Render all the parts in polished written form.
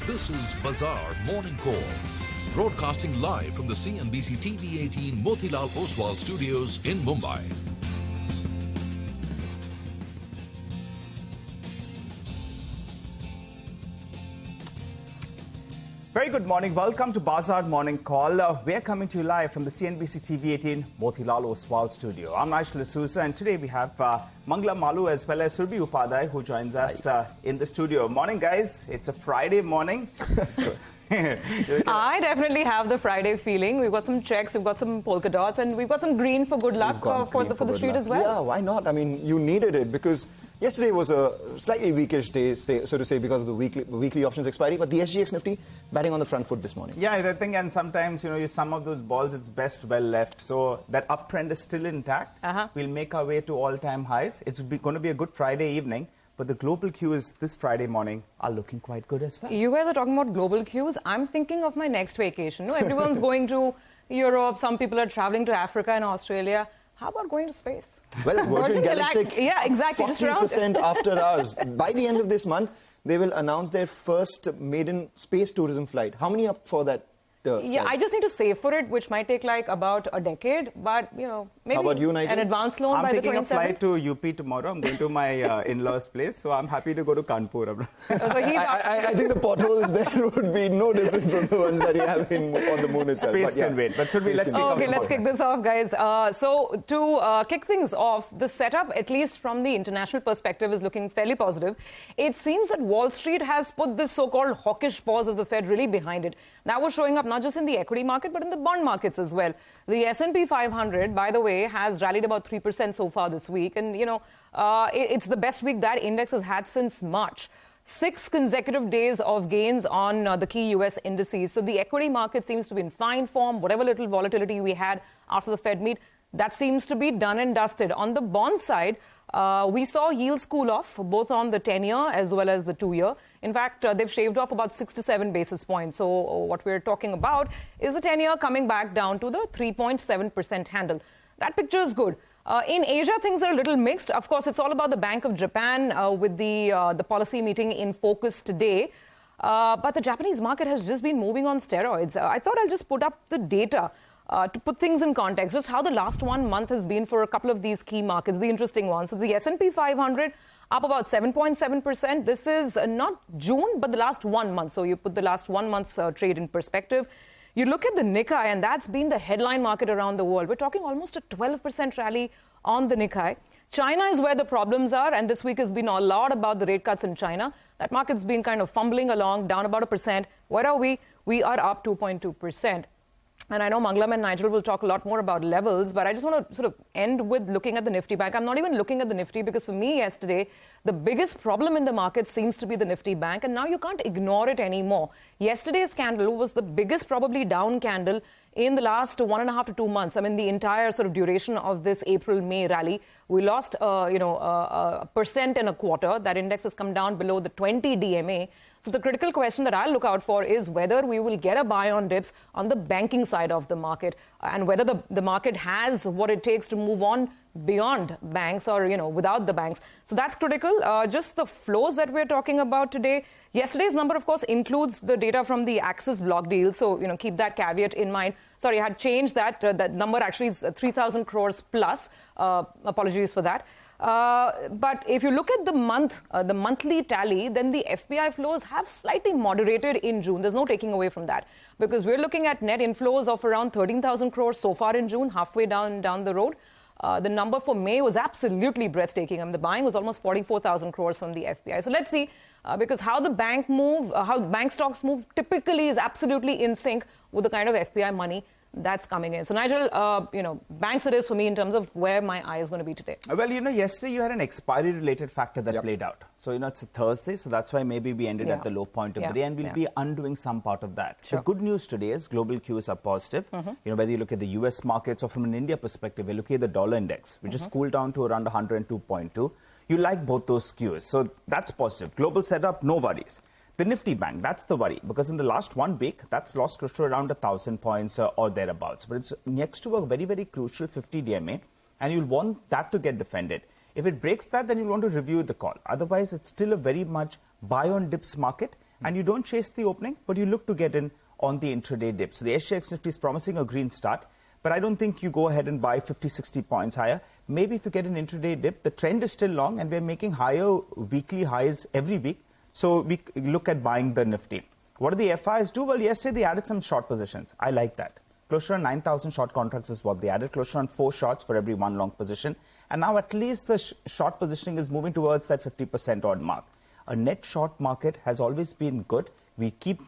This is Bazaar Morning Call, broadcasting live from the CNBC-TV18 Motilal Oswal studios in Mumbai. Very good morning. Welcome to Bazaar Morning Call. We're coming to you live from the CNBC-TV18 Motilal Oswal studio. I'm Nigel D'Souza, and today we have Mangla Malu as well as Surbi Upadhyay, who joins us in the studio. Morning, guys. It's a Friday morning. I definitely have the Friday feeling. We've got some checks, we've got some polka dots, and we've got some green for good luck for the street as well. Yeah, why not? I mean, you needed it because yesterday was a slightly weakish day, so to say, because of the weekly options expiry. But the SGX Nifty batting on the front foot this morning. Yeah, I think, and sometimes, some of those balls, it's best well left. So that uptrend is still intact. We'll make our way to all-time highs. It's going to be a good Friday evening. But the global cues this Friday morning are looking quite good as well. You guys are talking about global cues. I'm thinking of my next vacation. No, everyone's going to Europe. Some people are traveling to Africa and Australia. How about going to space? Well, Virgin Galactic, yeah, exactly. 40% after hours. By the end of this month, they will announce their first maiden space tourism flight. How many up for that? Yeah, I just need to save for it, which might take like about a decade. But, maybe How about you, Nigel? an advance loan by the 27th. I'm taking a flight to UP tomorrow. I'm going to my in-laws' place. So I'm happy to go to Kanpur. I think the potholes there would be no different from the ones that you have on the moon itself. Space can wait. But should we let's kick this off, guys. So to kick things off, the setup, at least from the international perspective, is looking fairly positive. It seems that Wall Street has put this so-called hawkish pause of the Fed really behind it. That was showing up not just in the equity market, but in the bond markets as well. The S&P 500, by the way, has rallied about 3% so far this week. And, it's the best week that index has had since March. 6 consecutive days of gains on the key U.S. indices. So the equity market seems to be in fine form. Whatever little volatility we had after the Fed meet, that seems to be done and dusted. On the bond side, we saw yields cool off, both on the 10-year as well as the 2-year. In fact, they've shaved off about 6 to 7 basis points. So what we're talking about is the 10-year coming back down to the 3.7% handle. That picture is good. In Asia, things are a little mixed. Of course, it's all about the Bank of Japan with the policy meeting in focus today. But the Japanese market has just been moving on steroids. I thought I'll just put up the data to put things in context, just how the last 1 month has been for a couple of these key markets, the interesting ones. So the S&P 500 up about 7.7%. This is not June, but the last 1 month. So you put the last 1 month's trade in perspective. You look at the Nikkei, and that's been the headline market around the world. We're talking almost a 12% rally on the Nikkei. China is where the problems are, and this week has been a lot about the rate cuts in China. That market's been kind of fumbling along, down about 1%. Where are we? We are up 2.2%. And I know Manglam and Nigel will talk a lot more about levels, but I just want to sort of end with looking at the Nifty Bank. I'm not even looking at the Nifty because for me yesterday, the biggest problem in the market seems to be the Nifty Bank, and now you can't ignore it anymore. Yesterday's candle was the biggest probably down candle in the last 1.5 to 2 months. I mean, the entire sort of duration of this April-May rally, we lost, a percent and a quarter. That index has come down below the 20 DMA. So the critical question that I'll look out for is whether we will get a buy on dips on the banking side of the market and whether the market has what it takes to move on beyond banks or, without the banks. So that's critical. Just the flows that we're talking about today. Yesterday's number, of course, includes the data from the Axis block deal. So, keep that caveat in mind. Sorry, I had changed that. That number actually is 3,000 crores plus. Apologies for that. But if you look at the monthly tally, then the FPI flows have slightly moderated in June. There's no taking away from that because we're looking at net inflows of around 13,000 crores so far in June, halfway down the road. The number for May was absolutely breathtaking. I mean, the buying was almost 44,000 crores from the FPI. So let's see, because how the bank how bank stocks move typically is absolutely in sync with the kind of FPI money that's coming in. So, Nigel, banks it is for me in terms of where my eye is going to be today. Well, yesterday you had an expiry-related factor that played out. So, it's a Thursday, so that's why maybe we ended at the low point of the day, and we'll be undoing some part of that. Sure. The good news today is global cues are positive. Whether you look at the US markets or from an India perspective, we're looking at the dollar index, which has cooled down to around 102.2. You like both those cues, so that's positive. Global setup, no worries. The Nifty Bank, that's the worry, because in the last 1 week, that's lost close to around 1,000 points or thereabouts. But it's next to a very, very crucial 50 DMA, and you'll want that to get defended. If it breaks that, then you'll want to review the call. Otherwise, it's still a very much buy on dips market, and you don't chase the opening, but you look to get in on the intraday dip. So the SGX Nifty is promising a green start, but I don't think you go ahead and buy 50, 60 points higher. Maybe if you get an intraday dip, the trend is still long, and we're making higher weekly highs every week. So we look at buying the Nifty. What do the FIs do? Well, yesterday they added some short positions. I like that. Close to 9,000 short contracts is what they added. Close to 4 shorts for every 1 long position. And now at least the short positioning is moving towards that 50% odd mark. A net short market has always been good. We keep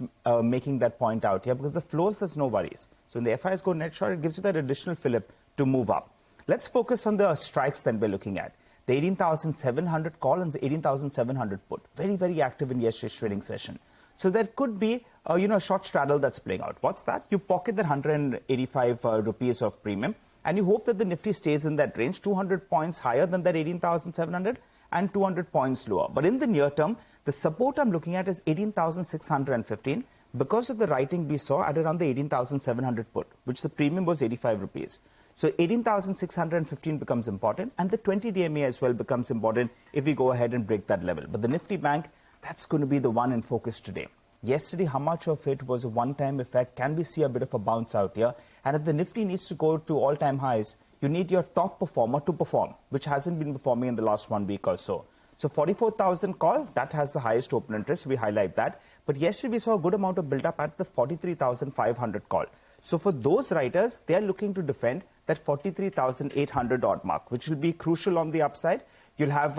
making that point out here because the flows, there's no worries. So when the FIs go net short, it gives you that additional fillip to move up. Let's focus on the strikes that we're looking at. The 18,700 call and the 18,700 put. Very, very active in yesterday's trading session. So there could be, a short straddle that's playing out. What's that? You pocket that 185 rupees of premium, and you hope that the Nifty stays in that range, 200 points higher than that 18,700 and 200 points lower. But in the near term, the support I'm looking at is 18,615 because of the writing we saw at around the 18,700 put, which the premium was 85 rupees. So 18,615 becomes important, and the 20 DMA as well becomes important if we go ahead and break that level. But the Nifty Bank, that's going to be the one in focus today. Yesterday, how much of it was a one-time effect? Can we see a bit of a bounce out here? And if the Nifty needs to go to all-time highs, you need your top performer to perform, which hasn't been performing in the last 1 week or so. So 44,000 call, that has the highest open interest. We highlight that. But yesterday, we saw a good amount of build-up at the 43,500 call. So for those writers, they are looking to defend that 43,800 odd mark, which will be crucial on the upside. You'll have,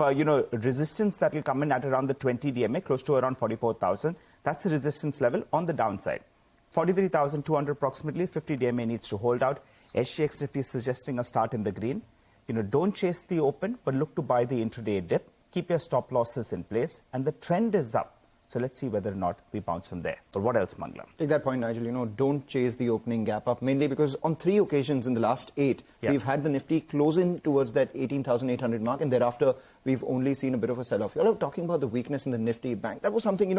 resistance that will come in at around the 20 DMA, close to around 44,000. That's the resistance level on the downside. 43,200 approximately, 50 DMA needs to hold out. SGX Nifty is suggesting a start in the green. Don't chase the open, but look to buy the intraday dip. Keep your stop losses in place, and the trend is up. So let's see whether or not we bounce from there. But what else, Manglam? Take that point, Nigel. Don't chase the opening gap up, mainly because on 3 occasions in the last 8, we've had the Nifty close in towards that 18,800 mark, and thereafter we've only seen a bit of a sell-off. You're talking about the weakness in the Nifty Bank. That was something,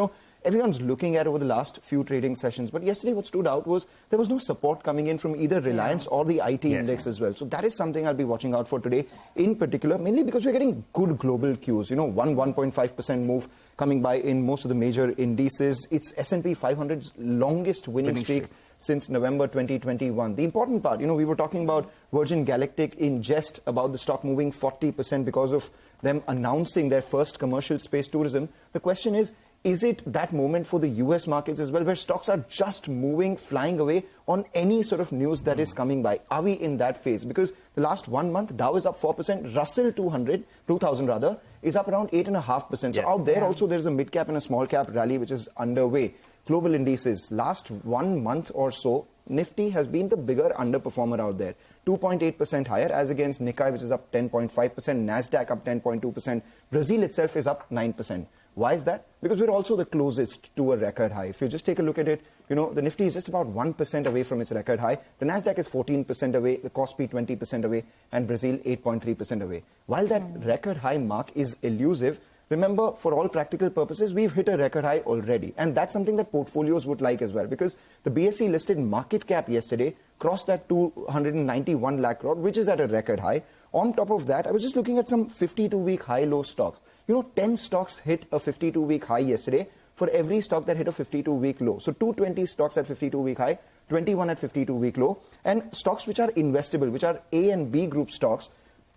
everyone's looking at over the last few trading sessions. But yesterday what stood out was there was no support coming in from either Reliance or the IT index as well. So that is something I'll be watching out for today in particular, mainly because we're getting good global cues. 1.5% move coming by in most of the major indices. It's S&P 500's longest winning streak since November 2021. The important part, we were talking about Virgin Galactic in jest about the stock moving 40% because of them announcing their first commercial space tourism. The question is it that moment for the US markets as well, where stocks are just moving, flying away on any sort of news that is coming by? Are we in that phase? Because the last 1 month, Dow is up 4%, Russell 2000 rather, is up around 8.5%. So out there also there's a mid-cap and a small-cap rally which is underway. Global indices, last 1 month or so, Nifty has been the bigger underperformer out there. 2.8% higher as against Nykaa, which is up 10.5%, Nasdaq up 10.2%, Brazil itself is up 9%. Why is that? Because we're also the closest to a record high. If you just take a look at it, the Nifty is just about 1% away from its record high. The Nasdaq is 14% away, the Kospi 20% away, and Brazil 8.3% away. While that record high mark is elusive, remember, for all practical purposes, we've hit a record high already. And that's something that portfolios would like as well, because the BSE listed market cap yesterday crossed that 291 lakh crore, which is at a record high. On top of that, I was just looking at some 52-week high-low stocks. 10 stocks hit a 52-week high yesterday for every stock that hit a 52-week low. So 220 stocks at 52-week high, 21 at 52-week low. And stocks which are investable, which are A and B group stocks,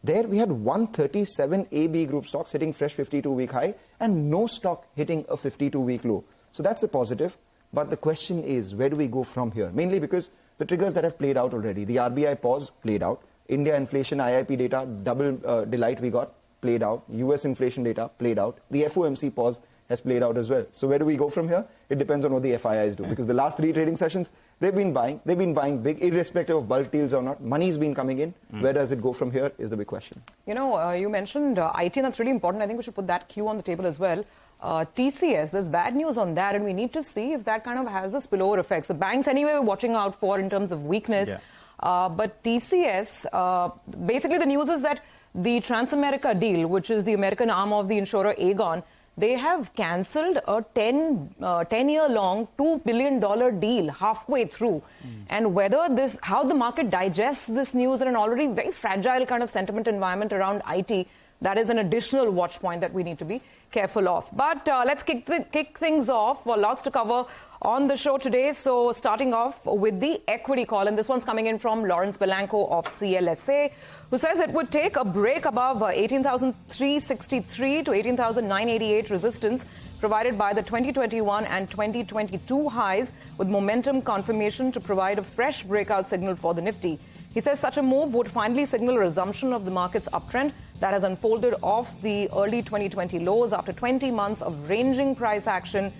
there we had 137 AB group stocks hitting fresh 52-week high and no stock hitting a 52-week low. So that's a positive. But the question is, where do we go from here? Mainly because the triggers that have played out already, the RBI pause played out, India inflation IIP data, double delight we got, played out, US inflation data played out, the FOMC pause has played out as well. So where do we go from here? It depends on what the FIIs do, because the last 3 trading sessions, they've been buying big, irrespective of bulk deals or not. Money's been coming in. Where does it go from here is the big question. You mentioned IT, and that's really important. I think we should put that cue on the table as well. TCS, there's bad news on that, and we need to see if that kind of has a spillover effect. So banks anyway we're watching out for in terms of weakness. But TCS, basically the news is that the Transamerica deal, which is the American arm of the insurer Aegon, they have cancelled a 10-year-long $2 billion deal halfway through. And how the market digests this news in an already very fragile kind of sentiment environment around IT, that is an additional watch point that we need to be careful of. But let's kick things off. Well, lots to cover on the show today. So starting off with the equity call, and this one's coming in from Lawrence Belanco of CLSA, who says it would take a break above 18,363 to 18,988 resistance provided by the 2021 and 2022 highs, with momentum confirmation to provide a fresh breakout signal for the Nifty. He says such a move would finally signal a resumption of the market's uptrend that has unfolded off the early 2020 lows after 20 months of ranging price action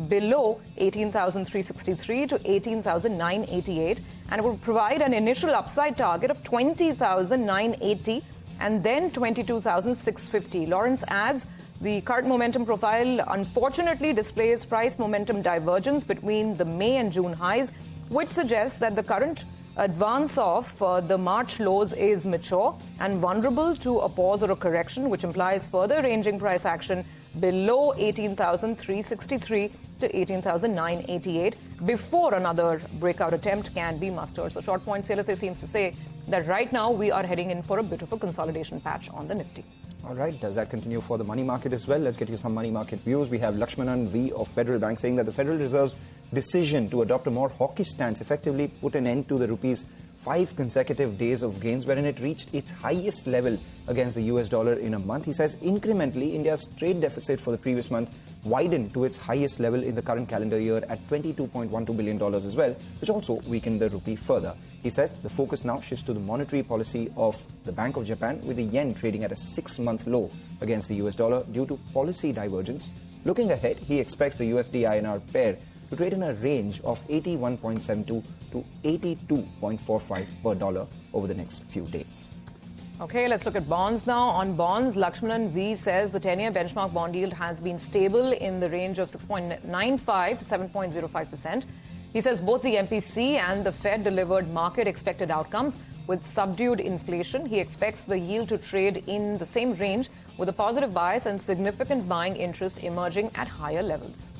below 18,363 to 18,988, and it would provide an initial upside target of 20,980 and then 22,650. Lawrence adds, the current momentum profile unfortunately displays price momentum divergence between the May and June highs, which suggests that the current advance of the March lows is mature and vulnerable to a pause or a correction, which implies further ranging price action below 18,363 to 18,988 before another breakout attempt can be mustered. So short point CLSA seems to say that right now we are heading in for a bit of a consolidation patch on the Nifty. All right, does that continue for the money market as well? Let's get you some money market views. We have Lakshmanan V of Federal Bank saying that the Federal Reserve's decision to adopt a more hawkish stance effectively put an end to the rupee's 5 consecutive days of gains, wherein it reached its highest level against the US dollar in a month. He says incrementally, India's trade deficit for the previous month widened to its highest level in the current calendar year at $22.12 billion as well, which also weakened the rupee further. He says the focus now shifts to the monetary policy of the Bank of Japan, with the yen trading at a 6-month low against the US dollar due to policy divergence. Looking ahead, he expects the USD-INR pair to trade in a range of 81.72 to 82.45 per dollar over the next few days. Okay, let's look at bonds now. On bonds, Lakshmanan V says the 10-year benchmark bond yield has been stable in the range of 6.95 to 7.05%. He says both the MPC and the Fed delivered market expected outcomes with subdued inflation. He expects the yield to trade in the same range with a positive bias and significant buying interest emerging at higher levels.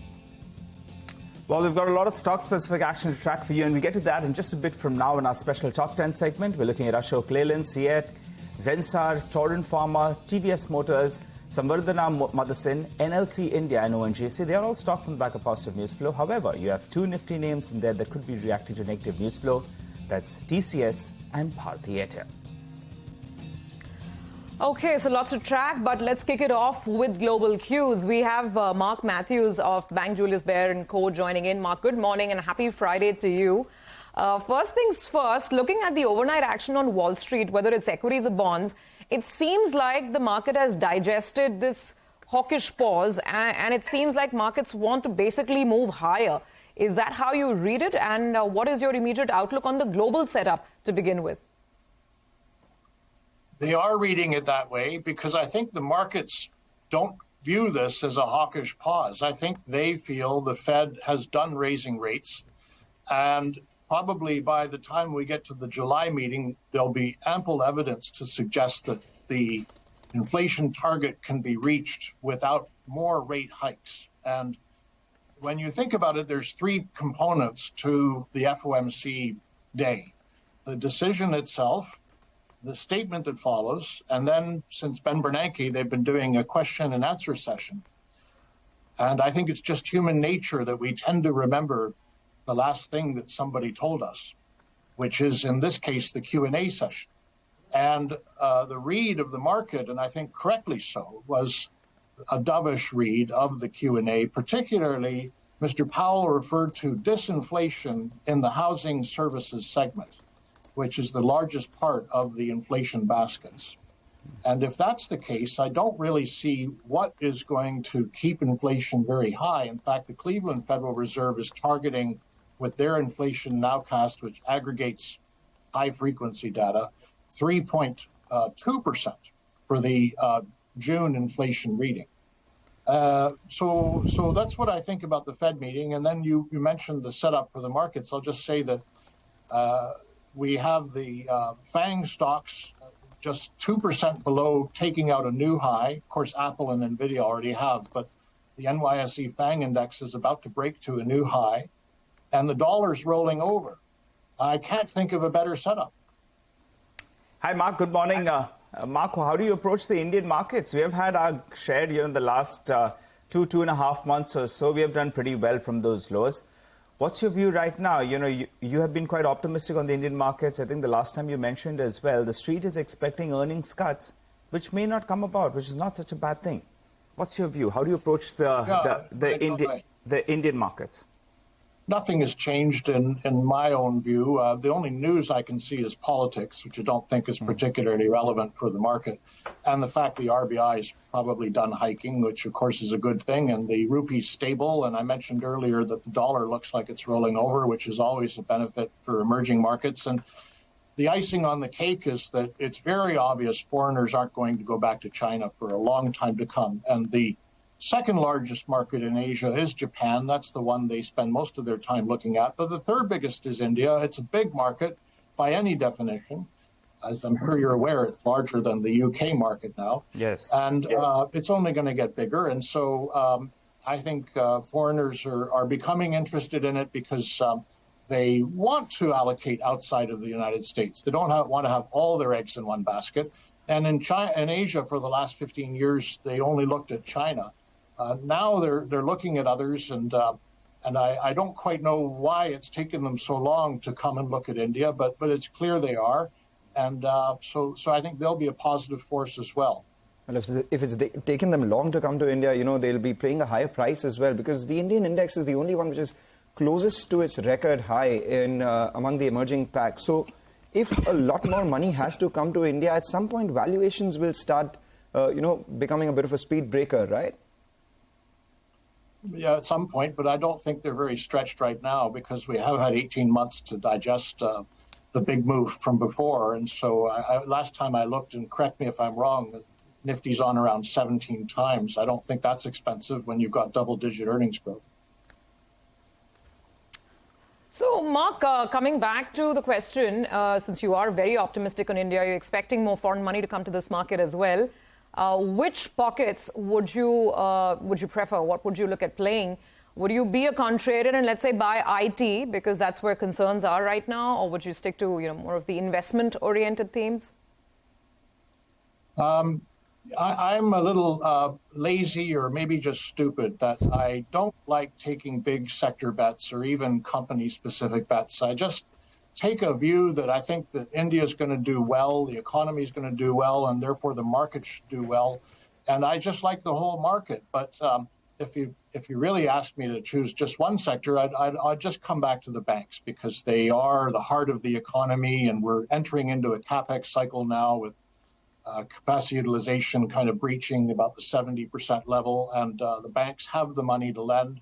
Well, we've got a lot of stock-specific action to track for you, and we'll get to that in just a bit from now in our special Top 10 segment. We're looking at Ashok Leyland, Siet, Zensar, Torrent Pharma, TVS Motors, Samvardhana Motherson, NLC India, and ONGC. They are all stocks on the back of positive news flow. However, you have 2 nifty names in there that could be reacting to negative news flow. That's TCS and Bharti Airtel. Okay, so lots to track, but let's kick it off with global cues. We have Mark Matthews of Bank Julius Baer & Co. joining in. Mark, good morning and happy Friday to you. First things first, looking at the overnight action on Wall Street, whether it's equities or bonds, it seems like the market has digested this hawkish pause, and it seems like markets want to basically move higher. Is that how you read it? And what is your immediate outlook on the global setup to begin with? They are reading it that way because I think the markets don't view this as a hawkish pause. I think they feel the Fed has done raising rates, and probably by the time we get to the July meeting, there'll be ample evidence to suggest that the inflation target can be reached without more rate hikes. And when you think about it, there's 3 components to the FOMC day: the decision itself, the statement that follows, and then since Ben Bernanke, they've been doing a question and answer session. And I think it's just human nature that we tend to remember the last thing that somebody told us, which is, in this case, the Q&A session. And the read of the market, and I think correctly so, was a dovish read of the Q&A. Particularly, Mr. Powell referred to disinflation in the housing services segment, which is the largest part of the inflation baskets. And if that's the case, I don't really see what is going to keep inflation very high. In fact, the Cleveland Federal Reserve is targeting, with their inflation nowcast, which aggregates high-frequency data, 3.2% for the June inflation reading. So that's what I think about the Fed meeting. And then you mentioned the setup for the markets. I'll just say that we have the FANG stocks just 2% below, taking out a new high. Of course, Apple and NVIDIA already have, but the NYSE FANG index is about to break to a new high, and the dollar's rolling over. I can't think of a better setup. Hi, Mark. Good morning. Marco, how do you approach the Indian markets? We have had our share in the last 2.5 months or so. We have done pretty well from those lows. What's your view right now? You have been quite optimistic on the Indian markets. I think the last time you mentioned as well, the street is expecting earnings cuts, which may not come about, which is not such a bad thing. What's your view? How do you approach the Indian markets? Nothing has changed in my own view. The only news I can see is politics, which I don't think is particularly relevant for the market. And the fact the RBI is probably done hiking, which of course is a good thing. And the rupee's stable. And I mentioned earlier that the dollar looks like it's rolling over, which is always a benefit for emerging markets. And the icing on the cake is that it's very obvious foreigners aren't going to go back to China for a long time to come. And the second largest market in Asia is Japan. That's the one they spend most of their time looking at. But the third biggest is India. It's a big market by any definition. As I'm sure you're aware, it's larger than the UK market now. Yes. And it's only going to get bigger. And so I think foreigners are becoming interested in it because they want to allocate outside of the United States. They don't want to have all their eggs in one basket. And in Asia, for the last 15 years, they only looked at China. Now they're looking at others, and I don't quite know why it's taken them so long to come and look at India, but it's clear they are, and so I think they'll be a positive force as well. Well, if it's taken them long to come to India, they'll be paying a higher price as well, because the Indian index is the only one which is closest to its record high in among the emerging pack. So if a lot more money has to come to India, at some point valuations will start, becoming a bit of a speed breaker, right? Yeah, at some point, but I don't think they're very stretched right now because we have had 18 months to digest the big move from before. And so last time I looked, and correct me if I'm wrong, Nifty's on around 17 times. I don't think that's expensive when you've got double-digit earnings growth. So, Mark, coming back to the question, since you are very optimistic on India, you're expecting more foreign money to come to this market as well. Which pockets would you prefer? What would you look at playing? Would you be a contrarian and let's say buy IT because that's where concerns are right now, or would you stick to more of the investment-oriented themes? I'm a little lazy or maybe just stupid that I don't like taking big sector bets or even company-specific bets. I just take a view that I think that India is going to do well, the economy is going to do well, and therefore the market should do well. And I just like the whole market. But if you really ask me to choose just one sector, I'd just come back to the banks because they are the heart of the economy, and we're entering into a capex cycle now with capacity utilization kind of breaching about the 70% level, and the banks have the money to lend.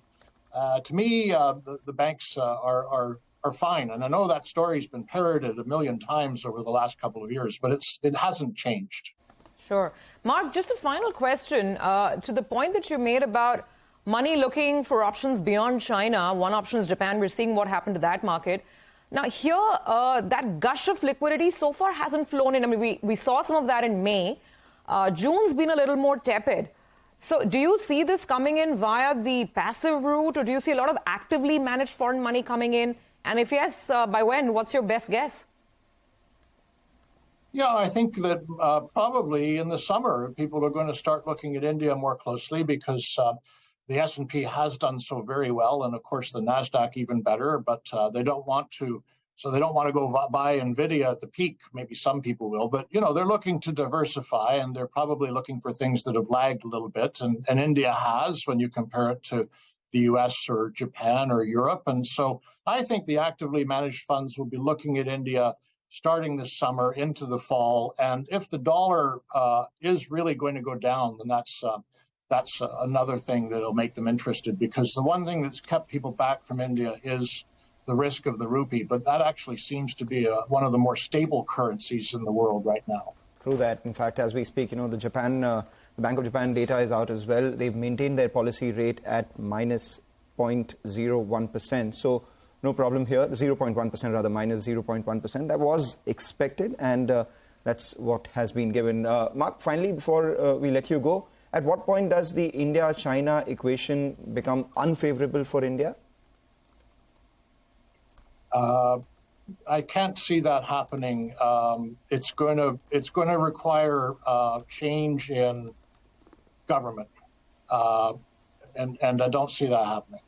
To me, the banks are fine. And I know that story's been parroted a million times over the last couple of years, but it hasn't changed. Sure. Mark, just a final question to the point that you made about money looking for options beyond China. One option is Japan. We're seeing what happened to that market. Now, here, that gush of liquidity so far hasn't flown in. I mean, we saw some of that in May. June's been a little more tepid. So do you see this coming in via the passive route, or do you see a lot of actively managed foreign money coming in? And if yes, by when? What's your best guess? Yeah, I think that probably in the summer, people are going to start looking at India more closely because the S&P has done so very well. And of course, the NASDAQ even better, but they don't want to. So they don't want to go buy NVIDIA at the peak. Maybe some people will, but they're looking to diversify, and they're probably looking for things that have lagged a little bit. And India has, when you compare it to the US or Japan or Europe. And so I think the actively managed funds will be looking at India starting this summer into the fall. And if the dollar is really going to go down, then that's another thing that'll make them interested, because the one thing that's kept people back from India is the risk of the rupee. But that actually seems to be one of the more stable currencies in the world right now. True that. In fact, as we speak, the Bank of Japan data is out as well. They've maintained their policy rate at minus 0.01%. So no problem here. 0.1% rather, minus 0.1%. That was expected, and that's what has been given. Mark, finally, before we let you go, at what point does the India-China equation become unfavorable for India? I can't see that happening. It's going to require change in government, and I don't see that happening.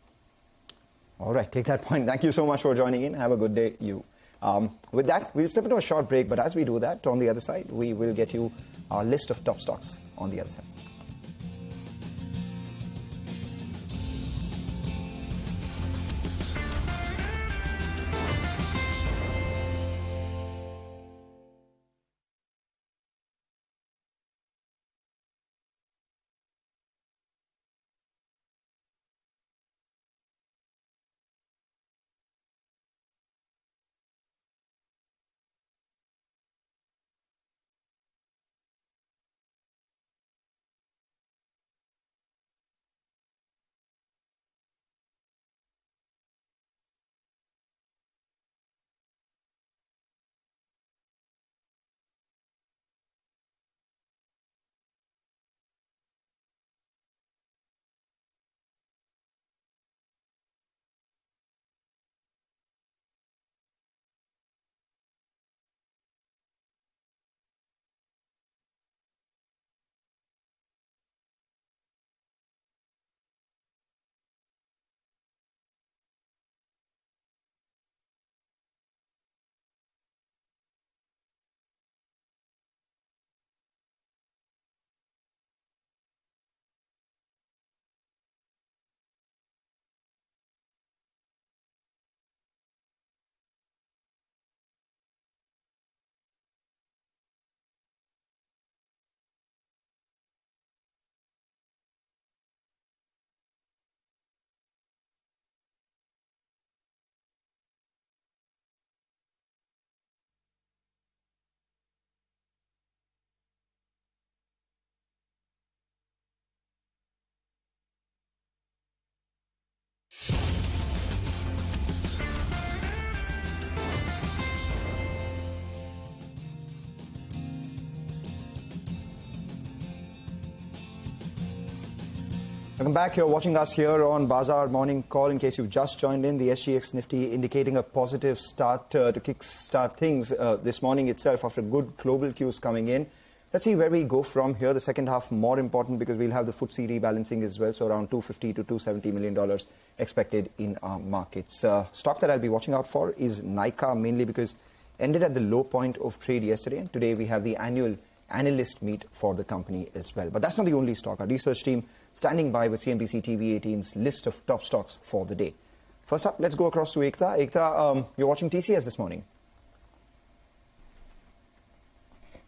All right, take that point. Thank you so much for joining in. Have a good day, you. With that, we'll step into a short break, but as we do that, on the other side, we will get you our list of top stocks on the other side. Welcome back. You're watching us here on Bazaar Morning Call. In case you've just joined in, the SGX Nifty indicating a positive start to kick-start things this morning itself after good global cues coming in. Let's see where we go from here. The second half more important because we'll have the FTSE rebalancing as well, so around $250 to $270 million expected in our markets. Stock that I'll be watching out for is Nykaa, mainly because ended at the low point of trade yesterday, and today we have the annual analyst meet for the company as well. But that's not the only stock. Our research team standing by with CNBC-TV18's list of top stocks for the day. First up, let's go across to Ekta. Ekta, you're watching TCS this morning.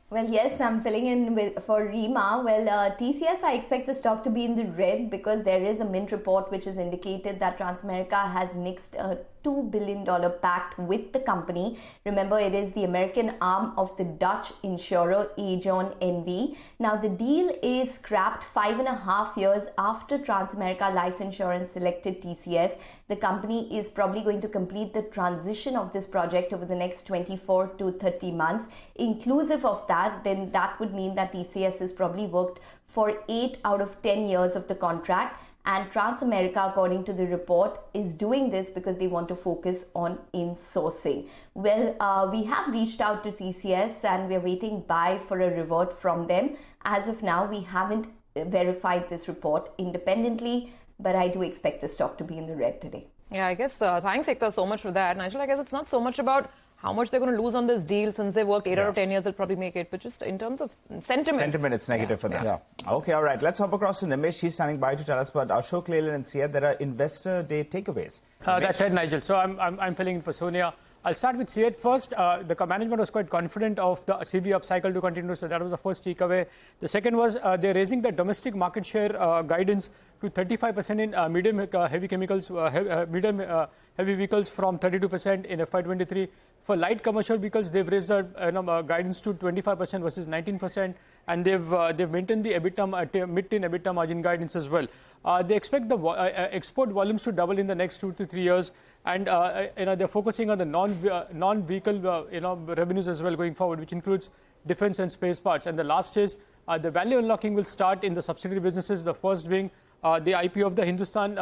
Well, yes, I'm filling in for Rima. Well, TCS, I expect the stock to be in the red because there is a Mint report which has indicated that Transamerica has nixed a $2 billion pact with the company. Remember, it is the American arm of the Dutch insurer Aegon NV. Now, the deal is scrapped 5.5 years after Transamerica Life Insurance selected TCS. The company is probably going to complete the transition of this project over the next 24 to 30 months. Inclusive of that, then that would mean that TCS has probably worked for 8 out of 10 years of the contract. And Transamerica, according to the report, is doing this because they want to focus on insourcing. Well, we have reached out to TCS and we're waiting for a revert from them. As of now, we haven't verified this report independently, but I do expect the stock to be in the red today. Yeah, I guess thanks, Ekta, so much for that. Nigel, I guess it's not so much about how much they're going to lose on this deal since they worked 8 out of 10 years, they'll probably make it. But just in terms of sentiment. Sentiment, it's negative for them. Yeah. Okay, all right. Let's hop across to Nimesh. She's standing by to tell us about Ashok Leyland and Syed. There are investor day takeaways. That's right, Nigel. So I'm filling in for Sonia. I'll start with Syed first. The management was quite confident of the CV upcycle to continue, so that was the first takeaway. The second was they're raising the domestic market share guidance to 35% in medium heavy chemicals, medium heavy vehicles from 32% in FY23. For light commercial vehicles, they've raised the guidance to 25% versus 19%, and they've maintained the EBITDA mid-teen EBITDA margin guidance as well. They expect the export volumes to double in the next 2 to 3 years, and they're focusing on the non-vehicle revenues as well going forward, which includes defense and space parts. And the last is the value unlocking will start in the subsidiary businesses. The first being the IPO of the Hindustan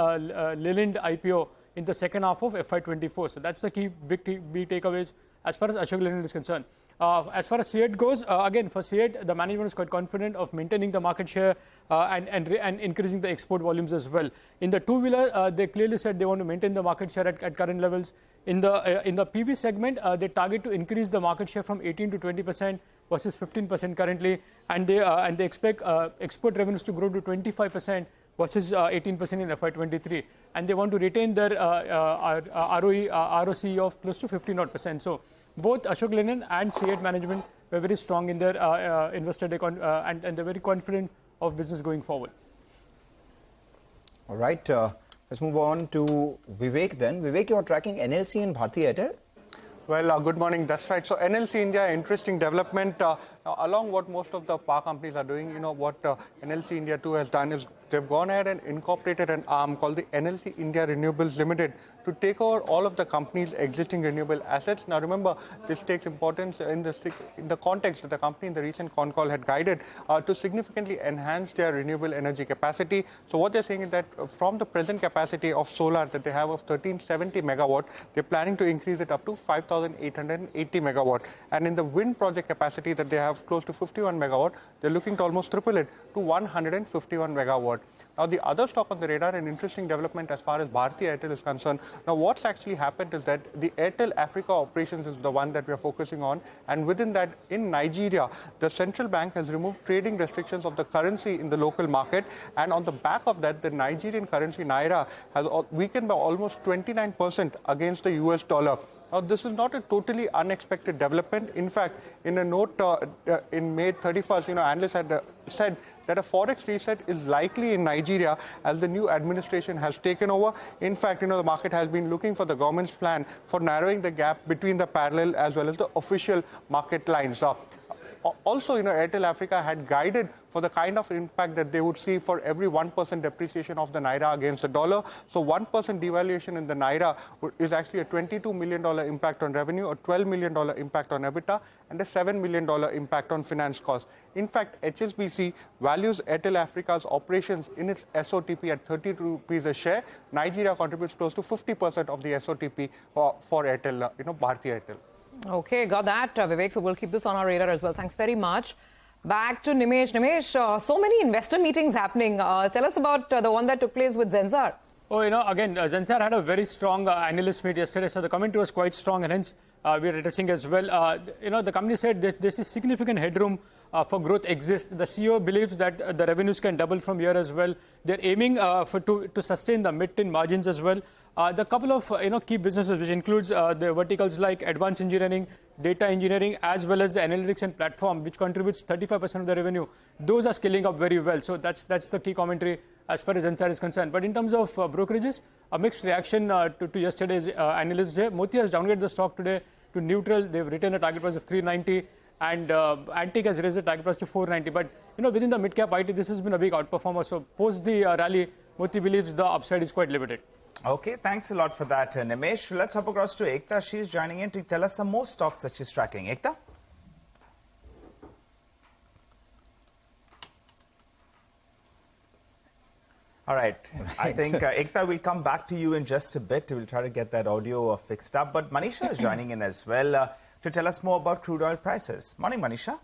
Leyland IPO in the second half of FY24. So that's the key big takeaways as far as Ashok Leyland is concerned. As far as C8 goes, again, for C8, the management is quite confident of maintaining the market share and increasing the export volumes as well. In the two-wheeler, they clearly said they want to maintain the market share at current levels. In the PV segment, they target to increase the market share from 18 to 20% versus 15% currently, and they expect export revenues to grow to 25% versus 18% in FY23, and they want to retain their ROC of close to 15%. So both Ashok Leyland and C8 management were very strong in their investor day and they're very confident of business going forward. All right, let's move on to Vivek then. Vivek, you're tracking NLC and Bharti Airtel? Well, good morning. That's right. So NLC India, interesting development. Along what most of the power companies are doing, what NLC India too has done is they've gone ahead and incorporated an arm called the NLC India Renewables Limited to take over all of the company's existing renewable assets. Now, remember, this takes importance in the context that the company in the recent con call had guided to significantly enhance their renewable energy capacity. So what they're saying is that from the present capacity of solar that they have of 1370 megawatt, they're planning to increase it up to 5,880 megawatt. And in the wind project capacity that they have close to 51 megawatt, they're looking to almost triple it to 151 megawatt. Now, the other stock on the radar, an interesting development as far as Bharti Airtel is concerned. Now, what's actually happened is that the Airtel Africa operations is the one that we are focusing on. And within that, in Nigeria, the central bank has removed trading restrictions of the currency in the local market. And on the back of that, the Nigerian currency, Naira, has weakened by almost 29% against the US dollar. Now, this is not a totally unexpected development. In fact, in a note in May 31st, analysts had said that a forex reset is likely in Nigeria as the new administration has taken over. In fact, the market has been looking for the government's plan for narrowing the gap between the parallel as well as the official market lines. Also, Airtel Africa had guided for the kind of impact that they would see for every 1% depreciation of the Naira against the dollar. So 1% devaluation in the Naira is actually a $22 million impact on revenue, a $12 million impact on EBITDA, and a $7 million impact on finance costs. In fact, HSBC values Airtel Africa's operations in its SOTP at 32 rupees a share. Nigeria contributes close to 50% of the SOTP for Airtel, Bharti Airtel. Okay, got that, Vivek. So we'll keep this on our radar as well. Thanks very much. Back to Nimesh. Nimesh, so many investor meetings happening. Tell us about the one that took place with Zensar. Oh, again, Zensar had a very strong analyst meet yesterday, so the commentary was quite strong, and hence we are addressing as well. The company said this is significant headroom for growth exists. The CEO believes that the revenues can double from here as well. They're aiming to sustain the mid-teen margins as well. The couple of key businesses, which includes the verticals like advanced engineering, data engineering, as well as the analytics and platform, which contributes 35% of the revenue. Those are scaling up very well. So that's the key commentary as far as Zensar is concerned. But in terms of brokerages, a mixed reaction to yesterday's analyst day. Moti has downgraded the stock today to neutral. They've retained a target price of 390, and Antique has raised the target price to 490. But within the mid-cap IT, this has been a big outperformer. So post the rally, Moti believes the upside is quite limited. Okay, thanks a lot for that, Nimesh. Let's hop across to Ekta. She's joining in to tell us some more stocks that she's tracking. Ekta? All right. I think, Ekta, we'll come back to you in just a bit. We'll try to get that audio fixed up. But Manisha is joining in as well to tell us more about crude oil prices. Morning, Manisha.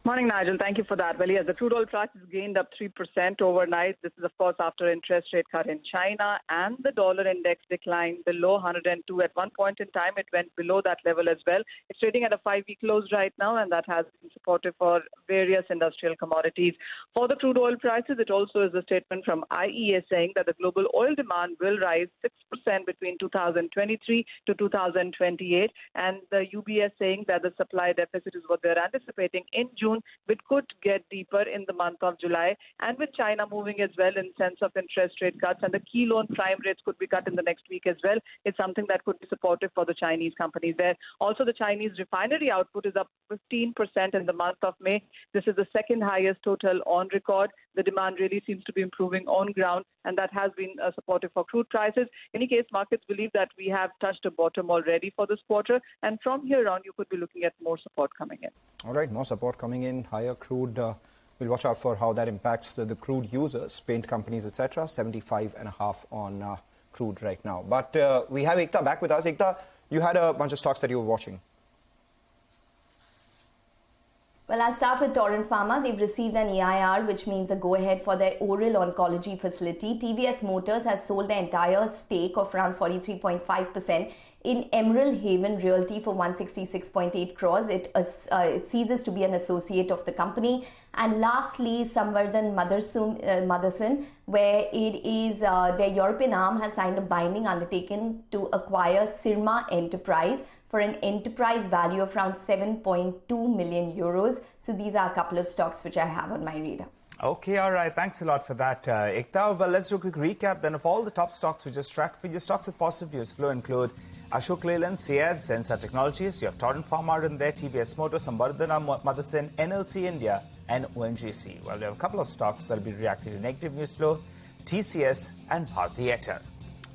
Morning, Nigel. Thank you for that. Well, yes, the crude oil price has gained up 3% overnight. This is, of course, after interest rate cut in China, and the dollar index declined below 102. At one point in time, it went below that level as well. It's trading at a 5-week close right now, and that has been supportive for various industrial commodities. For the crude oil prices, it also is a statement from IEA saying that the global oil demand will rise 6% between 2023 to 2028, and the UBS saying that the supply deficit is what they're anticipating in June, which could get deeper in the month of July, and with China moving as well in sense of interest rate cuts, and the key loan prime rates could be cut in the next week as well. It's something that could be supportive for the Chinese companies there. Also, the Chinese refinery output is up 15% in the month of May. This is the second highest total on record. The demand really seems to be improving on ground, and that has been supportive for crude prices. In any case, markets believe that we have touched a bottom already for this quarter, and from here on, you could be looking at more support coming in. All right, more support coming in, higher crude. We'll watch out for how that impacts the crude users, paint companies, etc. 75.5 on crude right now. But we have Ekta back with us. Ekta, you had a bunch of stocks that you were watching. Well, I'll start with Torrent Pharma. They've received an EIR, which means a go-ahead for their oral oncology facility. TVS Motors has sold their entire stake of around 43.5% in Emerald Haven Realty for 166.8 crores. It ceases to be an associate of the company. And lastly, Samvardhan Motherson, where it is their European arm has signed a binding undertaking to acquire Sirma Enterprise for an enterprise value of around 7.2 million euros. So these are a couple of stocks which I have on my radar. Okay, all right. Thanks a lot for that, Ekta. Well, let's do a quick recap then of all the top stocks we just tracked for you. Stocks with positive news flow include Ashok Leyland, Syed, Zensar Technologies. You have Torrent Pharma in there, TVS Motors, Samvardhana Motherson, NLC India, and ONGC. Well, we have a couple of stocks that will be reacting to negative news flow, TCS and Bharti Airtel.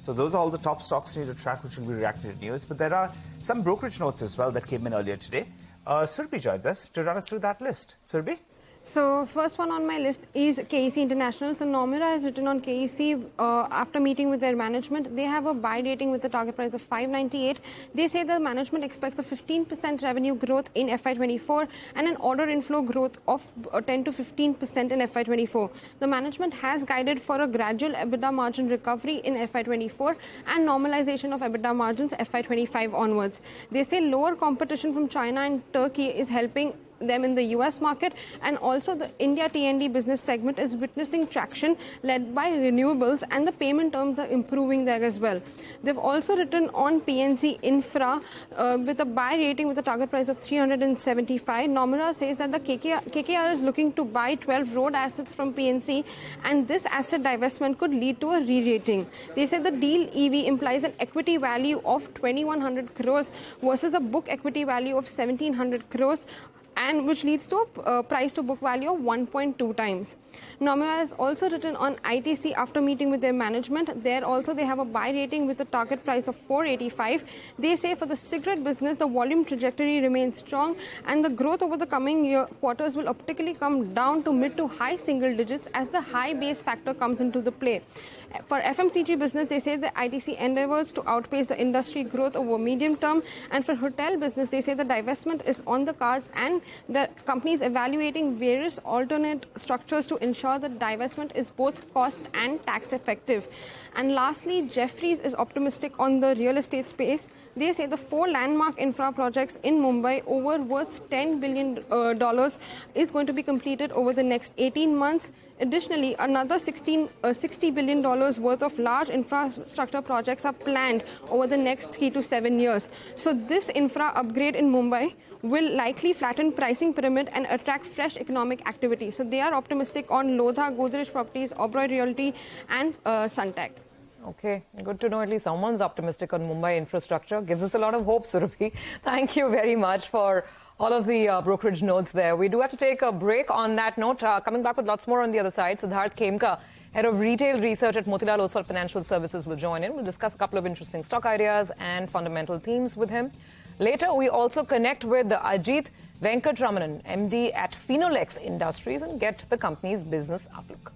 So those are all the top stocks you need to track which will be reacting to news. But there are some brokerage notes as well that came in earlier today. Surbhi joins us to run us through that list. Surbhi? So first one on my list is KEC International. So Nomura has written on KEC after meeting with their management. They have a buy rating with a target price of 598. They say the management expects a 15% revenue growth in FY24 and an order inflow growth of 10 to 15% in FY24. The management has guided for a gradual EBITDA margin recovery in FY24 and normalization of EBITDA margins FY25 onwards. They say lower competition from China and Turkey is helping them in the US market, and also the India T&D business segment is witnessing traction led by renewables, and the payment terms are improving there as well. They've also written on PNC Infra with a buy rating with a target price of 375. Nomura says that the KKR is looking to buy 12 road assets from PNC, and this asset divestment could lead to a re-rating. They said the deal EV implies an equity value of 2100 crores versus a book equity value of 1700 crores, and which leads to a price to book value of 1.2 times. Nomura has also written on ITC after meeting with their management. There also they have a buy rating with a target price of 485. They say for the cigarette business, the volume trajectory remains strong and the growth over the coming quarters will optically come down to mid to high single digits as the high base factor comes into the play. For FMCG business, they say the ITC endeavors to outpace the industry growth over medium term. And for hotel business, they say the divestment is on the cards and the company is evaluating various alternate structures to ensure that divestment is both cost and tax effective. And lastly, Jefferies is optimistic on the real estate space. They say the 4 landmark infra projects in Mumbai over worth $10 billion is going to be completed over the next 18 months. Additionally, another $60 billion worth of large infrastructure projects are planned over the next 3 to 7 years. So this infra upgrade in Mumbai will likely flatten pricing pyramid and attract fresh economic activity. So they are optimistic on Lodha, Godrej Properties, Oberoi Realty and Suntec. Okay, good to know at least someone's optimistic on Mumbai infrastructure. Gives us a lot of hope, Surabhi. Thank you very much for all of the brokerage notes there. We do have to take a break on that note. Coming back with lots more on the other side, Siddharth Khemka, Head of Retail Research at Motilal Oswal Financial Services, will join in. We'll discuss a couple of interesting stock ideas and fundamental themes with him. Later, we also connect with Ajit Venkatramanan, MD at Finolex Industries, and get the company's business outlook.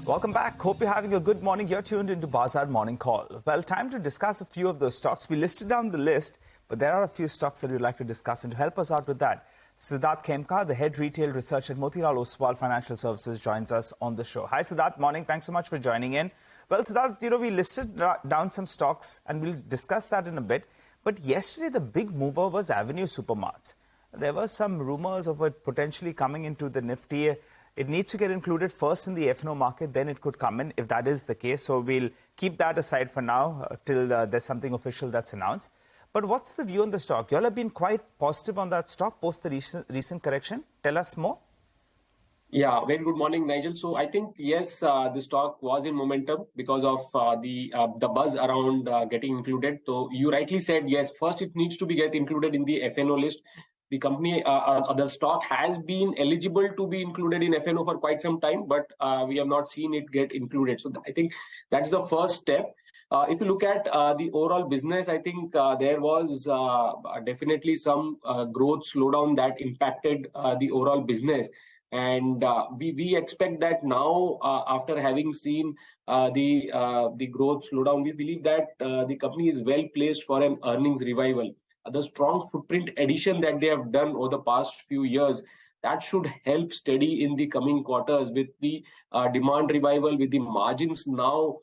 Welcome back. Hope you're having a good morning. You're tuned into Bazaar Morning Call. Well, time to discuss a few of those stocks. We listed down the list, but there are a few stocks that we'd like to discuss. And to help us out with that, Siddharth Khemka, the head retail research at Motilal Oswal Financial Services, joins us on the show. Hi, Siddharth. Morning. Thanks so much for joining in. Well, Siddharth, we listed down some stocks, and we'll discuss that in a bit. But yesterday, the big mover was Avenue Supermarts. There were some rumors of it potentially coming into the Nifty. It needs to get included first in the F&O market, then it could come in if that is the case. So we'll keep that aside for now till there's something official that's announced. But what's the view on the stock? You all have been quite positive on that stock post the recent correction. Tell us more. Yeah, very good morning, Nigel. So I think, yes, the stock was in momentum because of the buzz around getting included. So you rightly said, yes, first it needs to be get included in the F&O list. The company, the stock has been eligible to be included in F&O for quite some time, but we have not seen it get included. So I think that is the first step. If you look at the overall business, I think there was definitely some growth slowdown that impacted the overall business. And we expect that now, after having seen the growth slowdown, we believe that the company is well placed for an earnings revival. The strong footprint addition that they have done over the past few years, that should help steady in the coming quarters with the demand revival, with the margins now,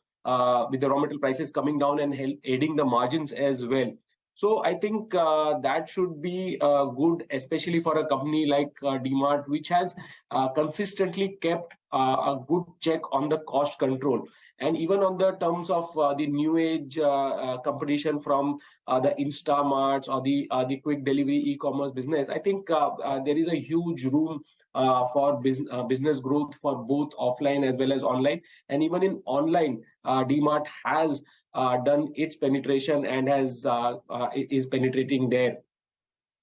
with the raw material prices coming down and aiding the margins as well. So I think that should be good, especially for a company like DMart, which has consistently kept a good check on the cost control. And even on the terms of the new age competition from the Instamarts or the quick delivery e-commerce business, I think there is a huge room for business growth for both offline as well as online. And even in online, DMart has done its penetration and is penetrating there.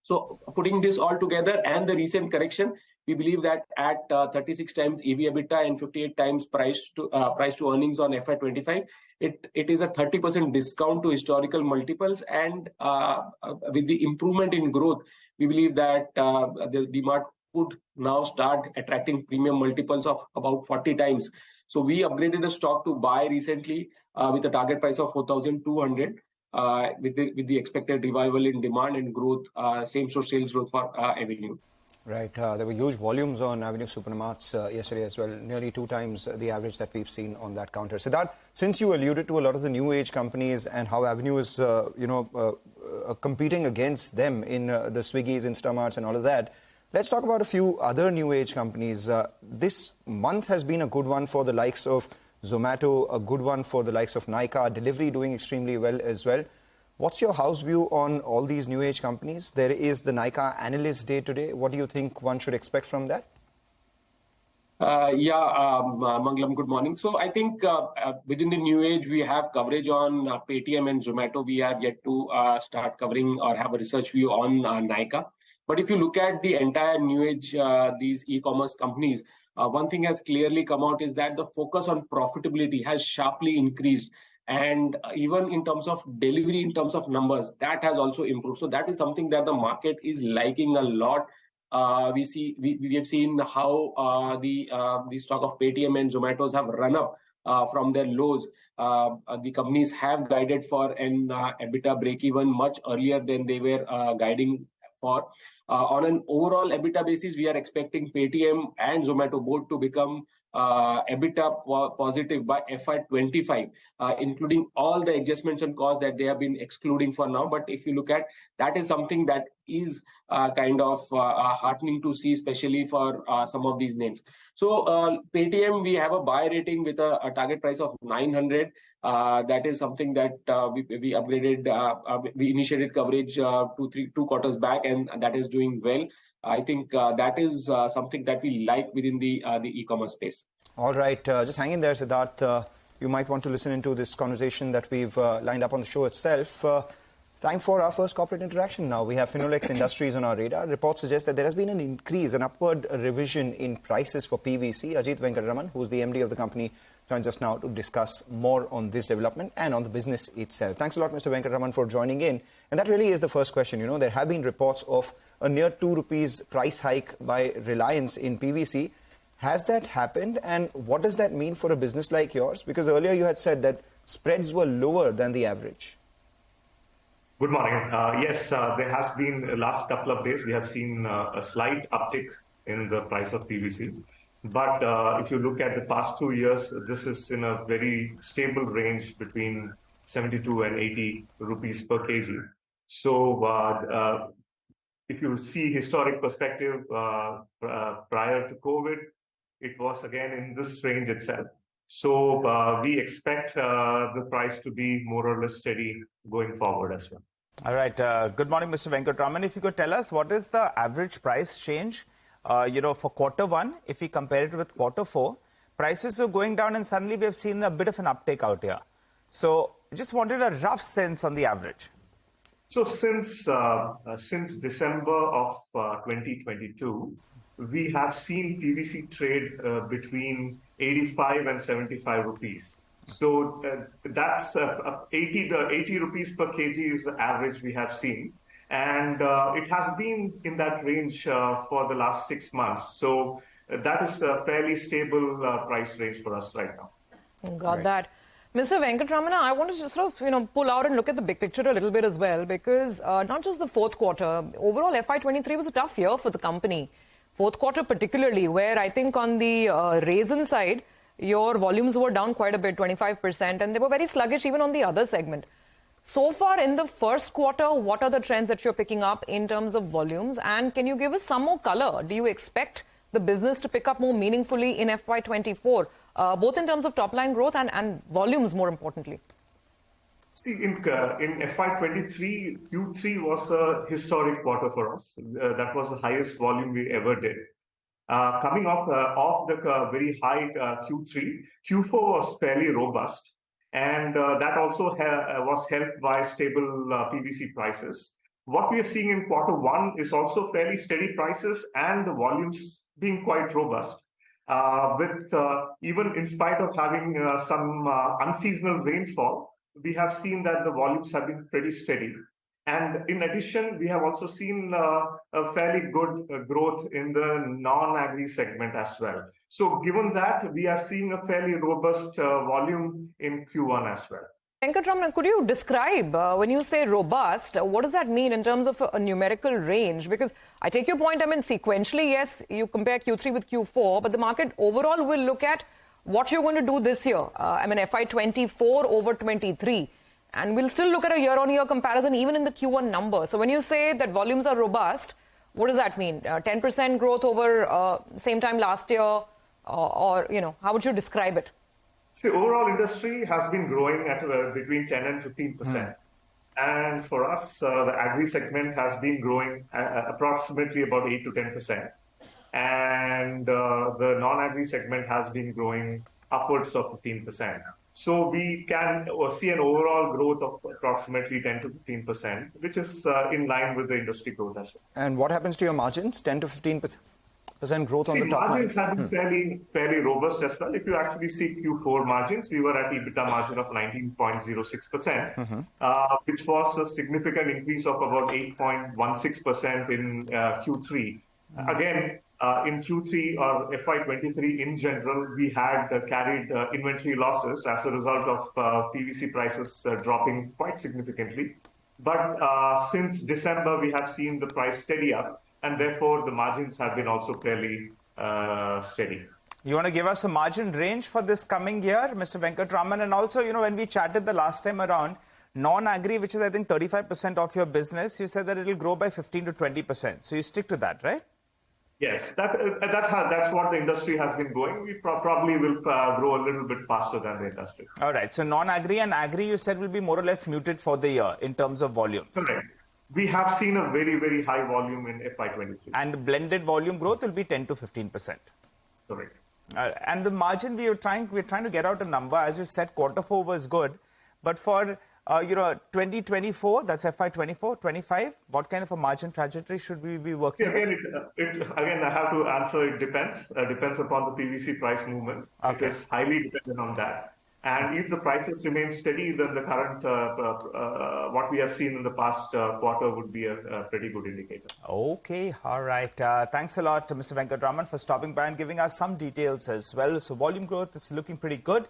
So putting this all together and the recent correction, we believe that at 36 times EV/EBITDA and 58 times price to earnings on FY25, it is a 30% discount to historical multiples. And with the improvement in growth, we believe that the DMart could now start attracting premium multiples of about 40 times. So we upgraded the stock to buy recently with a target price of 4,200 with the expected revival in demand and growth, same-store sales growth for Avenue. Right. There were huge volumes on Avenue Supermarts yesterday as well, nearly 2 times the average that we've seen on that counter. So that, since you alluded to a lot of the new age companies and how Avenue is, competing against them in the Swiggies, Instamarts and all of that, let's talk about a few other new age companies. This month has been a good one for the likes of Zomato, a good one for the likes of Nykaa, delivery doing extremely well as well. What's your house view on all these new age companies? There is the Nykaa Analyst Day today. What do you think one should expect from that? Mangalam, good morning. So I think within the new age, we have coverage on Paytm and Zomato. We are yet to start covering or have a research view on Nykaa. But if you look at the entire new age, these e-commerce companies, one thing has clearly come out is that the focus on profitability has sharply increased. And even in terms of delivery, in terms of numbers, that has also improved. So that is something that the market is liking a lot. We have seen how the stock of Paytm and Zomatos have run up from their lows. The companies have guided for an EBITDA break-even much earlier than they were guiding for. On an overall EBITDA basis, we are expecting Paytm and Zomato both to become EBITDA positive by FY25, including all the adjustments and costs that they have been excluding for now. But if you look at, that is something that is kind of heartening to see, especially for some of these names. So Paytm, we have a buy rating with a target price of 900. That is something that we upgraded. We initiated coverage 2 quarters back, and that is doing well. I think that is something that we like within the e-commerce space. All right. Just hang in there, Siddharth. You might want to listen into this conversation that we've lined up on the show itself. Time for our first corporate interaction now. We have Finolex Industries on our radar. Reports suggest that there has been an increase, an upward revision in prices for PVC. Ajit Venkataraman, who's the MD of the company, joins us now to discuss more on this development and on the business itself. Thanks a lot, Mr. Venkataraman, for joining in. And that really is the first question. You know, there have been reports of a near 2 rupees price hike by Reliance in PVC. Has that happened, and what does that mean for a business like yours? Because earlier you had said that spreads were lower than the average. Good morning. Yes, there has been the last couple of days, we have seen a slight uptick in the price of PVC. But if you look at the past 2 years, this is in a very stable range between 72 and 80 rupees per kg. So if you see historic perspective prior to COVID, it was again in this range itself. So we expect the price to be more or less steady going forward as well. All right. Good morning, Mr. Venkatraman. If you could tell us what is the average price change, for Q1, if we compare it with Q4, prices are going down and suddenly we have seen a bit of an uptake out here. So just wanted a rough sense on the average. So since December of 2022, we have seen PVC trade between 85 and 75 rupees. So that's 80 rupees per kg is the average we have seen. And it has been in that range for the last 6 months. So that is a fairly stable price range for us right now. Got that. Mr. Venkatramana, I want to just sort of, pull out and look at the big picture a little bit as well, because not just the fourth quarter, overall FY23 was a tough year for the company. Fourth quarter particularly, where I think on the raisin side, your volumes were down quite a bit, 25%, and they were very sluggish even on the other segment. So far in the first quarter, what are the trends that you're picking up in terms of volumes? And can you give us some more color? Do you expect the business to pick up more meaningfully in FY24, both in terms of top-line growth and volumes, more importantly? See, in FY23, Q3 was a historic quarter for us. That was the highest volume we ever did. Coming off the very high Q3, Q4 was fairly robust. And that also was helped by stable PVC prices. What we are seeing in Q1 is also fairly steady prices and the volumes being quite robust. With even in spite of having some unseasonal rainfall, we have seen that the volumes have been pretty steady. And in addition, we have also seen a fairly good growth in the non-agri segment as well. So given that, we are seeing a fairly robust volume in Q1 as well. Venkatramana, could you describe, when you say robust, what does that mean in terms of a numerical range? Because I take your point, I mean, sequentially, yes, you compare Q3 with Q4, but the market overall will look at what you're going to do this year. I mean, FY24 over 23. And we'll still look at a year-on-year comparison even in the Q1 number. So when you say that volumes are robust, what does that mean? 10% growth over same time last year? Or, how would you describe it? See, overall industry has been growing at between 10 and 15%. And for us, the agri segment has been growing approximately about 8 to 10%. And the non-agri segment has been growing upwards of 15%. So we can see an overall growth of approximately 10 to 15%, which is in line with the industry growth as well. And what happens to your margins? 10 to 15% growth on the top line? Margins have been fairly robust as well. If you actually see Q4 margins, we were at EBITDA margin of 19.06%, which was a significant increase of about 8.16% in Q3. Again, in Q3 or FY23 in general, we had carried inventory losses as a result of PVC prices dropping quite significantly. But since December, we have seen the price steady up, and therefore the margins have been also fairly steady. You want to give us a margin range for this coming year, Mr. Venkatraman? And also, when we chatted the last time around, non-agri, which is, I think, 35% of your business, you said that it will grow by 15 to 20%. So you stick to that, right? Yes, that's what the industry has been going. We probably will grow a little bit faster than the industry. All right. So non-agri and agri, you said, will be more or less muted for the year in terms of volumes. Correct. We have seen a very, very high volume in FY23. And blended volume growth will be 10 to 15%. Correct. And the margin, we're trying to get out a number. As you said, Q4 was good. But for 2024, that's FY24, 25, what kind of a margin trajectory should we be working on? Again, I have to answer, it depends. Depends upon the PVC price movement. Okay. It is highly dependent on that. And if the prices remain steady, then the current, what we have seen in the past quarter would be a pretty good indicator. Okay, all right. Thanks a lot to Mr. Venkatraman for stopping by and giving us some details as well. So volume growth is looking pretty good.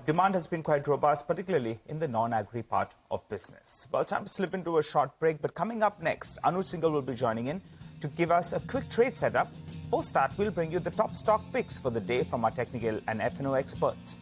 Demand has been quite robust, particularly in the non-agri part of business. Well, time to slip into a short break, but coming up next, Anuj Singhal will be joining in to give us a quick trade setup. Post that, we'll bring you the top stock picks for the day from our technical and F&O experts.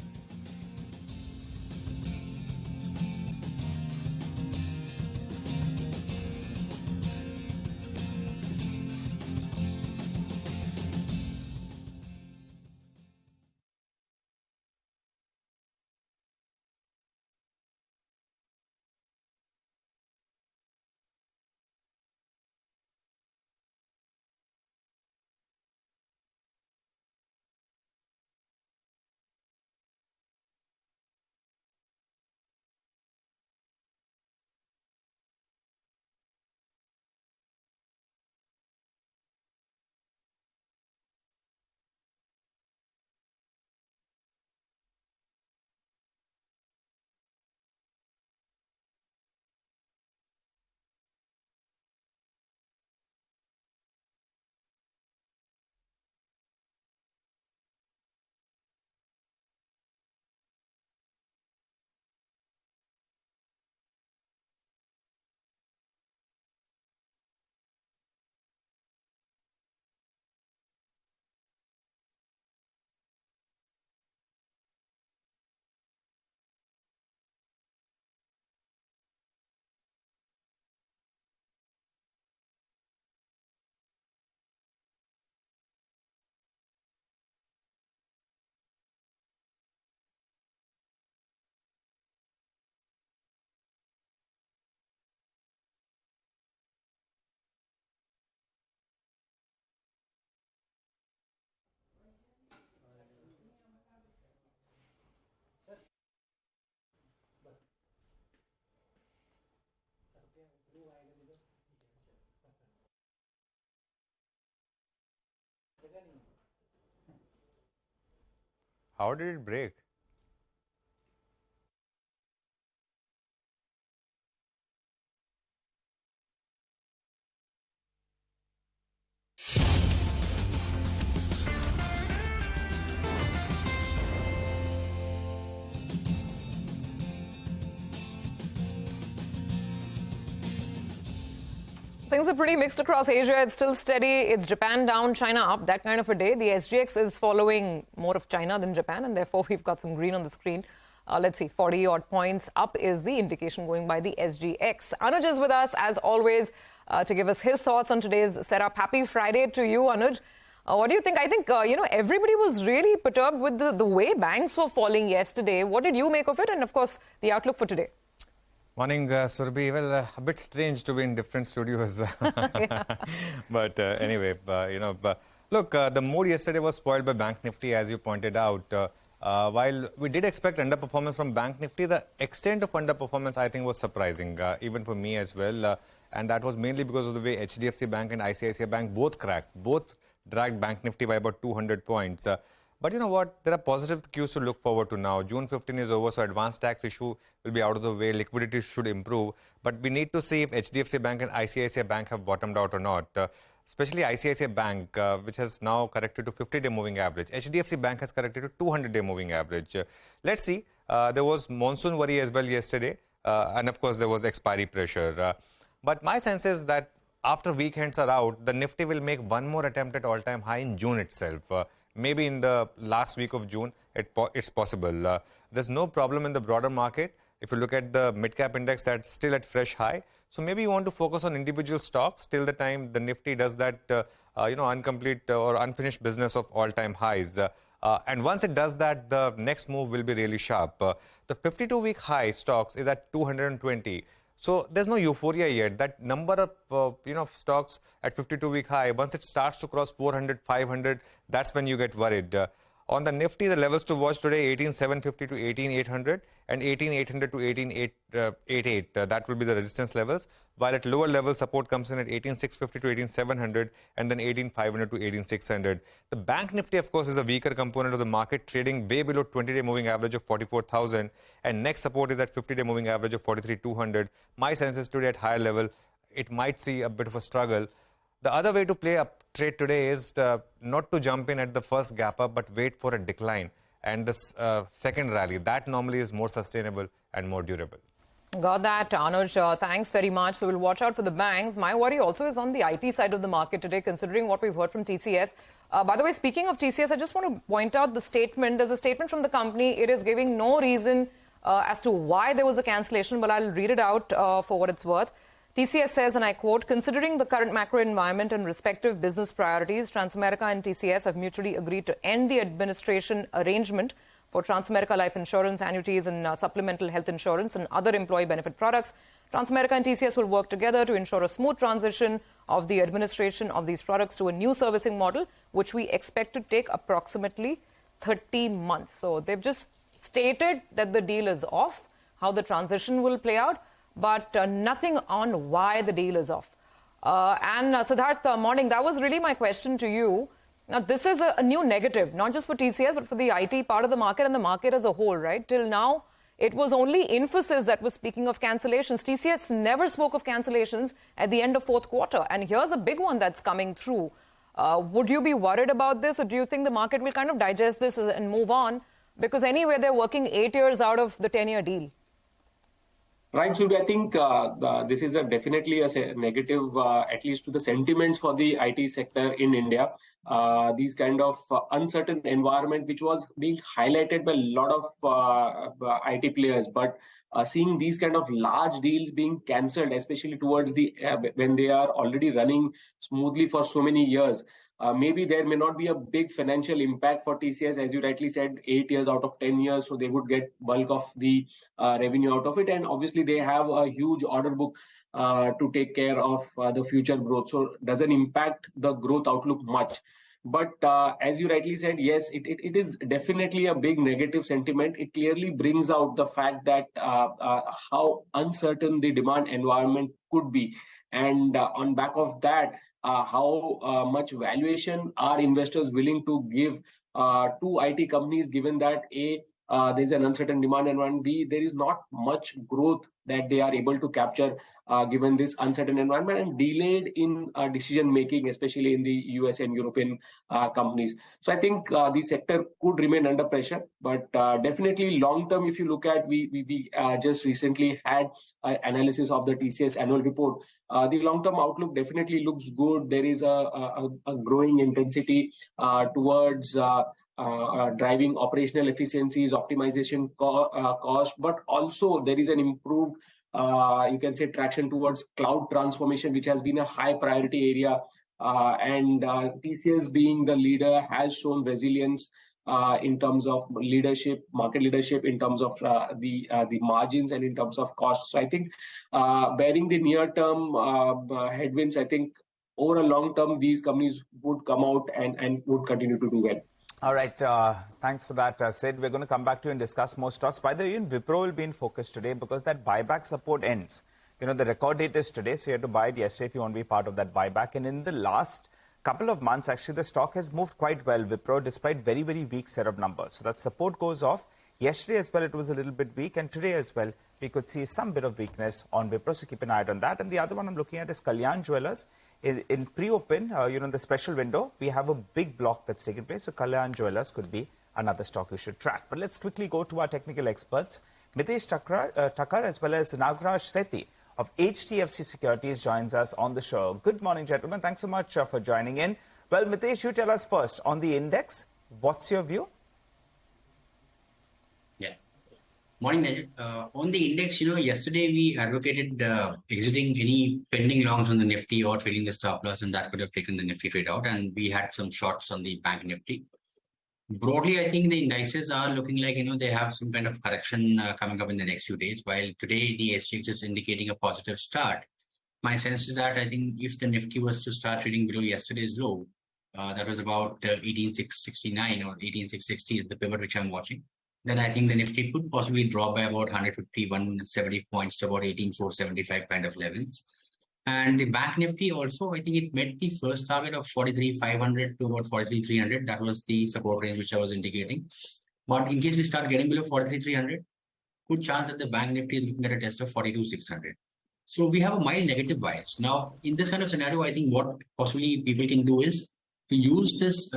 How did it break? Things are pretty mixed across Asia. It's still steady. It's Japan down, China up, that kind of a day. The SGX is following more of China than Japan, and therefore we've got some green on the screen. Let's see, 40-odd points up is the indication going by the SGX. Anuj is with us, as always, to give us his thoughts on today's setup. Happy Friday to you, Anuj. What do you think? I think, everybody was really perturbed with the way banks were falling yesterday. What did you make of it? And, of course, the outlook for today. Morning, Surbhi. Well, a bit strange to be in different studios. But anyway, look, the mood yesterday was spoiled by Bank Nifty, as you pointed out. While we did expect underperformance from Bank Nifty, the extent of underperformance, I think, was surprising, even for me as well. And that was mainly because of the way HDFC Bank and ICICI Bank both cracked. Both dragged Bank Nifty by about 200 points. But you know what? There are positive cues to look forward to now. June 15 is over, so advanced tax issue will be out of the way. Liquidity should improve. But we need to see if HDFC Bank and ICICI Bank have bottomed out or not. Especially ICICI Bank, which has now corrected to 50-day moving average. HDFC Bank has corrected to 200-day moving average. Let's see. There was monsoon worry as well yesterday. And of course, there was expiry pressure. But my sense is that after weekends are out, the Nifty will make one more attempt at all-time high in June itself. Maybe in the last week of June, it's possible. There's no problem in the broader market. If you look at the mid-cap index, that's still at fresh high. So maybe you want to focus on individual stocks till the time the Nifty does that, incomplete or unfinished business of all-time highs. And once it does that, the next move will be really sharp. The 52-week high stocks is at 220. So there's no euphoria yet. That number of stocks at 52-week high, once it starts to cross 400, 500, that's when you get worried. On the Nifty, the levels to watch today, 18,750 to 18,800 and 18,800 to 18,888. That will be the resistance levels. While at lower levels, support comes in at 18,650 to 18,700 and then 18,500 to 18,600. The Bank Nifty, of course, is a weaker component of the market, trading way below 20-day moving average of 44,000. And next support is at 50-day moving average of 43,200. My sense is today at higher level, it might see a bit of a struggle. The other way to play a trade today is not to jump in at the first gap up, but wait for a decline. And the second rally, that normally is more sustainable and more durable. Got that, Anuj. Thanks very much. So we'll watch out for the banks. My worry also is on the IT side of the market today, considering what we've heard from TCS. By the way, speaking of TCS, I just want to point out the statement. There's a statement from the company. It is giving no reason as to why there was a cancellation, but I'll read it out for what it's worth. TCS says, and I quote, considering the current macro environment and respective business priorities, Transamerica and TCS have mutually agreed to end the administration arrangement for Transamerica Life Insurance, annuities and supplemental health insurance and other employee benefit products. Transamerica and TCS will work together to ensure a smooth transition of the administration of these products to a new servicing model, which we expect to take approximately 30 months. So they've just stated that the deal is off, how the transition will play out, but nothing on why the deal is off. And Siddharth, morning, that was really my question to you. Now, this is a new negative, not just for TCS, but for the IT part of the market and the market as a whole, right? Till now, it was only Infosys that was speaking of cancellations. TCS never spoke of cancellations at the end of fourth quarter. And here's a big one that's coming through. Would you be worried about this, or do you think the market will kind of digest this and move on? Because anyway, they're working 8 years out of the 10-year deal. Right, Surbi, I think this is definitely a negative, at least to the sentiments for the IT sector in India. These kind of uncertain environment, which was being highlighted by a lot of IT players, but seeing these kind of large deals being cancelled, especially towards the when they are already running smoothly for so many years. Maybe there may not be a big financial impact for TCS, as you rightly said, 8 years out of 10 years, so they would get bulk of the revenue out of it. And obviously, they have a huge order book to take care of the future growth. So it doesn't impact the growth outlook much. But as you rightly said, yes, it is definitely a big negative sentiment. It clearly brings out the fact that how uncertain the demand environment could be. And on back of that, how much valuation are investors willing to give to IT companies, given that A, there's an uncertain demand environment, B, there is not much growth that they are able to capture given this uncertain environment, and delayed in decision making, especially in the US and European companies. So I think the sector could remain under pressure, but definitely long term, if you look at, we just recently had an analysis of the TCS annual report. The long-term outlook definitely looks good. There is a growing intensity towards driving operational efficiencies, optimization cost, but also there is an improved, you can say, traction towards cloud transformation, which has been a high priority area. And TCS, being the leader, has shown resilience in terms of leadership, market leadership, in terms of the margins and in terms of costs. So I think bearing the near-term headwinds, I think over a long term, these companies would come out and would continue to do well. All right. Thanks for that, Sid. We're going to come back to you and discuss more stocks. By the way, even Wipro will be in focus today because that buyback support ends. You know, the record date is today, so you have to buy it yesterday if you want to be part of that buyback. And in the last couple of months, actually, the stock has moved quite well, Wipro, despite very, very weak set of numbers. So that support goes off. Yesterday as well, it was a little bit weak. And today as well, we could see some bit of weakness on Wipro. So keep an eye out on that. And the other one I'm looking at is Kalyan Jewellers. In pre-open, in the special window, we have a big block that's taken place. So Kalyan Jewellers could be another stock you should track. But let's quickly go to our technical experts. Mitesh Thakkar as well as Nagraj Sethi of HDFC Securities joins us on the show. Good morning, gentlemen. Thanks so much for joining in. Well, Mitesh, you tell us first on the index. What's your view? Yeah. Morning, Nigel. On the index, yesterday we advocated exiting any pending longs on the Nifty or trading the stop loss, and that could have taken the Nifty trade out. And we had some shorts on the Bank Nifty. Broadly, I think the indices are looking like, they have some kind of correction coming up in the next few days. While today the SGX is indicating a positive start, my sense is that I think if the Nifty was to start trading below yesterday's low, That was about 18,669 or 18,660 is the pivot which I'm watching. Then I think the Nifty could possibly drop by about 150, 170 points to about 18,475 kind of levels. And the Bank Nifty also, I think it met the first target of 43,500 to about 43,300. That was the support range which I was indicating. But in case we start getting below 43,300, good chance that the Bank Nifty is looking at a test of 42,600. So we have a mild negative bias. Now, in this kind of scenario, I think what possibly people can do is to use this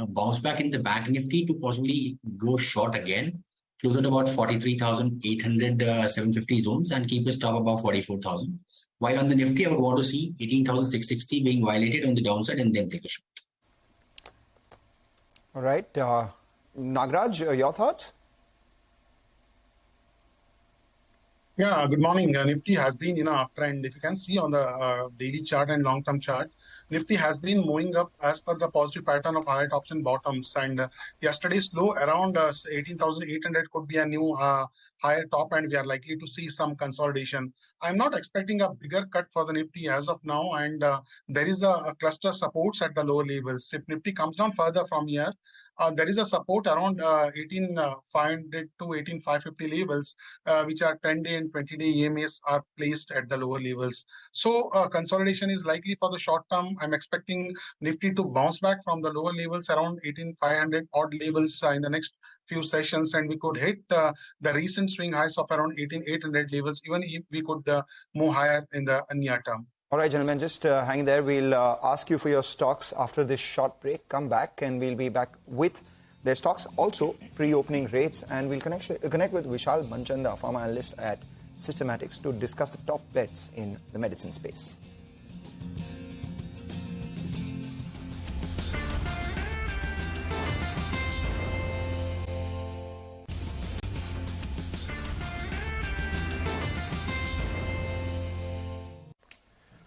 bounce back in the Bank Nifty to possibly go short again, closer to about 43,800, 750 zones and keep a stop above 44,000. While on the Nifty, I would want to see 18,660 being violated on the downside and then take a short. All right. Nagraj, your thoughts? Yeah, good morning. Nifty has been in an uptrend. If you can see on the daily chart and long-term chart, Nifty has been moving up as per the positive pattern of higher tops and bottoms. And yesterday's low around 18,800 could be a new higher top, and we are likely to see some consolidation. I'm not expecting a bigger cut for the Nifty as of now, and there is a cluster supports at the lower levels. If Nifty comes down further from here, there is a support around 18,500 to 18,550 levels, which are 10-day and 20-day EMAs are placed at the lower levels. So consolidation is likely for the short term. I'm expecting Nifty to bounce back from the lower levels around 18,500 odd levels in the next few sessions, and we could hit the recent swing highs of around 18,800 levels, even if we could move higher in the near term. All right, gentlemen, just hang there. We'll ask you for your stocks after this short break. Come back and we'll be back with their stocks, also pre-opening rates, and we'll connect with Vishal Manchanda, Pharma analyst at Systematics, to discuss the top bets in the medicine space.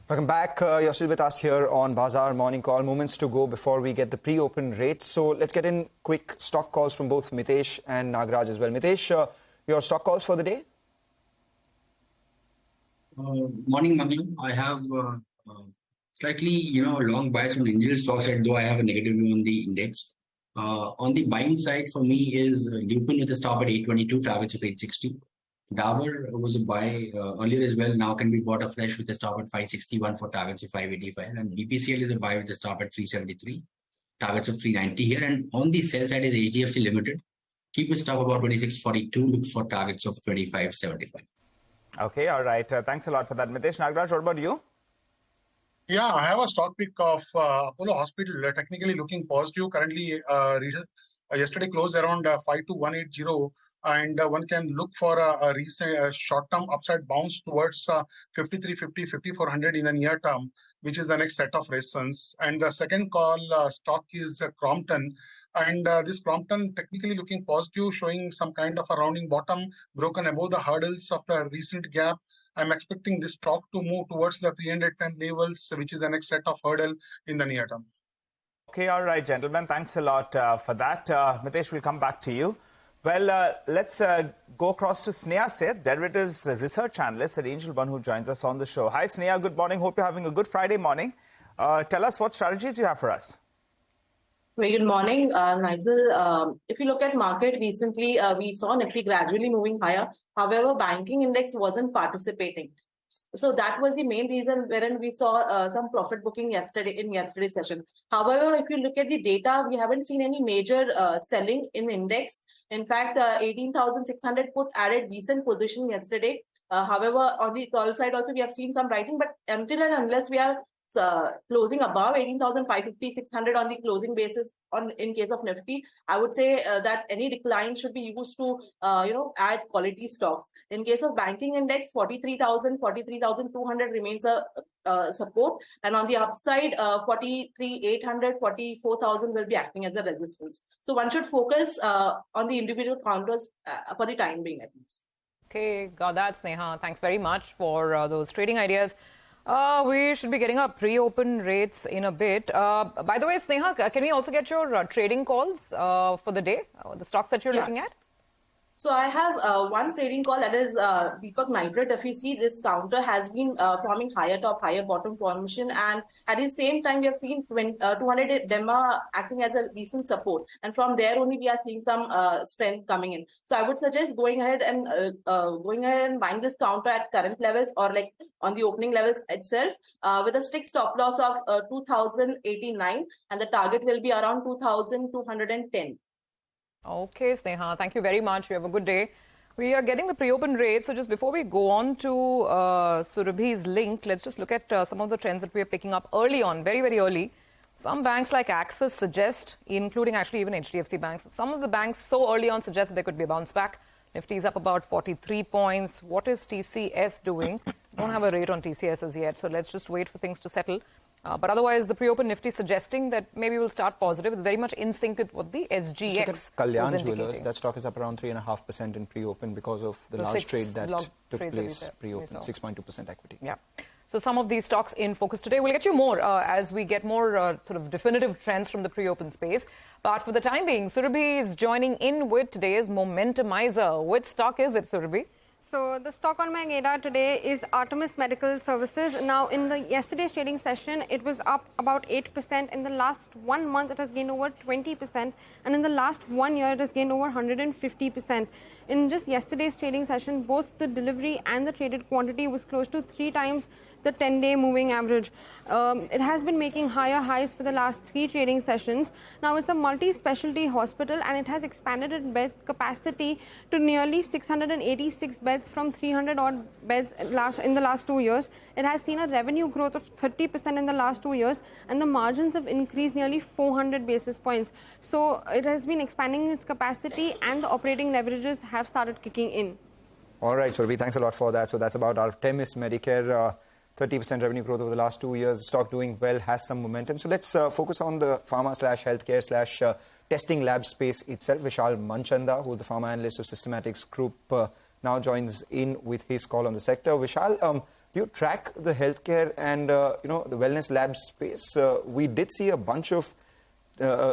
Welcome back. You're still with us here on Bazaar Morning Call. Moments to go before we get the pre-open rates. So let's get in quick stock calls from both Mitesh and Nagraj as well. Mitesh, your stock calls for the day? Morning, Mangalam. I have slightly, long bias on the individual stock side, though I have a negative view on the index. On the buying side, for me, is Lupin with a stop at 822, targets of 860. Dabur was a buy earlier as well, now can be bought afresh with a stop at 561 for targets of 585. And BPCL is a buy with a stop at 373, targets of 390 here. And on the sell side is HDFC Limited. Keep a stop about 2642, look for targets of 2575. Okay, all right. Thanks a lot for that. Mitesh. Nagraj, what about you? Yeah, I have a stock pick of Apollo Hospital, technically looking positive. Currently, yesterday closed around 52180. And one can look for a recent short-term upside bounce towards 5350, 5400 in the near term, which is the next set of resistance. And the second call stock is Crompton. And this Crompton technically looking positive, showing some kind of a rounding bottom, broken above the hurdles of the recent gap. I'm expecting this stock to move towards the 310 levels, which is the next set of hurdle in the near term. Okay, all right, gentlemen. Thanks a lot for that. Mitesh, we'll come back to you. Well, let's go across to Sneha Seth, derivatives research analyst at Angel One, who joins us on the show. Hi, Sneha. Good morning. Hope you're having a good Friday morning. Tell us what strategies you have for us. Very good morning, Nigel. If you look at market recently, we saw Nifty gradually moving higher. However, banking index wasn't participating. So that was the main reason wherein we saw some profit booking yesterday's session. However, if you look at the data, we haven't seen any major selling in index. In fact, 18,600 put added decent position yesterday. However, on the call side also, we have seen some writing, but until and unless we are closing above 18,550, 600 on the closing basis in case of Nifty, I would say that any decline should be used to, add quality stocks. In case of banking index, 43,000, 43,200 remains a support. And on the upside, 43,800, 44,000 will be acting as a resistance. So one should focus on the individual counters for the time being at least. Okay, got that, Sneha. Thanks very much for those trading ideas. We should be getting our pre-open rates in a bit. By the way, Sneha, can we also get your trading calls for the day, the stocks that you're looking at? So I have one trading call, that is Deepak Nitrat. If you see, this counter has been forming higher top, higher bottom formation, and at the same time we have seen 200 Demma acting as a decent support, and from there only we are seeing some strength coming in. So I would suggest going ahead and buying this counter at current levels, or like on the opening levels itself, with a strict stop loss of 2089, and the target will be around 2210. Okay, Sneha, thank you very much. You have a good day. We are getting the pre-open rate. So just before we go on to Surabhi's link, let's just look at some of the trends that we are picking up early on, very, very early. Some banks like Axis suggest, including actually even HDFC banks, some of the banks so early on suggest that there could be a bounce back. Nifty is up about 43 points. What is TCS doing? Don't have a rate on TCS as yet, so let's just wait for things to settle. But otherwise, the pre-open Nifty suggesting that maybe we'll start positive. It's very much in sync with what the SGX Kalyan was Jewelers, indicating. that stock is up around 3.5% in pre-open because of the large trade that took place pre-open, 6.2% equity. Yeah. So some of these stocks in focus today. We'll get you more as we get more sort of definitive trends from the pre-open space. But for the time being, Surabhi is joining in with today's Momentumizer. Which stock is it, Surabhi? So the stock on my radar today is Artemis Medical Services. Now, in the yesterday's trading session, it was up about 8%. In the last 1 month, it has gained over 20%. And in the last 1 year, it has gained over 150%. In just yesterday's trading session, both the delivery and the traded quantity was close to 3 times the 10-day moving average. It has been making higher highs for the last 3 trading sessions. Now, it's a multi-specialty hospital and it has expanded its bed capacity to nearly 686 beds from 300 odd beds in the last 2 years. It has seen a revenue growth of 30% in the last 2 years, and the margins have increased nearly 400 basis points. So it has been expanding its capacity and the operating leverages have started kicking in. All right, Surabhi, thanks a lot for that. So that's about Artemis Medicare. 30% revenue growth over the last 2 years. Stock doing well, has some momentum. So let's focus on the pharma/healthcare/testing lab space itself. Vishal Manchanda, who's the pharma analyst of Systematics Group, now joins in with his call on the sector. Vishal, do you track the healthcare and the wellness lab space? We did see a bunch of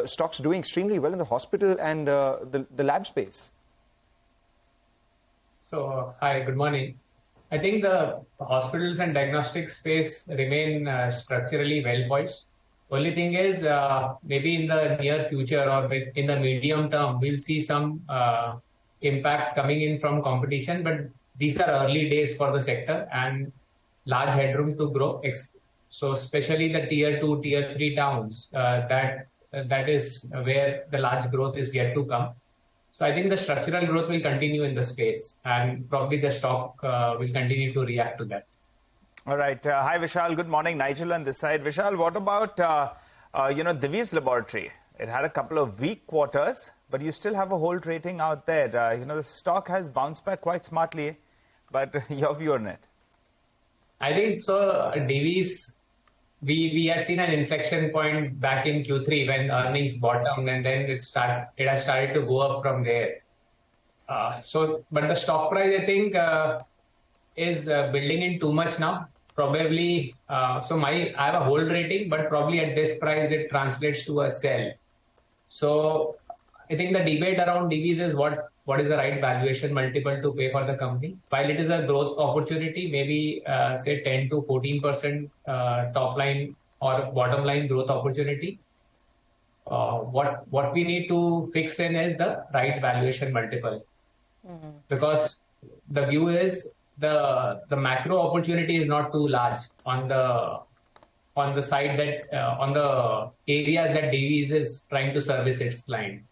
stocks doing extremely well in the hospital and the lab space. So, hi, good morning. I think the hospitals and diagnostic space remain structurally well poised. Only thing is, maybe in the near future or in the medium term, we'll see some impact coming in from competition. But these are early days for the sector and large headroom to grow. So especially the tier 2, tier 3 towns, that is where the large growth is yet to come. So I think the structural growth will continue in the space, and probably the stock will continue to react to that. All right. Hi, Vishal. Good morning. Nigel on this side. Vishal, what about, Divi's Laboratory? It had a couple of weak quarters, but you still have a hold rating out there. The stock has bounced back quite smartly, but your view on it? I think so. Divi's, we had seen an inflection point back in Q3 when earnings bottomed, and then it has started to go up from there. But the stock price, I think, is building in too much now. Probably, I have a hold rating, but probably at this price it translates to a sell. So I think the debate around Divi's is what is the right valuation multiple to pay for the company. While it is a growth opportunity, maybe say 10 to 14% top line or bottom line growth opportunity. What we need to fix in is the right valuation multiple, because the view is the macro opportunity is not too large on the side that on the areas that Divi's is trying to service its client.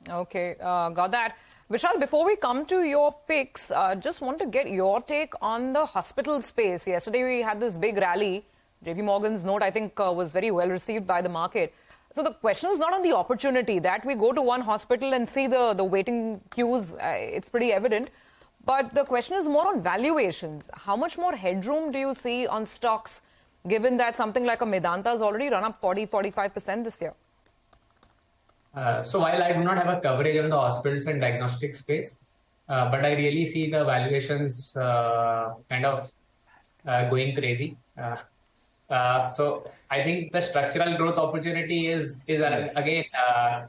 Okay, got that. Vishal, before we come to your picks, just want to get your take on the hospital space. Yesterday we had this big rally. JP Morgan's note, I think, was very well received by the market. So the question is not on the opportunity that we go to one hospital and see the waiting queues. It's pretty evident. But the question is more on valuations. How much more headroom do you see on stocks, given that something like a Medanta has already run up 40-45% this year? So while I do not have a coverage on the hospitals and diagnostic space, but I really see the valuations kind of going crazy. So I think the structural growth opportunity is again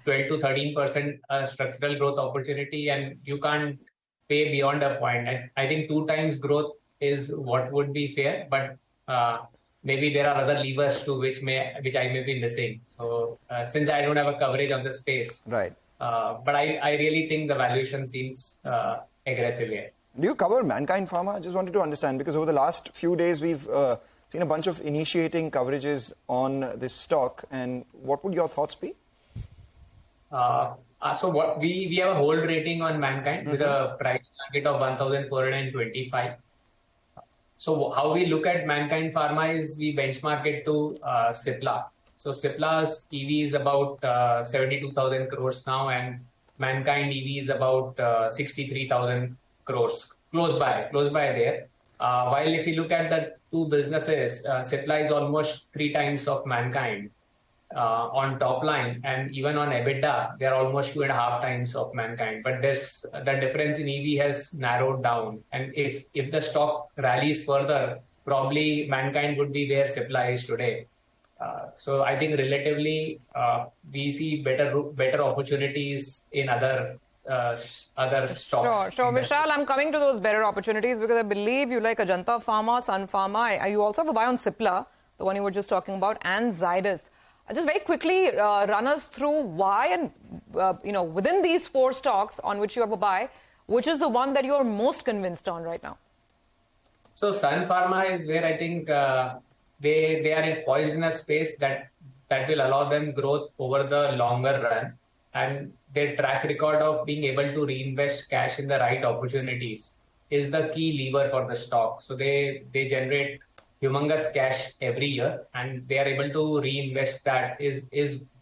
12 to 13% structural growth opportunity, and you can't pay beyond a point. I think 2 times growth is what would be fair, but maybe there are other levers to which I may be missing. So since I don't have a coverage on the space, right? But I really think the valuation seems aggressive here. Do you cover Mankind Pharma? I just wanted to understand, because over the last few days we've seen a bunch of initiating coverages on this stock, and what would your thoughts be? So what we have a hold rating on Mankind with a price target of 1,425. So how we look at Mankind Pharma is we benchmark it to Cipla. So Cipla's EV is about 72,000 crores now, and Mankind EV is about 63,000 crores, close by there. While if you look at the two businesses, Cipla is almost 3 times of Mankind on top line, and even on EBITDA, they are almost 2.5 times of Mankind. But the difference in EV has narrowed down, and if the stock rallies further, probably Mankind would be where Cipla is today. So I think relatively we see better opportunities in other stocks. Sure. Vishal, I'm coming to those better opportunities because I believe you like Ajanta Pharma, Sun Pharma. You also have a buy on Cipla, the one you were just talking about, and Zydus. Just very quickly run us through why, and within these 4 stocks on which you have a buy, which is the one that you are most convinced on right now? So Sun Pharma is where I think they are poised in a space that will allow them growth over the longer run, and their track record of being able to reinvest cash in the right opportunities is the key lever for the stock. So they generate humongous cash every year, and they are able to reinvest that is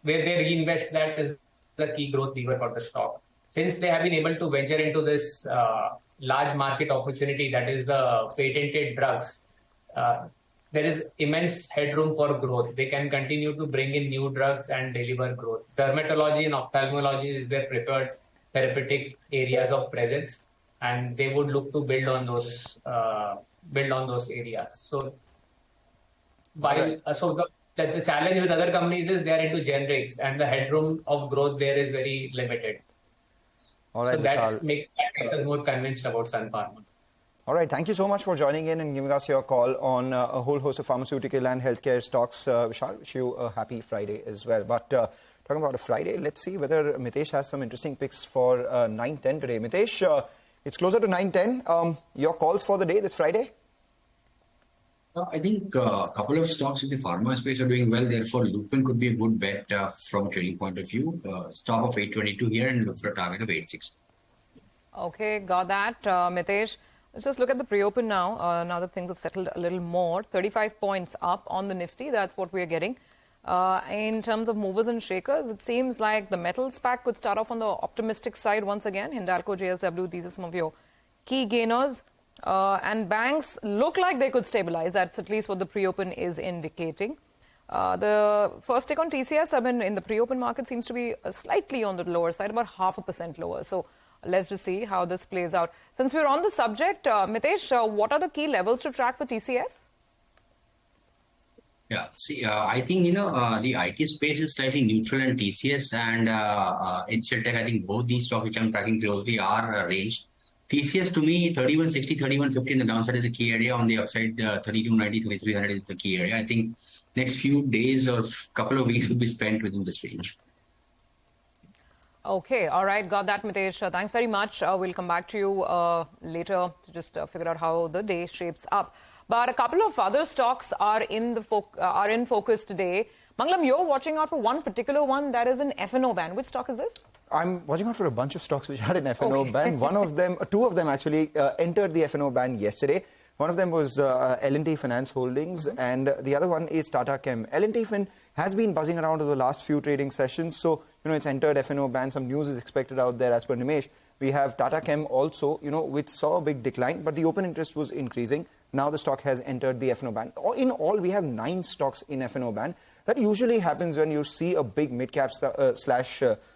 where they reinvest that is the key growth lever for the stock. Since they have been able to venture into this large market opportunity that is the patented drugs, there is immense headroom for growth. They can continue to bring in new drugs and deliver growth. Dermatology and ophthalmology is their preferred therapeutic areas of presence, and they would look to build on those areas. So, the challenge with other companies is they are into generics, and the headroom of growth there is very limited. All right, so that makes us more convinced about Sun Pharma. All right, thank you so much for joining in and giving us your call on a whole host of pharmaceutical and healthcare stocks. Vishal, wish you a happy Friday as well. But talking about a Friday, let's see whether Mitesh has some interesting picks for 9:10 today. Mitesh, it's closer to 9:10. Your calls for the day this Friday? I think a couple of stocks in the pharma space are doing well. Therefore, Lupin could be a good bet from a trading point of view. Stop of 822 here and look for a target of 860. Okay, got that, Mitesh. Let's just look at the pre-open now. Now that things have settled a little more, 35 points up on the Nifty. That's what we're getting. In terms of movers and shakers, it seems like the metals pack could start off on the optimistic side once again. Hindalco, JSW, these are some of your key gainers. And banks look like they could stabilize. That's at least what the pre-open is indicating. The first take on TCS, in the pre-open market seems to be slightly on the lower side, about 0.5% lower. So let's just see how this plays out. Since we're on the subject, Mitesh, what are the key levels to track for TCS? Yeah, see, I think, the IT space is slightly neutral, and TCS and Insurtech, I think both these stocks which I'm tracking closely are ranged. TCS to me, 3160, 3150 in the downside is a key area. On the upside, 3290, 3300 is the key area. I think next few days or couple of weeks will be spent within this range. Okay, all right, got that, Mitesh. Thanks very much. We'll come back to you later to just figure out how the day shapes up. But a couple of other stocks are in focus today. Mangalam, you're watching out for one particular one that is an F&O ban. Which stock is this? I'm watching out for a bunch of stocks which had an F&O ban. Two of them actually entered the F&O ban yesterday. One of them was L&T Finance Holdings, and the other one is Tata Chem. L&T Fin has been buzzing around over the last few trading sessions, so it's entered F&O ban. Some news is expected out there as per Nimesh. We have Tata Chem also, which saw a big decline, but the open interest was increasing. Now the stock has entered the F&O ban. In all, we have 9 stocks in F&O ban. That usually happens when you see a big mid-cap /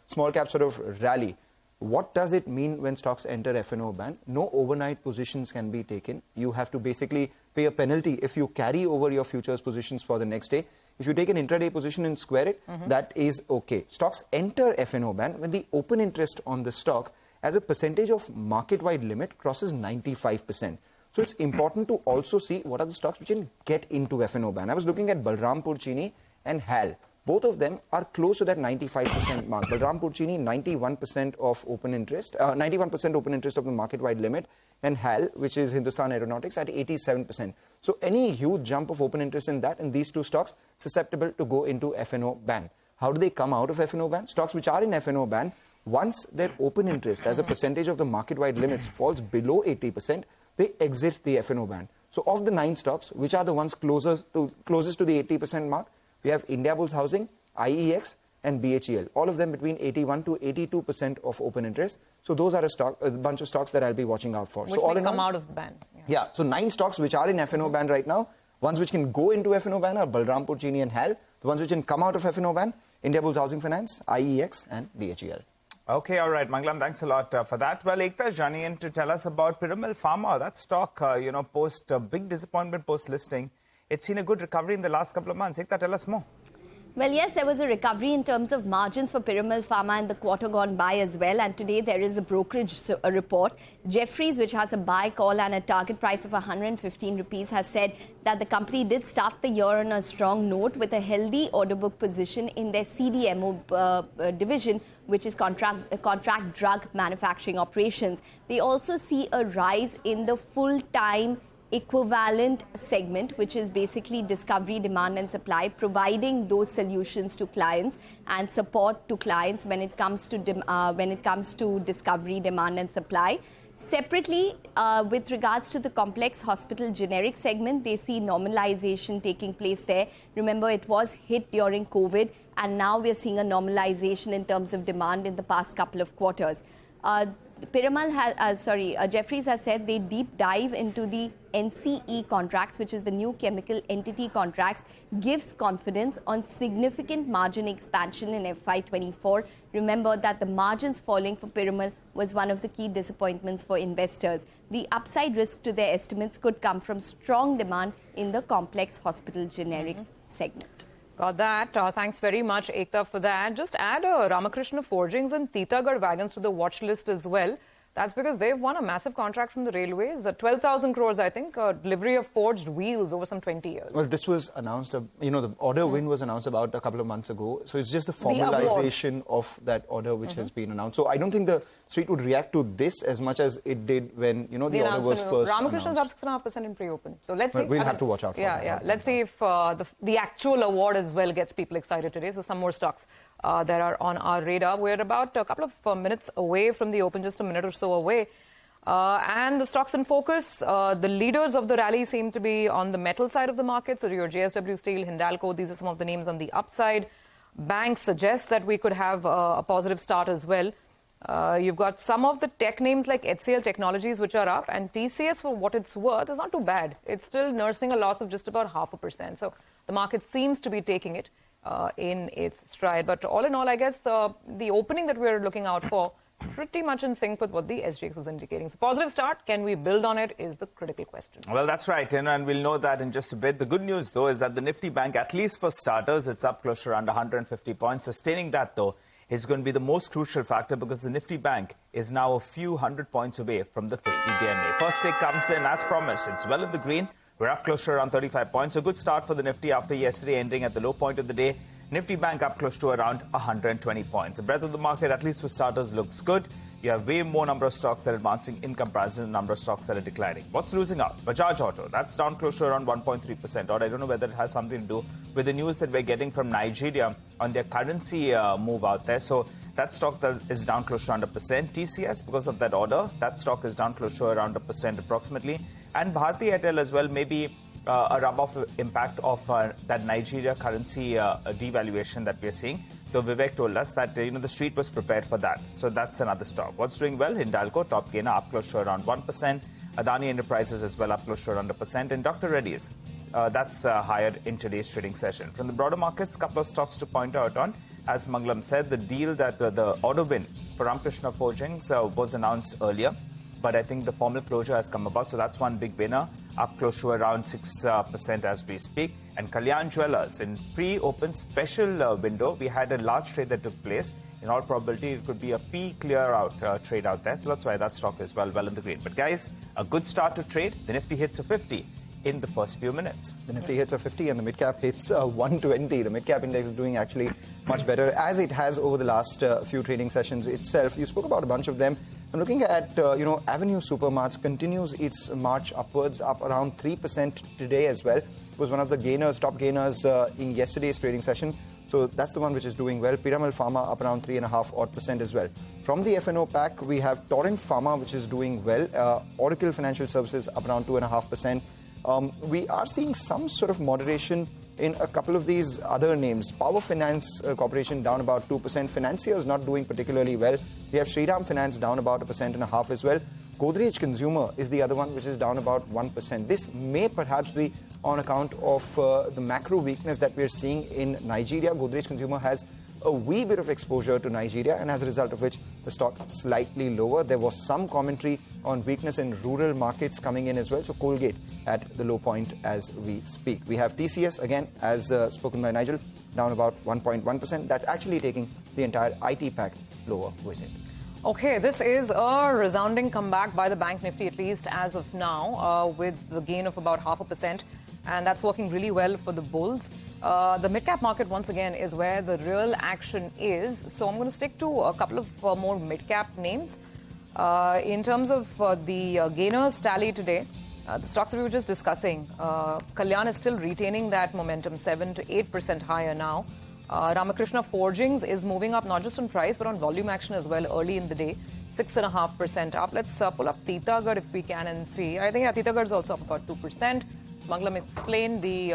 small-cap sort of rally. What does it mean when stocks enter F&O ban? No overnight positions can be taken. You have to basically pay a penalty if you carry over your futures positions for the next day. If you take an intraday position and square it, that is okay. Stocks enter F&O ban when the open interest on the stock as a percentage of market-wide limit crosses 95%. So it's important to also see what are the stocks which can get into F&O ban. I was looking at Balrampur Chini and HAL. Both of them are close to that 95% mark. Balrampur Chini, 91% of open interest, 91% open interest of the market-wide limit, and HAL, which is Hindustan Aeronautics, at 87%. So any huge jump of open interest in that, and these two stocks, susceptible to go into F&O ban. How do they come out of F&O ban? Stocks which are in F&O ban, once their open interest as a percentage of the market-wide limits falls below 80%, they exit the F&O ban. So of the 9 stocks, which are the ones closest to the 80% mark, we have Indiabulls Housing, IEX, and BHEL. All of them between 81 to 82% of open interest. So those are a bunch of stocks that I'll be watching out for. Which so all may in come all, out of the ban. Yeah, so 9 stocks which are in F&O ban right now. Ones which can go into F&O ban are Balrampur Chini and HAL. The ones which can come out of F&O ban, Indiabulls Housing Finance, IEX, and BHEL. Okay, all right, Mangalam, thanks a lot for that. Well, Ekta is joining in to tell us about Piramal Pharma. That stock, post big disappointment post-listing. It's seen a good recovery in the last couple of months. Ekta, tell us more. Well, yes, there was a recovery in terms of margins for Piramal Pharma in the quarter gone by as well. And today there is a brokerage report. Jefferies, which has a buy call and a target price of 115 rupees, has said that the company did start the year on a strong note with a healthy order book position in their CDMO division, which is contract drug manufacturing operations. They also see a rise in the full-time equivalent segment, which is basically discovery, demand and supply, providing those solutions to clients and support to clients when it comes to discovery, demand and supply. Separately, with regards to the complex hospital generic segment, they see normalization taking place there. Remember, it was hit during COVID, and now we're seeing a normalization in terms of demand in the past couple of quarters. Jefferies has said they deep dive into the NCE contracts, which is the new chemical entity contracts, gives confidence on significant margin expansion in FY24. Remember that the margins falling for Piramal was one of the key disappointments for investors. The upside risk to their estimates could come from strong demand in the complex hospital generics segment. Got that. Thanks very much, Ekta, for that. Just add Ramakrishna Forgings and Titagarh Wagons to the watch list as well. That's because they've won a massive contract from the railways, 12,000 crores, I think, delivery of forged wheels over some 20 years. Well, this was announced, the order win was announced about a couple of months ago. So it's just the formalization of that order which has been announced. So I don't think the street would react to this as much as it did when, the order was first Ramakrishna's announced. up 6.5% in pre-open. So let's see. We'll have to watch out for that. Yeah. Let's see if the actual award as well gets people excited today. So some more stocks that are on our radar. We're about a couple of minutes away from the open, just a minute or so away. And the stocks in focus, the leaders of the rally seem to be on the metal side of the market. So your JSW Steel, Hindalco, these are some of the names on the upside. Banks suggest that we could have a positive start as well. You've got some of the tech names like HCL Technologies, which are up, and TCS, for what it's worth, is not too bad. It's still nursing a loss of just about 0.5%. So the market seems to be taking it in its stride. But all in all, I guess the opening that we're looking out for, pretty much in sync with what the SGX was indicating. So positive start, can we build on it, is the critical question. Well, that's right, and we'll know that in just a bit. The good news, though, is that the Nifty Bank, at least for starters, it's up close to around 150 points. Sustaining that, though, is going to be the most crucial factor because the Nifty Bank is now a few hundred points away from the 50 DMA. First take comes in as promised. It's well in the green. We're up close to around 35 points. A good start for the Nifty after yesterday ending at the low point of the day. Nifty Bank up close to around 120 points. The breadth of the market, at least for starters, looks good. You have way more number of stocks that are advancing in comparison to the number of stocks that are declining. What's losing out? Bajaj Auto, that's down close to around 1.3%. Or I don't know whether it has something to do with the news that we're getting from Nigeria on their currency move out there. So that stock is down close to around 1%. TCS, because of that order, that stock is down close to around 1% approximately. And Bharti Airtel as well, maybe a rub-off impact of that Nigeria currency devaluation that we're seeing. So Vivek told us that the street was prepared for that. So that's another stock. What's doing well? Hindalco, top gainer, up close to around 1%. Adani Enterprises as well, up close to around 1%. And Dr. Reddy's That's higher in today's trading session. From the broader markets, a couple of stocks to point out on. As Mangalam said, the deal that the order win for Ramkrishna Forgings was announced earlier, but I think the formal closure has come about, so that's one big winner, up close to around 6% as we speak. And Kalyan Jewellers, in pre-open special window, we had a large trade that took place. In all probability, it could be a P clear-out trade out there, so that's why that stock is well in the green. But guys, a good start to trade. The Nifty hits a 50 in the first few minutes. The Nifty hits a 50 and the mid-cap hits 120. The mid-cap index is doing actually much better, as it has over the last few trading sessions itself. You spoke about a bunch of them. I'm looking at, Avenue Supermarts continues its march upwards, up around 3% today as well. It was one of the gainers, top gainers in yesterday's trading session. So that's the one which is doing well. Piramal Pharma up around 3.5% as well. From the F&O pack, we have Torrent Pharma, which is doing well. Oracle Financial Services up around 2.5%. We are seeing some sort of moderation in a couple of these other names. Power Finance Corporation down about 2%. Financiers not doing particularly well. We have Shriram Finance down about 1.5% as well. Godrej Consumer is the other one, which is down about 1%. This may perhaps be on account of the macro weakness that we're seeing in Nigeria. Godrej Consumer has a wee bit of exposure to Nigeria, and as a result of which the stock slightly lower. There was some commentary on weakness in rural markets coming in as well. So Colgate at the low point as we speak. We have TCS again, as spoken by Nigel, down about 1.1%. That's actually taking the entire IT pack lower with it. Okay, this is a resounding comeback by the Bank Nifty, at least as of now, with the gain of about 0.5%. And that's working really well for the bulls. The mid-cap market, once again, is where the real action is. So I'm going to stick to a couple of more mid-cap names. In terms of the gainers tally today, the stocks that we were just discussing, Kalyan is still retaining that momentum, 7 to 8% higher now. Ramakrishna Forgings is moving up not just on price but on volume action as well early in the day, 6.5% up. Let's pull up Titagarh if we can and see. I think Titagarh is also up about 2%. Mangalam explained the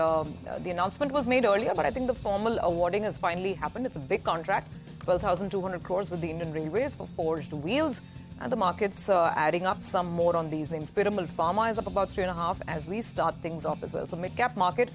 announcement was made earlier, but I think the formal awarding has finally happened. It's a big contract, 12,200 crores with the Indian Railways for forged wheels. And the market's adding up some more on these names. Piramal Pharma is up about 3.5% as we start things off as well. So mid-cap market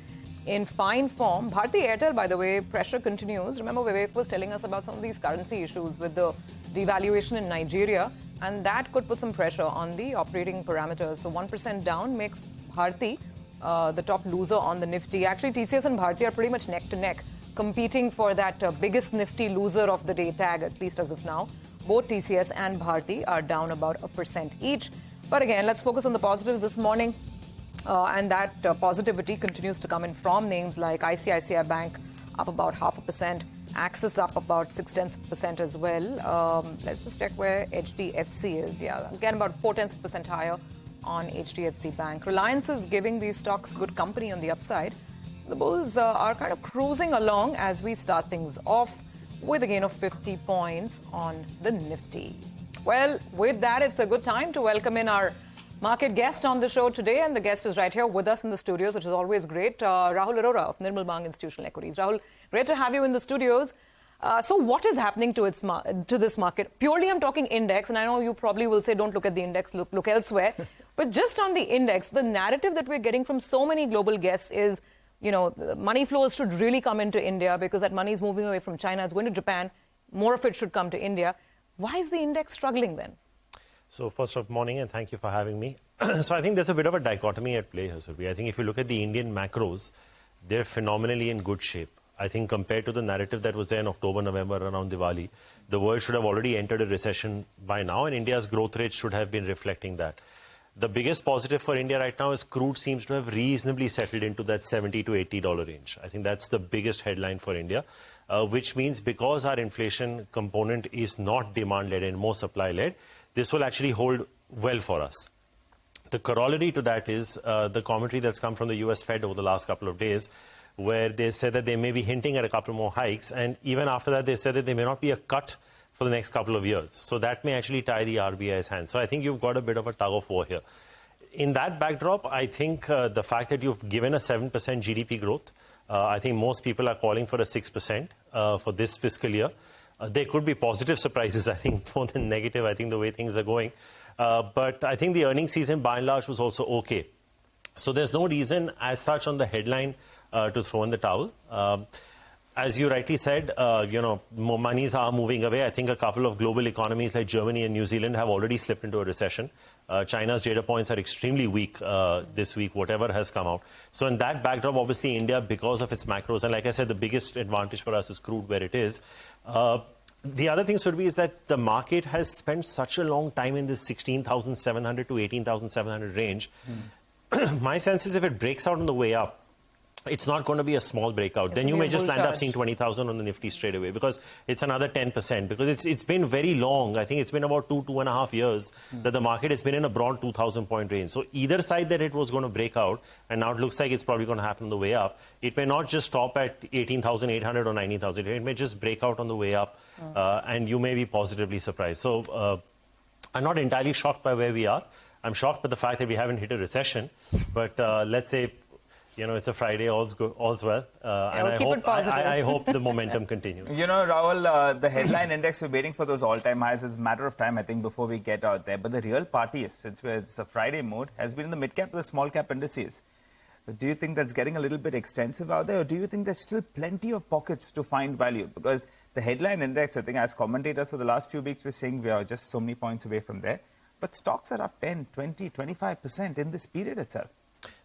in fine form. Bharti Airtel, by the way, pressure continues. Remember, Vivek was telling us about some of these currency issues with the devaluation in Nigeria, and that could put some pressure on the operating parameters. So 1% down makes Bharti the top loser on the Nifty. Actually, TCS and Bharti are pretty much neck to neck, competing for that biggest Nifty loser of the day tag, at least as of now. Both TCS and Bharti are down about 1% each. But again, let's focus on the positives this morning. And that positivity continues to come in from names like ICICI Bank up about 0.5%, Axis up about 0.6% as well. Let's just check where HDFC is. Yeah, again about 0.4% higher on HDFC Bank. Reliance is giving these stocks good company on the upside. The bulls are kind of cruising along as we start things off with a gain of 50 points on the Nifty. Well, with that, it's a good time to welcome in our market guest on the show today, and the guest is right here with us in the studios, which is always great. Rahul Arora of Nirmal Bang Institutional Equities. Rahul, great to have you in the studios. So what is happening to this market? Purely I'm talking index, and I know you probably will say don't look at the index, look elsewhere. But just on the index, the narrative that we're getting from so many global guests is, money flows should really come into India because that money is moving away from China. It's going to Japan. More of it should come to India. Why is the index struggling then? So first of morning, and thank you for having me. So I think there's a bit of a dichotomy at play here, Surbhi. I think if you look at the Indian macros, they're phenomenally in good shape. I think compared to the narrative that was there in October, November around Diwali, the world should have already entered a recession by now, and India's growth rate should have been reflecting that. The biggest positive for India right now is crude seems to have reasonably settled into that $70 to $80 range. I think that's the biggest headline for India, which means because our inflation component is not demand-led and more supply-led, this will actually hold well for us. The corollary to that is the commentary that's come from the US Fed over the last couple of days, where they said that they may be hinting at a couple more hikes. And even after that, they said that there may not be a cut for the next couple of years. So that may actually tie the RBI's hands. So I think you've got a bit of a tug of war here. In that backdrop, I think the fact that you've given a 7% GDP growth, I think most people are calling for a 6% for this fiscal year. There could be positive surprises, I think, more than negative, I think, the way things are going. But I think the earnings season, by and large, was also okay. So there's no reason as such on the headline to throw in the towel. As you rightly said, more monies are moving away. I think a couple of global economies like Germany and New Zealand have already slipped into a recession. China's data points are extremely weak this week, whatever has come out. So in that backdrop, obviously India, because of its macros, and like I said, the biggest advantage for us is crude where it is. The other thing should be is that the market has spent such a long time in this 16,700 to 18,700 range. My sense is if it breaks out on the way up, it's not going to be a small breakout. Then you may just land up seeing 20,000 on the Nifty straight away because it's another 10%. Because it's been very long. I think it's been about 2.5 years that the market has been in a broad 2,000 point range. So either side that it was going to break out, and now it looks like it's probably going to happen on the way up, it may not just stop at 18,800 or 19,000. It may just break out on the way up, and you may be positively surprised. So I'm not entirely shocked by where we are. I'm shocked by the fact that we haven't hit a recession. But let's say, it's a Friday, all's well. And I hope the momentum continues. Rahul, the headline index, we're waiting for those all-time highs. It's a matter of time, I think, before we get out there. But the real party, since it's a Friday mode, has been in the mid-cap and the small-cap indices. Do you think that's getting a little bit extensive out there? Or do you think there's still plenty of pockets to find value? Because the headline index, I think, as commentators for the last few weeks, we're saying we are just so many points away from there. But stocks are up 10, 20, 25% in this period itself.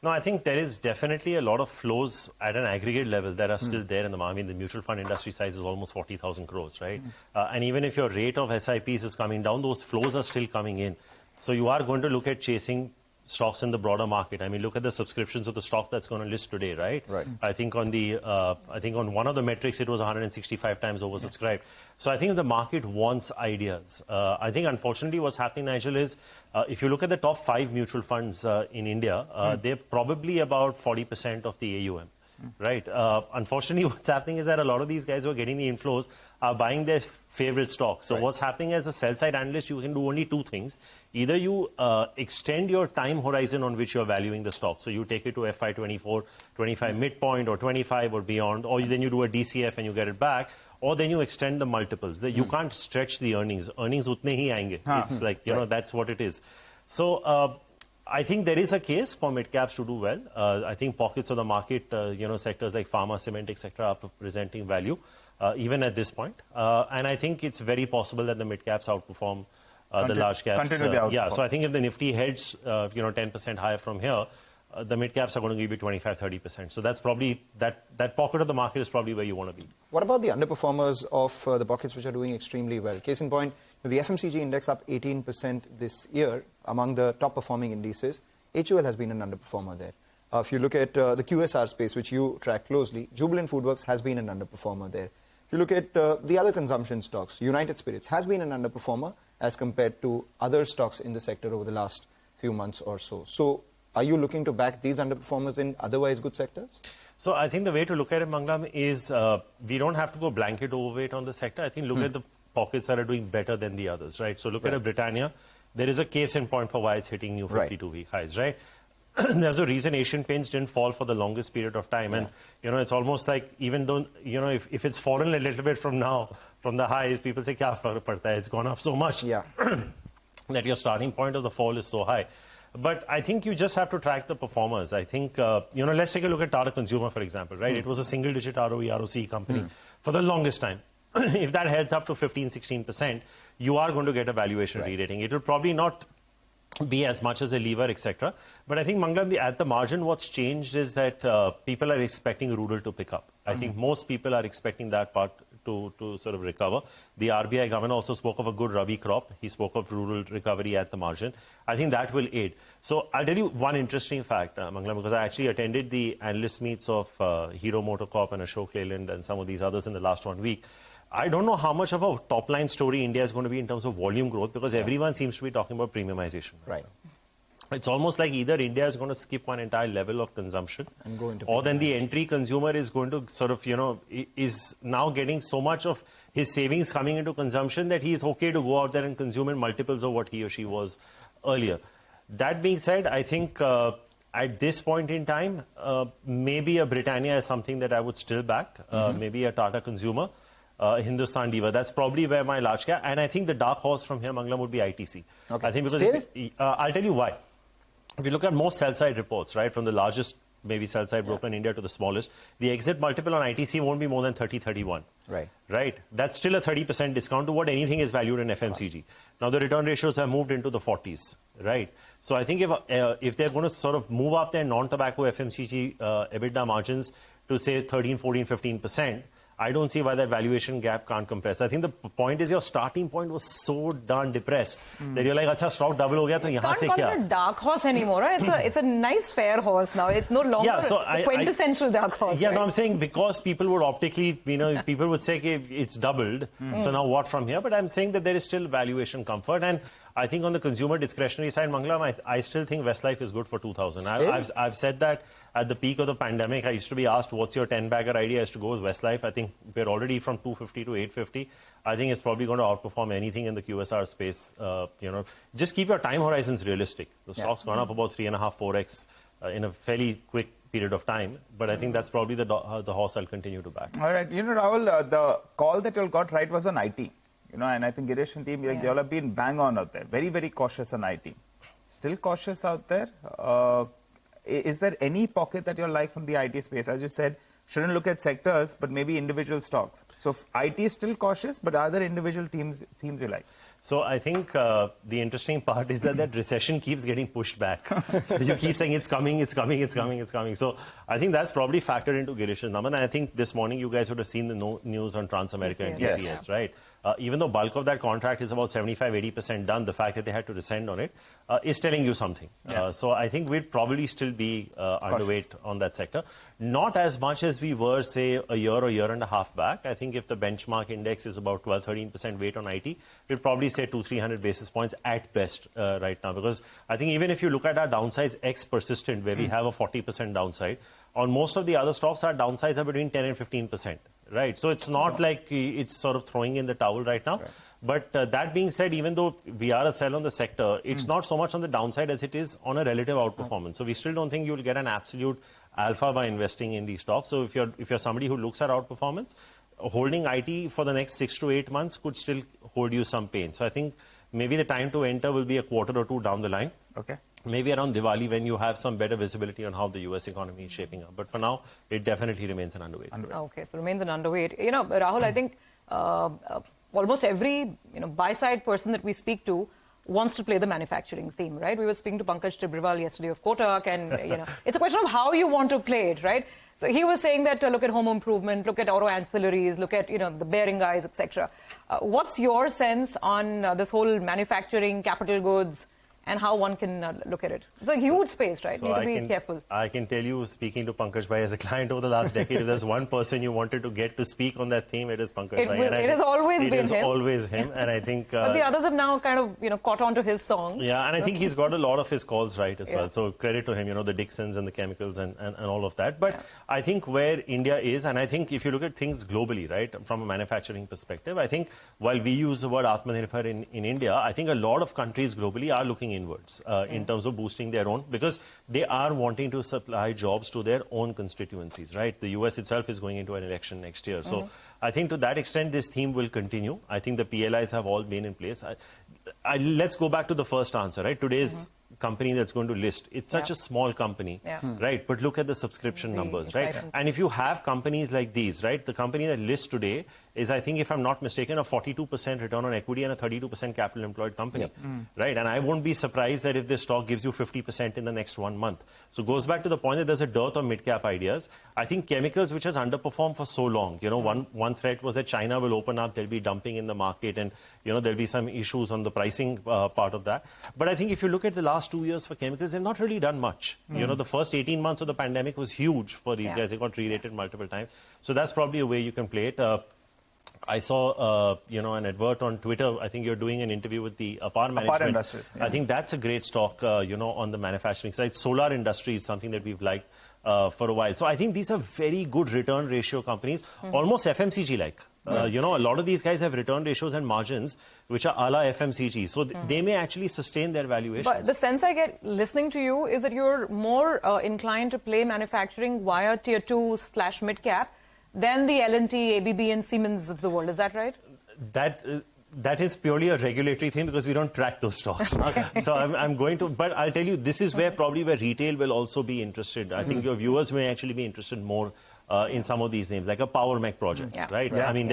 No, I think there is definitely a lot of flows at an aggregate level that are still there in the market. I mean, the mutual fund industry size is almost 40,000 crores, right? And even if your rate of SIPs is coming down, those flows are still coming in. So you are going to look at chasing stocks in the broader market. I mean, look at the subscriptions of the stock that's going to list today, right? I think on one of the metrics, it was 165 times oversubscribed. So I think the market wants ideas. I think, unfortunately, what's happening, Nigel, is if you look at the top 5 mutual funds in India, they're probably about 40% of the AUM. Right. Unfortunately, what's happening is that a lot of these guys who are getting the inflows are buying their favorite stocks. So what's happening as a sell-side analyst, you can do only 2 things. Either you extend your time horizon on which you're valuing the stock. So you take it to FY24, 25 midpoint or 25 or beyond, or then you do a DCF and you get it back. Or then you extend the multiples. You can't stretch the earnings. Earnings utne hi aayenge. It's like, that's what it is. So I think there is a case for mid-caps to do well. I think pockets of the market, sectors like pharma, cement, etc., are presenting value, even at this point. And I think it's very possible that the mid-caps outperform the large caps. So I think if the Nifty heads, 10% higher from here, the mid-caps are going to give you 25-30%. So that's probably, that pocket of the market is probably where you want to be. What about the underperformers of the pockets which are doing extremely well? Case in point, the FMCG index up 18% this year among the top performing indices. HUL has been an underperformer there. If you look at the QSR space, which you track closely, Jubilant Foodworks has been an underperformer there. If you look at the other consumption stocks, United Spirits has been an underperformer as compared to other stocks in the sector over the last few months or so. So are you looking to back these underperformers in otherwise good sectors? So I think the way to look at it, Manglam, is we don't have to go blanket overweight on the sector. I think look at the pockets that are doing better than the others, right? So look at a Britannia. There is a case in point for why it's hitting new 52-week highs, right? There's a reason Asian Paints didn't fall for the longest period of time. And, it's almost like even though, if it's fallen a little bit from now, from the highs, people say, kya fark padta hai? It's gone up so much that your starting point of the fall is so high. But I think you just have to track the performers. I think, let's take a look at Tata Consumer, for example, right? It was a single-digit ROE, ROC company for the longest time. If that heads up to 15, 16%, you are going to get a valuation re-rating. It will probably not be as much as a lever, etc. But I think, Manglam, at the margin, what's changed is that people are expecting rural to pick up. I think most people are expecting that part to sort of recover. The RBI governor also spoke of a good Rabi crop. He spoke of rural recovery at the margin. I think that will aid. So I'll tell you one interesting fact, Manglam, because I actually attended the analyst meets of Hero MotoCorp and Ashok Leyland and some of these others in the last 1 week. I don't know how much of a top-line story India is going to be in terms of volume growth because everyone seems to be talking about premiumization. Right. It's almost like either India is going to skip one entire level of consumption and go into or then the entry consumer is going to sort of, is now getting so much of his savings coming into consumption that he is okay to go out there and consume in multiples of what he or she was earlier. That being said, I think at this point in time, maybe a Britannia is something that I would still back, maybe a Tata Consumer. Hindustan Diva. That's probably where my large cap. And I think the dark horse from here, Manglam, would be ITC. I think because I'll tell you why. if you look at most sell-side reports, right, from the largest maybe sell-side broker in India to the smallest, the exit multiple on ITC won't be more than 30, 31. Right. Right. That's still a 30% discount to what anything is valued in FMCG. Now, the return ratios have moved into the 40s. Right. So I think if they're going to sort of move up their non-tobacco FMCG EBITDA margins to say 13, 14, 15%, I don't see why that valuation gap can't compress. I think the point is your starting point was so darn depressed that you're like, acha, stock double ho gaya, to yahan se Can't kya? call it a dark horse anymore, right? It's a nice fair horse now. It's no longer a quintessential dark horse. Yeah, right? no, I'm saying because people would optically, people would say it's doubled. So now what from here? But I'm saying that there is still valuation comfort. And I think on the consumer discretionary side, Mangalam, I still think Westlife is good for 2000. I've said that at the peak of the pandemic. I used to be asked, what's your 10-bagger idea? I used to go with Westlife. I think we're already from 250 to 850. I think it's probably going to outperform anything in the QSR space. Just keep your time horizons realistic. The stock's gone up about 3.5, 4x in a fairly quick period of time. But I think that's probably the horse I'll continue to back. All right. Rahul, the call that you all got right was on IT. And I think Girish and team, you all have been bang on out there. Very, very cautious on IT. Still cautious out there. Is there any pocket that you like from the IT space? As you said, shouldn't look at sectors, but maybe individual stocks. So IT is still cautious, but are there individual themes you like? So I think the interesting part is that recession keeps getting pushed back. So you keep saying it's coming, it's coming, it's coming, it's coming. So I think that's probably factored into Girish's number. And I think this morning you guys would have seen the news on Transamerica and TCS, right? Even though bulk of that contract is about 75-80% done, the fact that they had to rescind on it is telling you something. So I think we'd probably still be underweight on that sector. Not as much as we were, say, a year and a half back. I think if the benchmark index is about 12-13% weight on IT, we'd probably say 200-300 basis points at best right now. Because I think even if you look at our downsides ex persistent, where we have a 40% downside, on most of the other stocks, our downsides are between 10 and 15%. Right. So it's not like it's sort of throwing in the towel right now. Right. But that being said, even though we are a sell on the sector, it's not so much on the downside as it is on a relative outperformance. So we still don't think you'll get an absolute alpha by investing in these stocks. So if you're somebody who looks at outperformance, holding IT for the next 6 to 8 months could still hold you some pain. So I think maybe the time to enter will be a quarter or two down the line. Okay. Maybe around Diwali when you have some better visibility on how the US economy is shaping up. But for now, it definitely remains an underweight. Okay, so remains an underweight. Rahul, I think almost every buy-side person that we speak to wants to play the manufacturing theme, right? We were speaking to Pankaj Tibrewal yesterday of Kotak, and it's a question of how you want to play it, right? So he was saying that look at home improvement, look at auto ancillaries, look at the bearing guys, etc. What's your sense on this whole manufacturing, capital goods, and how one can look at it? It's a huge space, right? So Need to be careful. I can tell you, speaking to Pankaj Bhai as a client over the last decade, if there's one person you wanted to get to speak on that theme, it is Pankaj Bhai. It has always been him. It is always him, and I think... but the others have now kind of caught on to his song. Yeah, and I think he's got a lot of his calls right as well. So credit to him, the Dixons and the chemicals and all of that. But I think where India is, and I think if you look at things globally, right, from a manufacturing perspective, I think while we use the word Atmanirbhar in India, I think a lot of countries globally are looking inwards. In terms of boosting their own, because they are wanting to supply jobs to their own constituencies, right? The US itself is going into an election next year. So I think to that extent, this theme will continue. I think the PLIs have all been in place. Let's go back to the first answer, right? Today's company that's going to list, it's such a small company, right? But look at the subscription numbers, right? And if you have companies like these, right? The company that lists today is, I think, if I'm not mistaken, a 42% return on equity and a 32% capital employed company, right? And I won't be surprised that if this stock gives you 50% in the next 1 month. So it goes back to the point that there's a dearth of mid-cap ideas. I think chemicals, which has underperformed for so long, one threat was that China will open up, there'll be dumping in the market, and, there'll be some issues on the pricing part of that. But I think if you look at the last 2 years for chemicals, they've not really done much. The first 18 months of the pandemic was huge for these guys. They got re-rated multiple times. So that's probably a way you can play it. I saw, an advert on Twitter. I think you're doing an interview with the Apar management. Industries, I think that's a great stock, on the manufacturing side. Solar industry is something that we've liked for a while. So I think these are very good return ratio companies, almost FMCG-like. A lot of these guys have return ratios and margins which are a la FMCG. So they may actually sustain their valuations. But the sense I get listening to you is that you're more inclined to play manufacturing via tier 2/mid cap than the L&T, ABB and Siemens of the world. Is that right? that is purely a regulatory thing because we don't track those stocks. So I'm going to, but I'll tell you, this is where probably where retail will also be interested. I think your viewers may actually be interested more in some of these names, like a Power Mech project, right? I mean,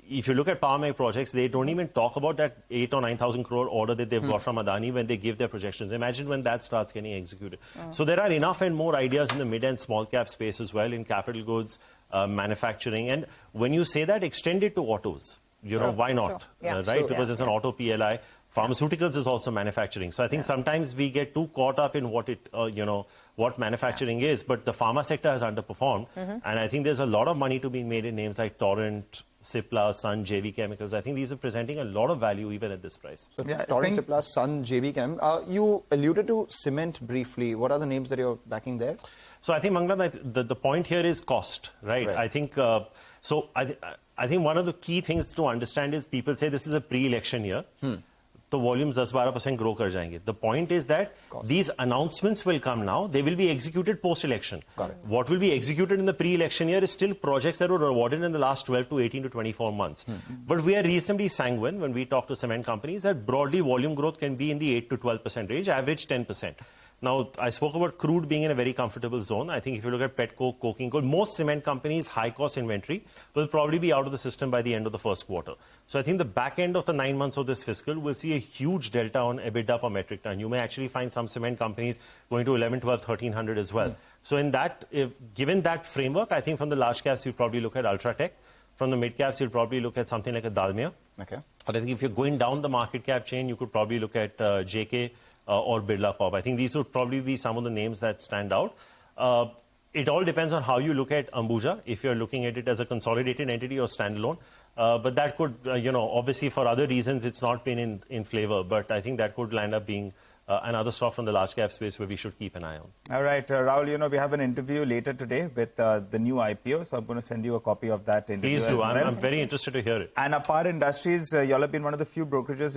if you look at Power Mech projects, they don't even talk about that 8,000 or 9,000 crore order that they've got from Adani when they give their projections. Imagine when that starts getting executed. So there are enough and more ideas in the mid and small cap space as well, in capital goods, manufacturing. And when you say that, extend it to autos. You know, why not? Right? Because it's an auto PLI. Pharmaceuticals is also manufacturing. So I think sometimes we get too caught up in what it, what manufacturing is. But the pharma sector has underperformed. And I think there's a lot of money to be made in names like Torrent, Cipla, Sun, JV Chemicals. I think these are presenting a lot of value even at this price. So Torrent, Cipla, Sun, JV Chem. You alluded to cement briefly. What are the names that you're backing there? So I think, Mangla, the point here is cost, right? I think, I think one of the key things to understand is people say this is a pre-election year. The volumes 10-12% grow kar jayenge. The point is that these announcements will come now. They will be executed post-election. What will be executed in the pre-election year is still projects that were awarded in the last 12 to 18 to 24 months. But we are reasonably sanguine when we talk to cement companies that broadly volume growth can be in the 8 to 12% range, average 10%. Now, I spoke about crude being in a very comfortable zone. I think if you look at petcoke, coking coal, most cement companies' high-cost inventory will probably be out of the system by the end of the first quarter. So I think the back end of the 9 months of this fiscal will see a huge delta on EBITDA per metric ton. You may actually find some cement companies going to 11, 12, 1,300 as well. So in that, given that framework, I think from the large caps, you'll probably look at Ultratech. From the mid caps, you'll probably look at something like a Dalmia. But I think if you're going down the market cap chain, you could probably look at JK. Or Birla Corp. I think these would probably be some of the names that stand out. It all depends on how you look at Ambuja, if you're looking at it as a consolidated entity or standalone. But that could, obviously for other reasons, it's not been in flavor. But I think that could land up being another stock from the large cap space where we should keep an eye on. All right, Rahul, we have an interview later today with the new IPO, so I'm going to send you a copy of that interview. Please do. Well. I'm very interested to hear it. And Apar Industries, y'all have been one of the few brokerages,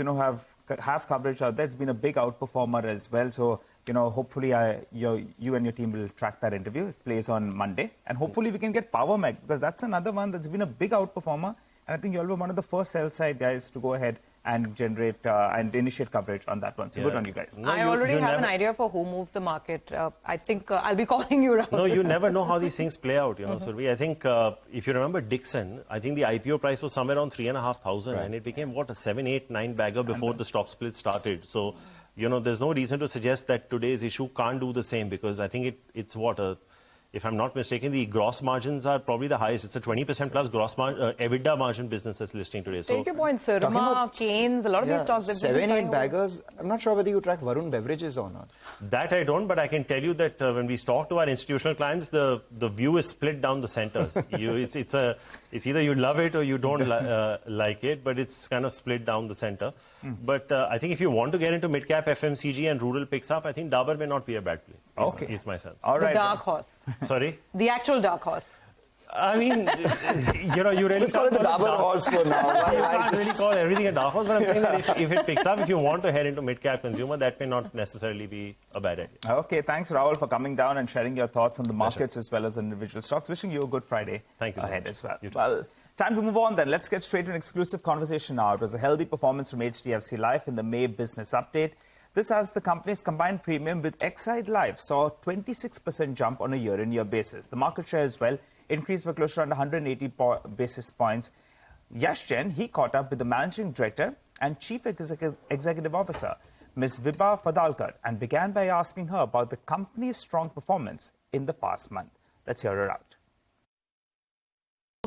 have coverage out there. It's been a big outperformer as well. So, hopefully you and your team will track that interview. It plays on Monday. And hopefully we can get Power Mech, because that's another one that's been a big outperformer. And I think y'all were one of the first sell-side guys to go ahead and generate and initiate coverage on that one. So good on you guys. I already have an idea for who moved the market. I think I'll be calling you around. No, you never know how these things play out, Survi. I think if you remember Dixon, I think the IPO price was somewhere around 3,500 and it became, a 7, 8, 9 bagger before the stock split started. So, there's no reason to suggest that today's issue can't do the same, because I think it's if I'm not mistaken, the gross margins are probably the highest. It's a 20% plus gross EBITDA margin business that's listing today. So, take your point, Sirma, Canes, a lot of these stocks. 7, 8 baggers. I'm not sure whether you track Varun Beverages or not. That I don't, but I can tell you that when we talk to our institutional clients, the view is split down the centers. It's either you love it or you don't like it, but it's kind of split down the center. But I think if you want to get into mid-cap FMCG and rural picks up, I think Dabur may not be a bad play. Is my sense. All right. The dark horse. Sorry? The actual dark horse. I mean, you really Let's call it the Dabur horse for now. You can't really call everything a dark horse, but I'm saying that if it picks up, if you want to head into mid-cap consumer, that may not necessarily be a bad idea. Okay, thanks, Rahul, for coming down and sharing your thoughts on the markets as well as individual stocks. Wishing you a good Friday ahead as well. Well, time to move on then. Let's get straight to an exclusive conversation now. It was a healthy performance from HDFC Life in the May business update. This as the company's combined premium with Exide Life saw a 26% jump on a year-on-year basis. The market share as well increased by close to around 180 basis points. Yash Jain, he caught up with the Managing Director and Chief Executive Officer, Ms. Vibha Padalkar, and began by asking her about the company's strong performance in the past month. Let's hear her out.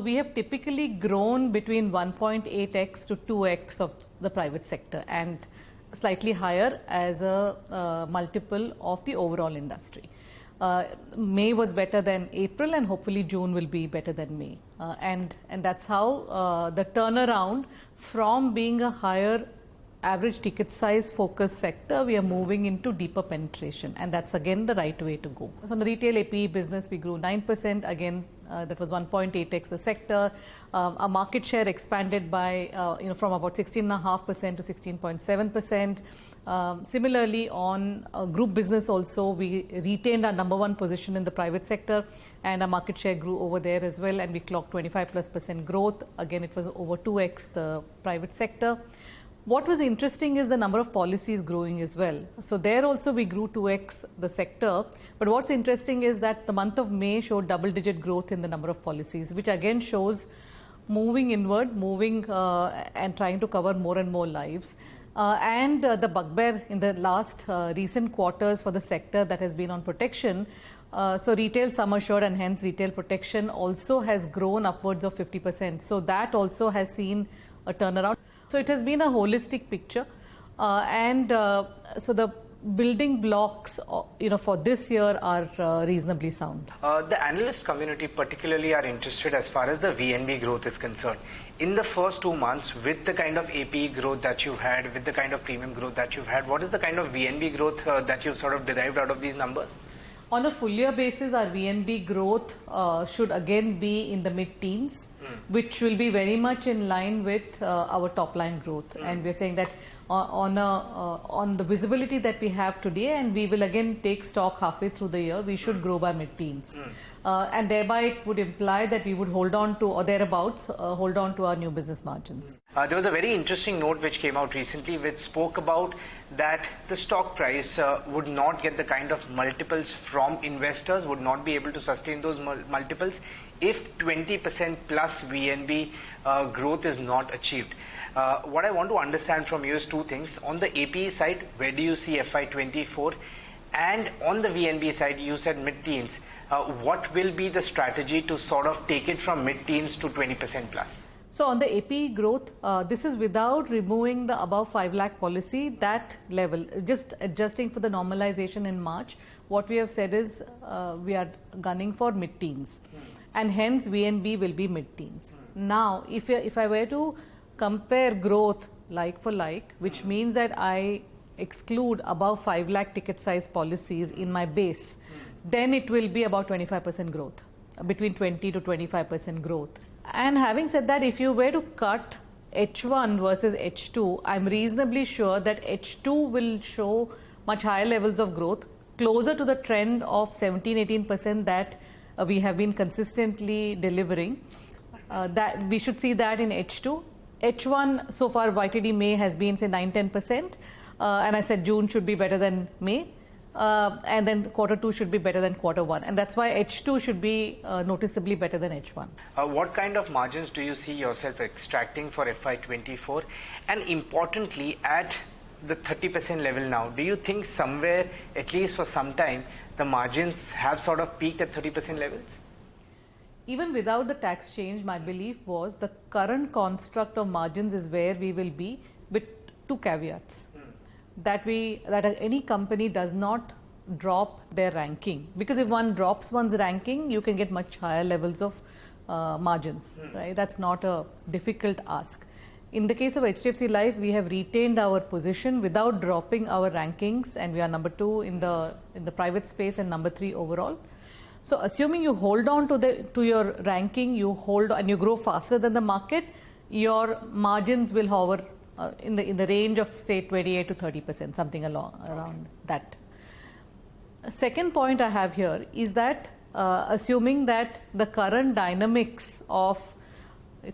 We have typically grown between 1.8x to 2x of the private sector and slightly higher as a multiple of the overall industry. May was better than April and hopefully June will be better than May. And that's how the turnaround from being a higher average ticket size focused sector, we are moving into deeper penetration, and that's again the right way to go. So on the retail APE business, we grew 9%, again that was 1.8x the sector. Our market share expanded by, from about 16.5% to 16.7%. Similarly, on group business also, we retained our #1 position in the private sector, and our market share grew over there as well, and we clocked 25+% growth. Again, it was over 2x the private sector. What was interesting is the number of policies growing as well. So there also we grew 2x the sector. But what's interesting is that the month of May showed double-digit growth in the number of policies, which again shows moving inward, and trying to cover more and more lives. The bugbear in the last recent quarters for the sector that has been on protection. So retail sum assured and hence retail protection also has grown upwards of 50%. So that also has seen a turnaround. So it has been a holistic picture, so the building blocks, for this year are reasonably sound. The analyst community particularly are interested as far as the VNB growth is concerned. In the first 2 months, with the kind of APE growth that you've had, with the kind of premium growth that you've had, what is the kind of VNB growth that you've sort of derived out of these numbers? On a full year basis, our VNB growth should again be in the mid-teens, which will be very much in line with our top line growth. And we're saying that on the visibility that we have today, and we will again take stock halfway through the year, we should grow by mid-teens. And thereby it would imply that we would hold on to, or thereabouts, hold on to our new business margins. There was a very interesting note which came out recently which spoke about that the stock price would not get the kind of multiples from investors, would not be able to sustain those multiples if 20% plus VNB growth is not achieved. What I want to understand from you is two things. On the APE side, where do you see FY24? And on the VNB side, you said mid-teens. What will be the strategy to sort of take it from mid-teens to 20% plus? So on the APE growth, this is without removing the above 5 lakh policy, that level, just adjusting for the normalization in March. What we have said is we are gunning for mid-teens, and hence VNB will be mid-teens. Now, if I were to compare growth like for like, which means that I exclude above 5 lakh ticket size policies in my base, then it will be about 25% growth, between 20 to 25% growth. And having said that, if you were to cut H1 versus H2, I'm reasonably sure that H2 will show much higher levels of growth, closer to the trend of 17-18% that we have been consistently delivering. That we should see that in H2. H1 so far YTD May has been say 9-10%, and I said June should be better than May. And then Q2 should be better than Q1, and that's why H2 should be noticeably better than H1. What kind of margins do you see yourself extracting for FY24? And importantly, at the 30% level now, do you think somewhere, at least for some time, the margins have sort of peaked at 30% levels? Even without the tax change, my belief was the current construct of margins is where we will be, with two caveats. That any company does not drop their ranking, because if one drops one's ranking, you can get much higher levels of margins, right? That's not a difficult ask. In the case of HDFC Life, we have retained our position without dropping our rankings, and we are #2 in the private space and #3 overall. So assuming you hold on to your ranking, you hold and you grow faster than the market, your margins will hover in the range of say 28 to 30%, something around that. Second point I have here is that assuming that the current dynamics of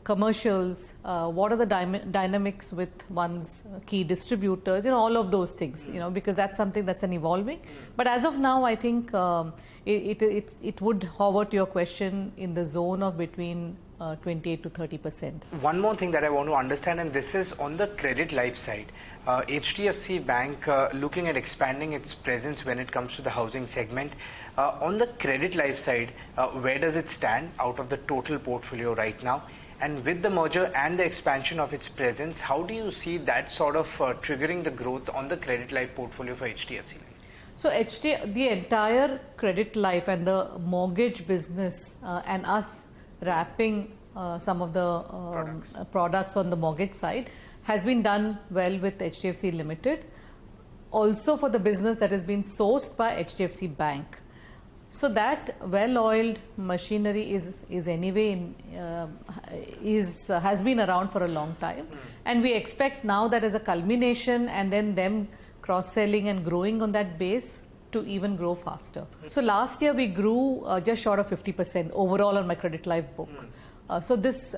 commercials, what are the dynamics with one's key distributors, all of those things, because that's something that's an evolving. But as of now, I think it would hover, to your question, in the zone of between 28 to 30%. One more thing that I want to understand, and this is on the credit life side. HDFC Bank looking at expanding its presence when it comes to the housing segment. On the credit life side, where does it stand out of the total portfolio right now? And with the merger and the expansion of its presence, how do you see that sort of triggering the growth on the credit life portfolio for HDFC Life? So the entire credit life and the mortgage business and us wrapping some of the products on the mortgage side has been done well with HDFC Limited. Also for the business that has been sourced by HDFC Bank. So that well-oiled machinery is anyway has been around for a long time, and we expect now that as a culmination and then them cross-selling and growing on that base to even grow faster. So last year we grew just short of 50% overall on my credit life book. So this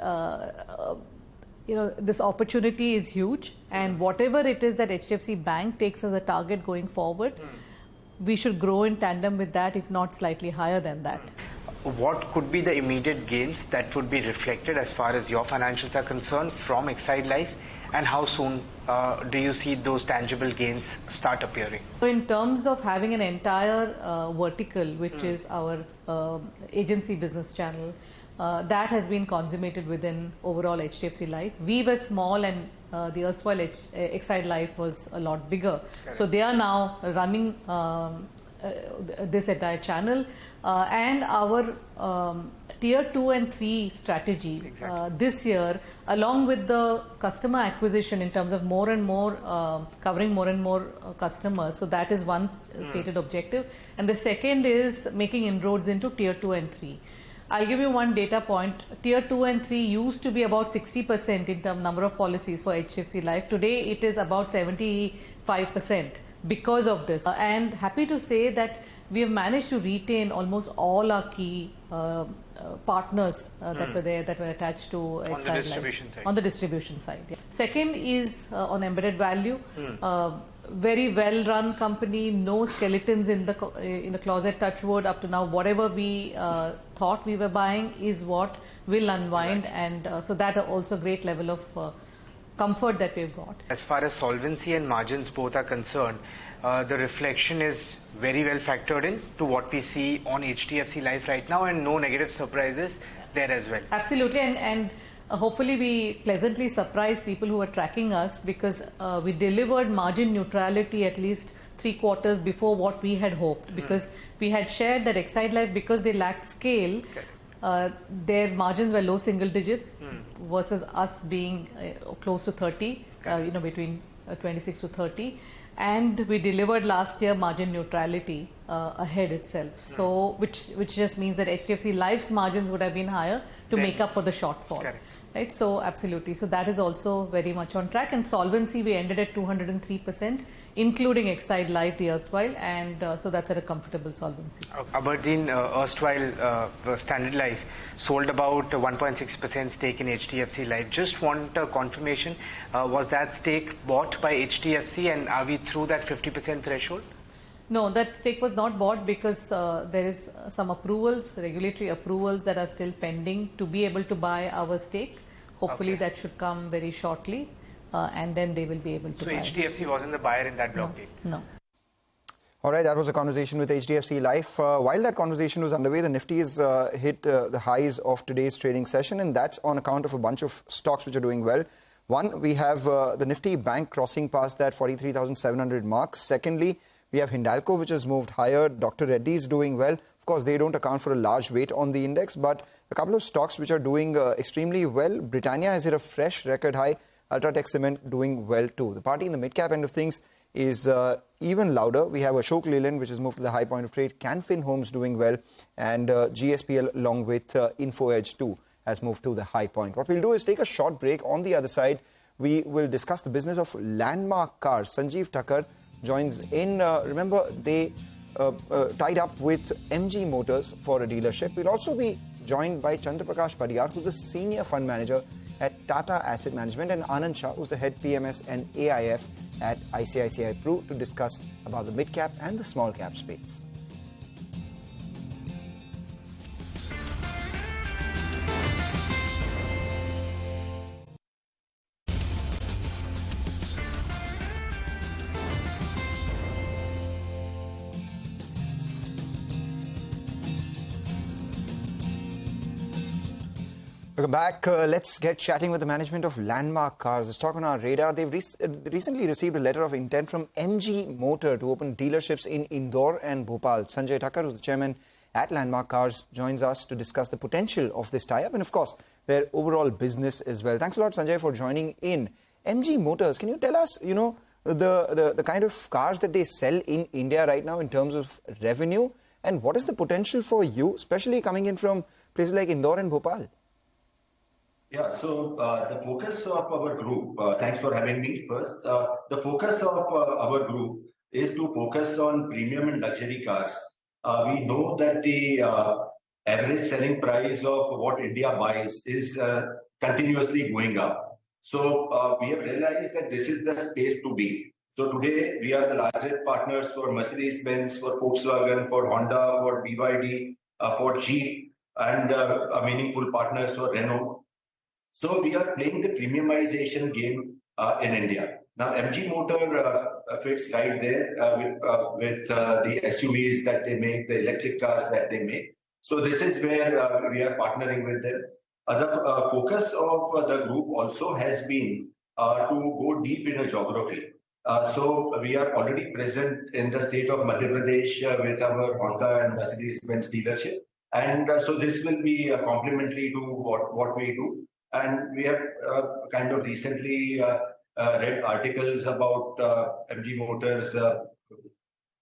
this opportunity is huge, and whatever it is that HDFC Bank takes as a target going forward, we should grow in tandem with that, if not slightly higher than that. What could be the immediate gains that would be reflected as far as your financials are concerned from Exide Life, and how soon do you see those tangible gains start appearing? So in terms of having an entire vertical, which is our agency business channel, that has been consummated within overall HDFC Life. We were small, and the erstwhile Exide Life was a lot bigger. Correct. So they are now running this entire channel, and our tier 2 and 3 strategy this year, along with the customer acquisition in terms of more and more covering more and more customers. So that is one stated objective, and the second is making inroads into tier 2 and 3. I'll give you one data point. Tier 2 and 3 used to be about 60% in terms of number of policies for HDFC Life. Today it is about 75% because of this. And happy to say that we have managed to retain almost all our key partners that were there, that were attached to on the distribution Life. side. On the distribution side. Yeah. Second is on embedded value. Very well run company, no skeletons in the closet, touch wood. Up to now, whatever we thought we were buying is what will unwind, and so that are also great level of comfort that we've got. As far as solvency and margins both are concerned, the reflection is very well factored in to what we see on HDFC Life right now, and no negative surprises there as well. Absolutely, and hopefully we pleasantly surprise people who are tracking us, because we delivered margin neutrality at least 3 quarters before what we had hoped, because we had shared that Exide Life, because they lacked scale, their margins were low single digits versus us being close to 30, between 26 to 30. And we delivered last year margin neutrality ahead itself. So, which just means that HDFC Life's margins would have been higher to make up for the shortfall. Correct. Right, so absolutely. So that is also very much on track. And solvency, we ended at 203%, including Exide Life, the erstwhile, and so that's at a comfortable solvency. Aberdeen, erstwhile Standard Life, sold about 1.6% stake in HDFC Life. Just want a confirmation, was that stake bought by HDFC, and are we through that 50% threshold? No, that stake was not bought, because there is some approvals, regulatory approvals that are still pending to be able to buy our stake. Hopefully that should come very shortly, and then they will be able to buy. So HDFC wasn't the buyer in that block deal? No. All right, that was a conversation with HDFC Life. While that conversation was underway, the Nifty has hit the highs of today's trading session, and that's on account of a bunch of stocks which are doing well. One, we have the Nifty Bank crossing past that 43,700 mark. Secondly, we have Hindalco, which has moved higher. Dr. Reddy's doing well. Of course, they don't account for a large weight on the index, but a couple of stocks which are doing extremely well. Britannia has hit a fresh record high. Ultratech Cement doing well too. The party in the mid-cap end of things is even louder. We have Ashok Leyland, which has moved to the high point of trade. Canfin Homes doing well. And GSPL, along with InfoEdge too, has moved to the high point. What we'll do is take a short break. On the other side, we will discuss the business of Landmark Cars. Sanjeev Thakkar joins in. Remember, they tied up with MG Motors for a dealership. We'll also be joined by Chandraprakash Padiyar, who's a senior fund manager at Tata Asset Management, and Anand Shah, who's the head PMS and AIF at ICICI Pru, to discuss about the mid-cap and the small-cap space. Welcome back. Let's get chatting with the management of Landmark Cars. The stock on our radar. They've recently received a letter of intent from MG Motor to open dealerships in Indore and Bhopal. Sanjay Thakkar, who's the chairman at Landmark Cars, joins us to discuss the potential of this tie-up and, of course, their overall business as well. Thanks a lot, Sanjay, for joining in. MG Motors, can you tell us, the kind of cars that they sell in India right now in terms of revenue, And what is the potential for you, especially coming in from places like Indore and Bhopal? Yeah, so the focus of our group, thanks for having me first. The focus of our group is to focus on premium and luxury cars. We know that the average selling price of what India buys is continuously going up. So we have realized that this is the space to be. So today we are the largest partners for Mercedes-Benz, for Volkswagen, for Honda, for BYD, for Jeep, and meaningful partners for Renault. So we are playing the premiumization game in India. Now, MG Motor fits right there with the SUVs that they make, the electric cars that they make. So this is where we are partnering with them. The focus of the group also has been to go deep in a geography. So we are already present in the state of Madhya Pradesh with our Honda and Mercedes-Benz dealership. And so this will be complementary to what we do. And we have kind of recently read articles about MG Motors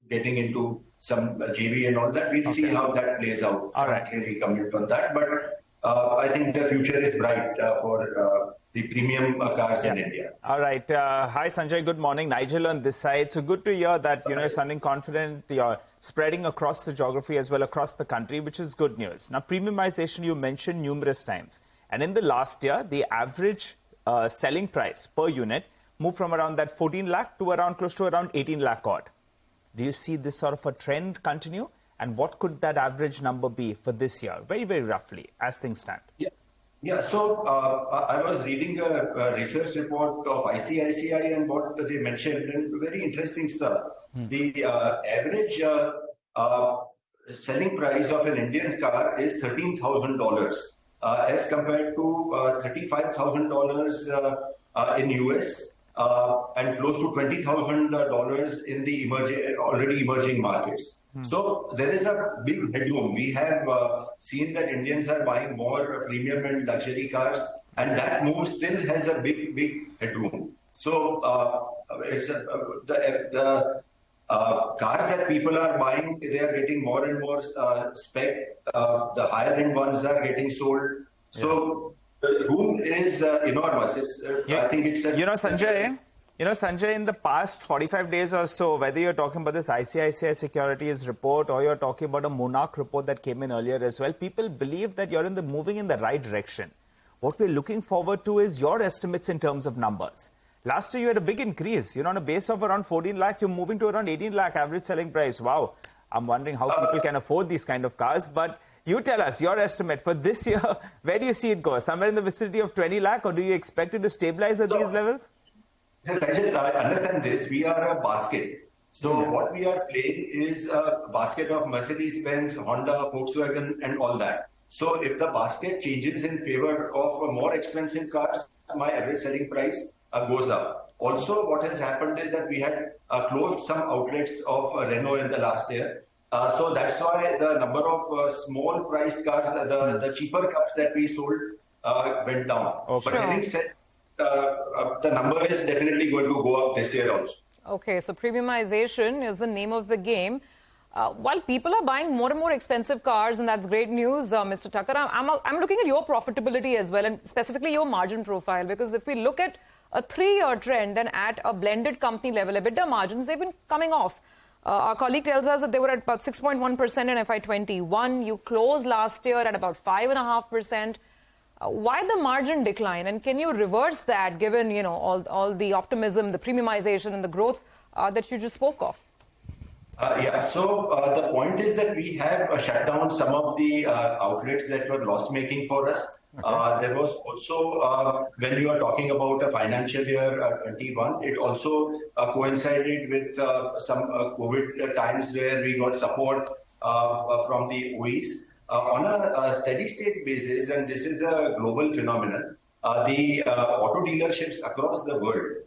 getting into some JV and all that. We'll see how that plays out. All right. I can't really comment on that. But I think the future is bright for the premium cars in India. All right. Hi, Sanjay. Good morning. Nigel on this side. So good to hear that, you're sounding confident. You're spreading across the geography as well across the country, which is good news. Now, premiumization you mentioned numerous times. And in the last year, the average selling price per unit moved from around that 14 lakh to around close to around 18 lakh odd. Do you see this sort of a trend continue? And what could that average number be for this year? Very, very roughly, as things stand. Yeah. So I was reading a research report of ICICI and what they mentioned, and very interesting stuff. The average selling price of an Indian car is $13,000 as compared to $35,000 in US and close to $20,000 in the already emerging markets. So there is a big headroom. We have seen that Indians are buying more premium and luxury cars, and that move still has a big headroom. So it's the cars that people are buying, they are getting more and more spec. The higher end ones are getting sold. So the room is enormous. I think it's Sanjay, in the past 45 days or so, whether you're talking about this ICICI Securities report or you're talking about a Monarch report that came in earlier as well, people believe that you're moving in the right direction. What we're looking forward to is your estimates in terms of numbers. Last year, you had a big increase. On a base of around 14 lakh, you're moving to around 18 lakh average selling price. Wow. I'm wondering how people can afford these kind of cars. But you tell us your estimate for this year. Where do you see it go? Somewhere in the vicinity of 20 lakh, or do you expect it to stabilize at these levels? I understand this. We are a basket. So what we are playing is a basket of Mercedes-Benz, Honda, Volkswagen, and all that. So if the basket changes in favor of more expensive cars, my average selling price goes up. Also, what has happened is that we had closed some outlets of Renault in the last year. So that's why the number of small priced cars, the cheaper cars that we sold went down. But having said, the number is definitely going to go up this year also. Okay, so premiumization is the name of the game. While people are buying more and more expensive cars, and that's great news, Mr. Thakkar, I'm looking at your profitability as well, and specifically your margin profile, because if we look at a 3-year trend, then at a blended company level, EBITDA margins, they've been coming off. Our colleague tells us that they were at about 6.1% in FY21. You closed last year at about 5.5%. Why the margin decline, and can you reverse that given all the optimism, the premiumization and the growth that you just spoke of? So the point is that we have shut down some of the outlets that were loss-making for us. There was also, when you are talking about a financial year 21, it also coincided with some COVID times where we got support from the OEs. On a steady state basis, and this is a global phenomenon, the auto dealerships across the world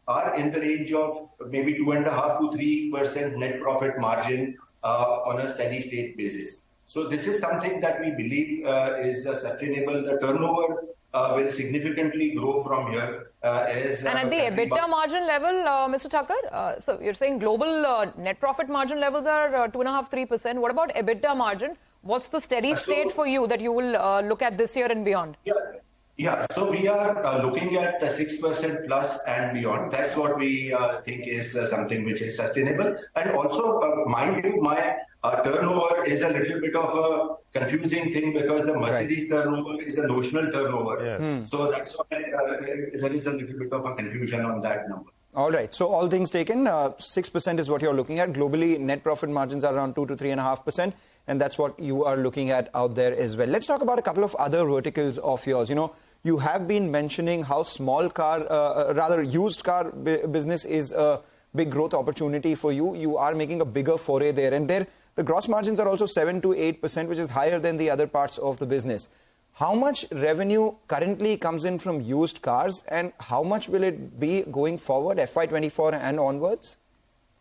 are in the range of maybe 2.5 to 3% net profit margin on a steady state basis. So this is something that we believe is sustainable. The turnover will significantly grow from here. And at the EBITDA margin level, Mr. Thakur, so you're saying global net profit margin levels are 2.5-3%. What about EBITDA margin? What's the steady state for you that you will look at this year and beyond? Yeah, so we are looking at 6% plus and beyond. That's what we think is something which is sustainable. And also, mind you, my turnover is a little bit of a confusing thing because the Mercedes turnover is a notional turnover. So that's why there is a little bit of a confusion on that number. All right. So all things taken, 6% is what you're looking at. Globally, net profit margins are around 2 to 3.5%. And that's what you are looking at out there as well. Let's talk about a couple of other verticals of yours. You know, you have been mentioning how small car, rather used car business is a big growth opportunity for you. You are making a bigger foray there. And there, the gross margins are also 7 to 8%, which is higher than the other parts of the business. How much revenue currently comes in from used cars and how much will it be going forward, FY24 and onwards?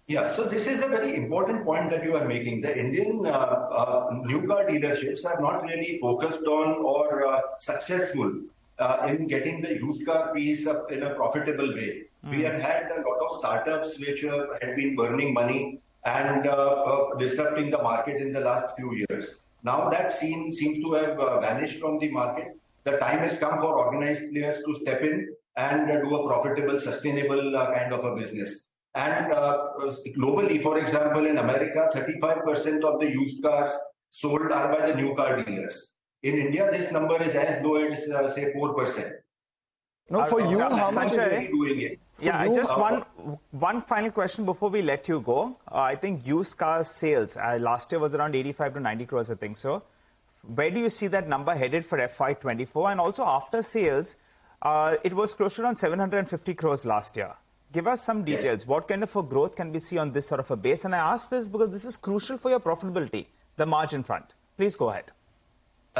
Yeah, so this is a very important point that you are making. The Indian new car dealerships are not really focused on or successful in getting the used car piece up in a profitable way. We have had a lot of startups which have been burning money and disrupting the market in the last few years. Now that seems to have vanished from the market. The time has come for organized players to step in and do a profitable, sustainable kind of a business. And globally, for example, in America, 35% of the used cars sold are by the new car dealers. In India, this number is as low as, say, 4%. No, for you, how much is it doing it? Yeah, just one final question before we let you go. I think used car sales last year was around 85 to 90 crores, I think so. Where do you see that number headed for FY24? And also after sales, it was close to around 750 crores last year. Give us some details. Yes. What kind of a growth can we see on this sort of a base? And I ask this because this is crucial for your profitability, the margin front. Please go ahead.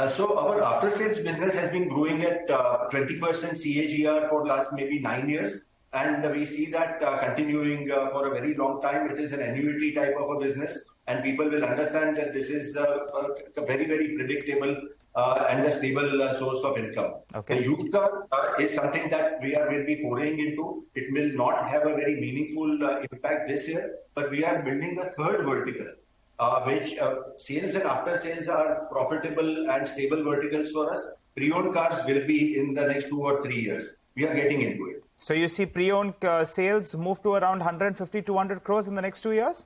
So our after-sales business has been growing at 20% CAGR for last maybe 9 years. And we see that continuing for a very long time. It is an annuity type of a business. And people will understand that this is a very, very predictable and a stable source of income. Okay. The used car is something that will be foraying into. It will not have a very meaningful impact this year, but we are building a third vertical, which sales and after sales are profitable and stable verticals for us. Pre-owned cars will be in the next 2 or 3 years. We are getting into it. So you see pre-owned sales move to around 150, 200 crores in the next 2 years?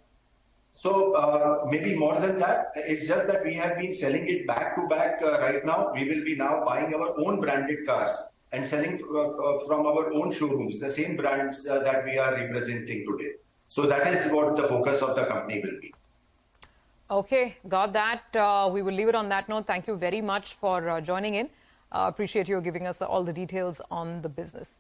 So maybe more than that. It's just that we have been selling it back to back right now. We will be now buying our own branded cars and selling from our own showrooms, the same brands that we are representing today. So that is what the focus of the company will be. Okay, got that. We will leave it on that note. Thank you very much for joining in. Appreciate you giving us all the details on the business.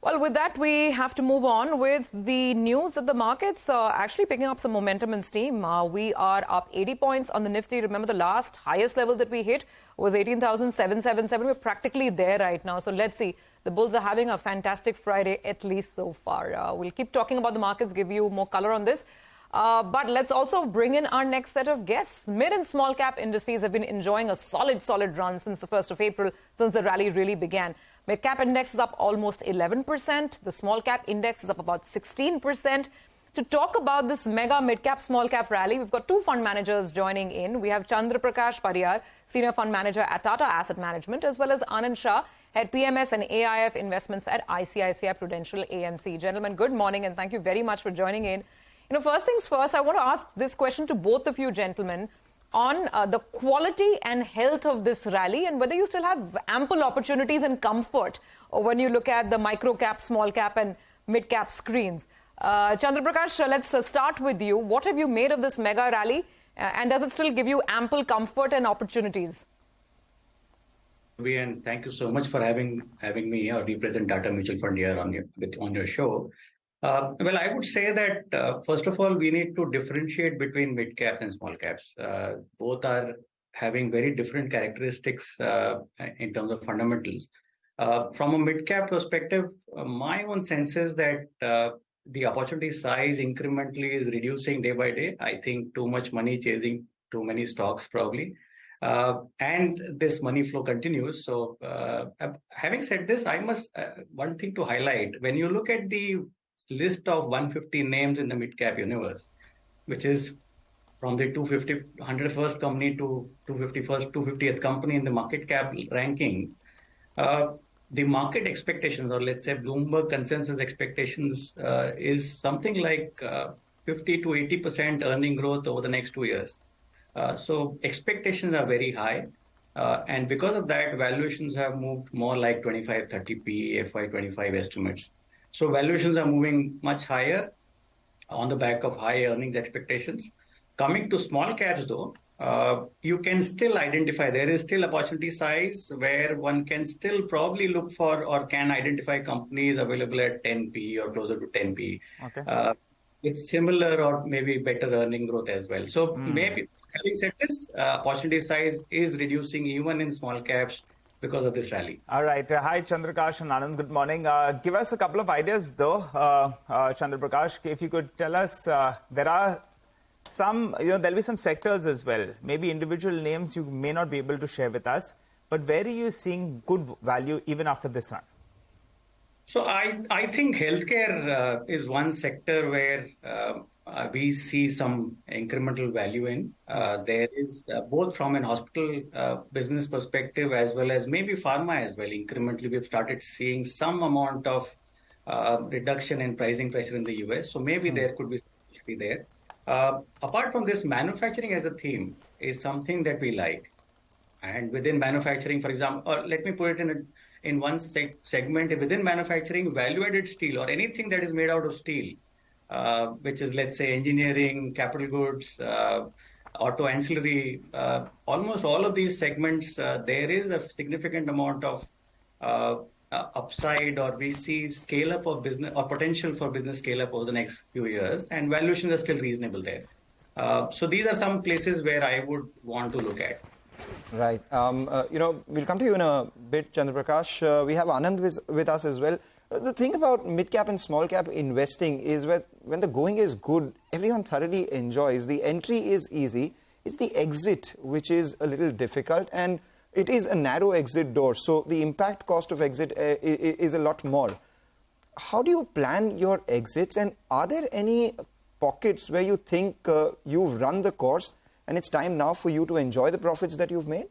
Well, with that, we have to move on with the news that the markets are actually picking up some momentum and steam. We are up 80 points on the Nifty. Remember, the last highest level that we hit was 18,777. We're practically there right now. So let's see. The bulls are having a fantastic Friday, at least so far. We'll keep talking about the markets, give you more color on this. But let's also bring in our next set of guests. Mid and small cap indices have been enjoying a solid run since the 1st of April, since the rally really began. Mid cap index is up almost 11%. The small cap index is up about 16%. To talk about this mega mid cap small cap rally, we've got two fund managers joining in. We have Chandra Prakash Pariyar, Senior Fund Manager at Tata Asset Management, as well as Anand Shah, Head PMS and AIF Investments at ICICI Prudential AMC. Gentlemen, good morning and thank you very much for joining in. You know, first things first, I want to ask this question to both of you gentlemen on the quality and health of this rally and whether you still have ample opportunities and comfort when you look at the micro cap, small cap and mid cap screens. Chandra Prakash, let's start with you. What have you made of this mega rally and does it still give you ample comfort and opportunities? And thank you so much for having me or represent Tata Mutual Fund here on your show. Well, I would say that, first of all, we need to differentiate between mid caps and small caps. Both are having very different characteristics in terms of fundamentals. From a mid cap perspective, my own sense is that the opportunity size incrementally is reducing day by day. I think too much money chasing too many stocks probably. and this money flow continues. So having said this, I must one thing to highlight: when you look at the list of 150 names in the mid-cap universe, which is from the 101st company to 250th company in the market cap ranking, the market expectations, or let's say Bloomberg consensus expectations, is something like 50 to 80% earning growth over the next 2 years. So expectations are very high. And because of that, valuations have moved more like 25, 30p, FY25 estimates. So valuations are moving much higher on the back of high earnings expectations. Coming to small caps, though, you can still identify, there is still opportunity size where one can still probably look for or can identify companies available at 10p or closer to 10p. Okay. It's similar or maybe better earning growth as well. So maybe, having said this, opportunity size is reducing even in small caps because of this rally. All right. Hi, Chandraprakash and Anand. Good morning. Give us a couple of ideas, though, Chandraprakash. If you could tell us, there are some, there'll be some sectors as well. Maybe individual names you may not be able to share with us. But where are you seeing good value even after this run? So I think healthcare is one sector where we see some incremental value in. There is both from an hospital business perspective as well as maybe pharma as well. Incrementally, we've started seeing some amount of reduction in pricing pressure in the US. So maybe there could be there. Apart from this, manufacturing as a theme is something that we like. And within manufacturing, for example, or let me put it in one segment, within manufacturing, value-added steel or anything that is made out of steel, which is, let's say, engineering, capital goods, auto ancillary, almost all of these segments, there is a significant amount of upside, or we see scale up of business or potential for business scale up over the next few years, and valuations are still reasonable there. So these are some places where I would want to look at. Right. We'll come to you in a bit, Chandraprakash. We have Anand with us as well. The thing about mid-cap and small-cap investing is when the going is good, everyone thoroughly enjoys. The entry is easy. It's the exit which is a little difficult, and it is a narrow exit door. So the impact cost of exit is a lot more. How do you plan your exits, and are there any pockets where you think you've run the course and it's time now for you to enjoy the profits that you've made?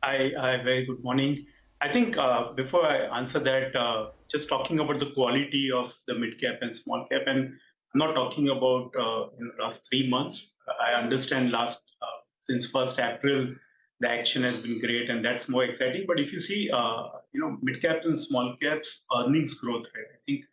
Hi, very good morning. I think before I answer that, just talking about the quality of the mid-cap and small-cap, and I'm not talking about in the last 3 months. I understand since 1st April, the action has been great, and that's more exciting. But if you see, mid-cap and small-caps earnings growth rate, I think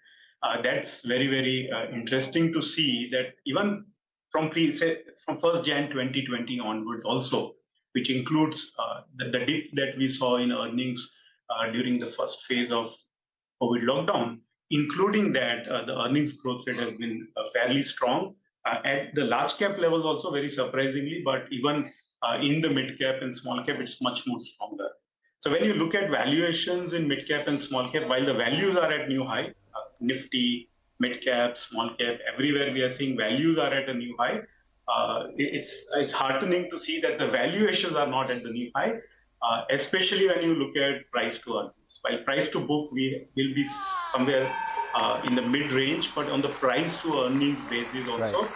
that's very, very interesting to see that even from 1st Jan 2020 onwards also, which includes the dip that we saw in earnings during the first phase of COVID lockdown, including that the earnings growth rate has been fairly strong. At the large cap levels also, very surprisingly, but even in the mid cap and small cap, it's much more stronger. So when you look at valuations in mid cap and small cap, while the values are at new high, Nifty, mid cap, small cap, everywhere we are seeing values are at a new high. It's heartening to see that the valuations are not at the new high, especially when you look at price to earnings. While price to book we will be somewhere in the mid range, but on the price to earnings basis also, right,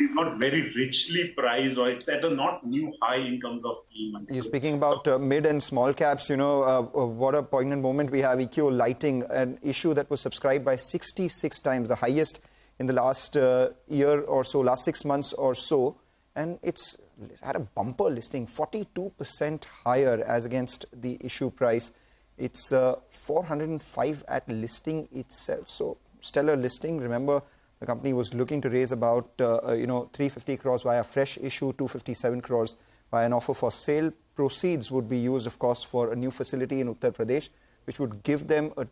it's not very richly priced, or it's at a not new high in terms of yield. You're speaking about mid and small caps. What a poignant moment we have. EQ Lighting, an issue that was subscribed by 66 times, the highest in the last year or so, last 6 months or so. And it's had a bumper listing, 42% higher as against the issue price. It's 405 at listing itself. So stellar listing. Remember, the company was looking to raise about 350 crores via fresh issue, 257 crores via an offer for sale. Proceeds would be used, of course, for a new facility in Uttar Pradesh, which would give them a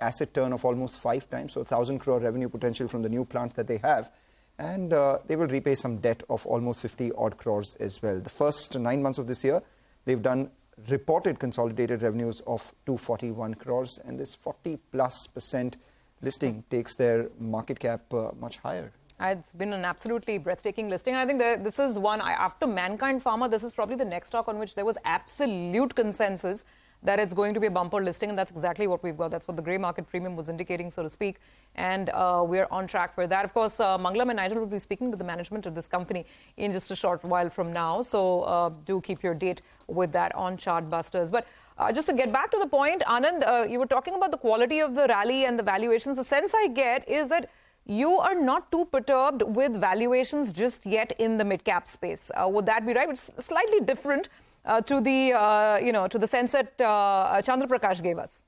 asset turn of almost 5 times, so 1,000 crore revenue potential from the new plant that they have. And they will repay some debt of almost 50 odd crores as well. The first 9 months of this year, they've done reported consolidated revenues of 241 crores, and this 40+% listing takes their market cap much higher. It's been an absolutely breathtaking listing. I think this is one, after Mankind Pharma, this is probably the next stock on which there was absolute consensus that it's going to be a bumper listing, and that's exactly what we've got. That's what the grey market premium was indicating, so to speak, and we're on track for that. Of course, Mangalam and Nigel will be speaking to the management of this company in just a short while from now, so do keep your date with that on Chartbusters. But just to get back to the point, Anand, you were talking about the quality of the rally and the valuations. The sense I get is that you are not too perturbed with valuations just yet in the mid-cap space. Would that be right? It's slightly different to the sense that Chandra Prakash gave us.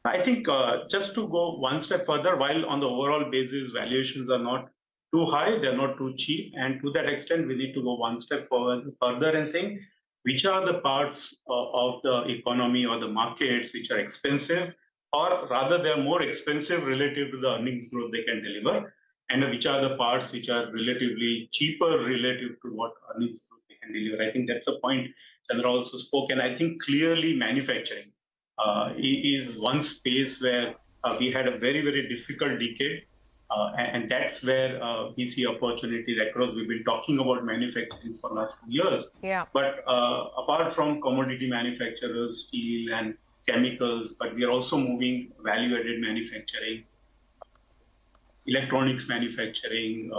I think just to go one step further, while on the overall basis, valuations are not too high, they're not too cheap. And to that extent, we need to go one step further and saying which are the parts of the economy or the markets which are expensive, or rather they're more expensive relative to the earnings growth they can deliver, and which are the parts which are relatively cheaper relative to what earnings growth they can deliver. I think that's a point Chandra also spoke, and I think clearly manufacturing is one space where we had a very, very difficult decade, and that's where we see opportunities across. We've been talking about manufacturing for the last 2 years, but apart from commodity manufacturers, steel and chemicals, but we are also moving value-added manufacturing, electronics manufacturing.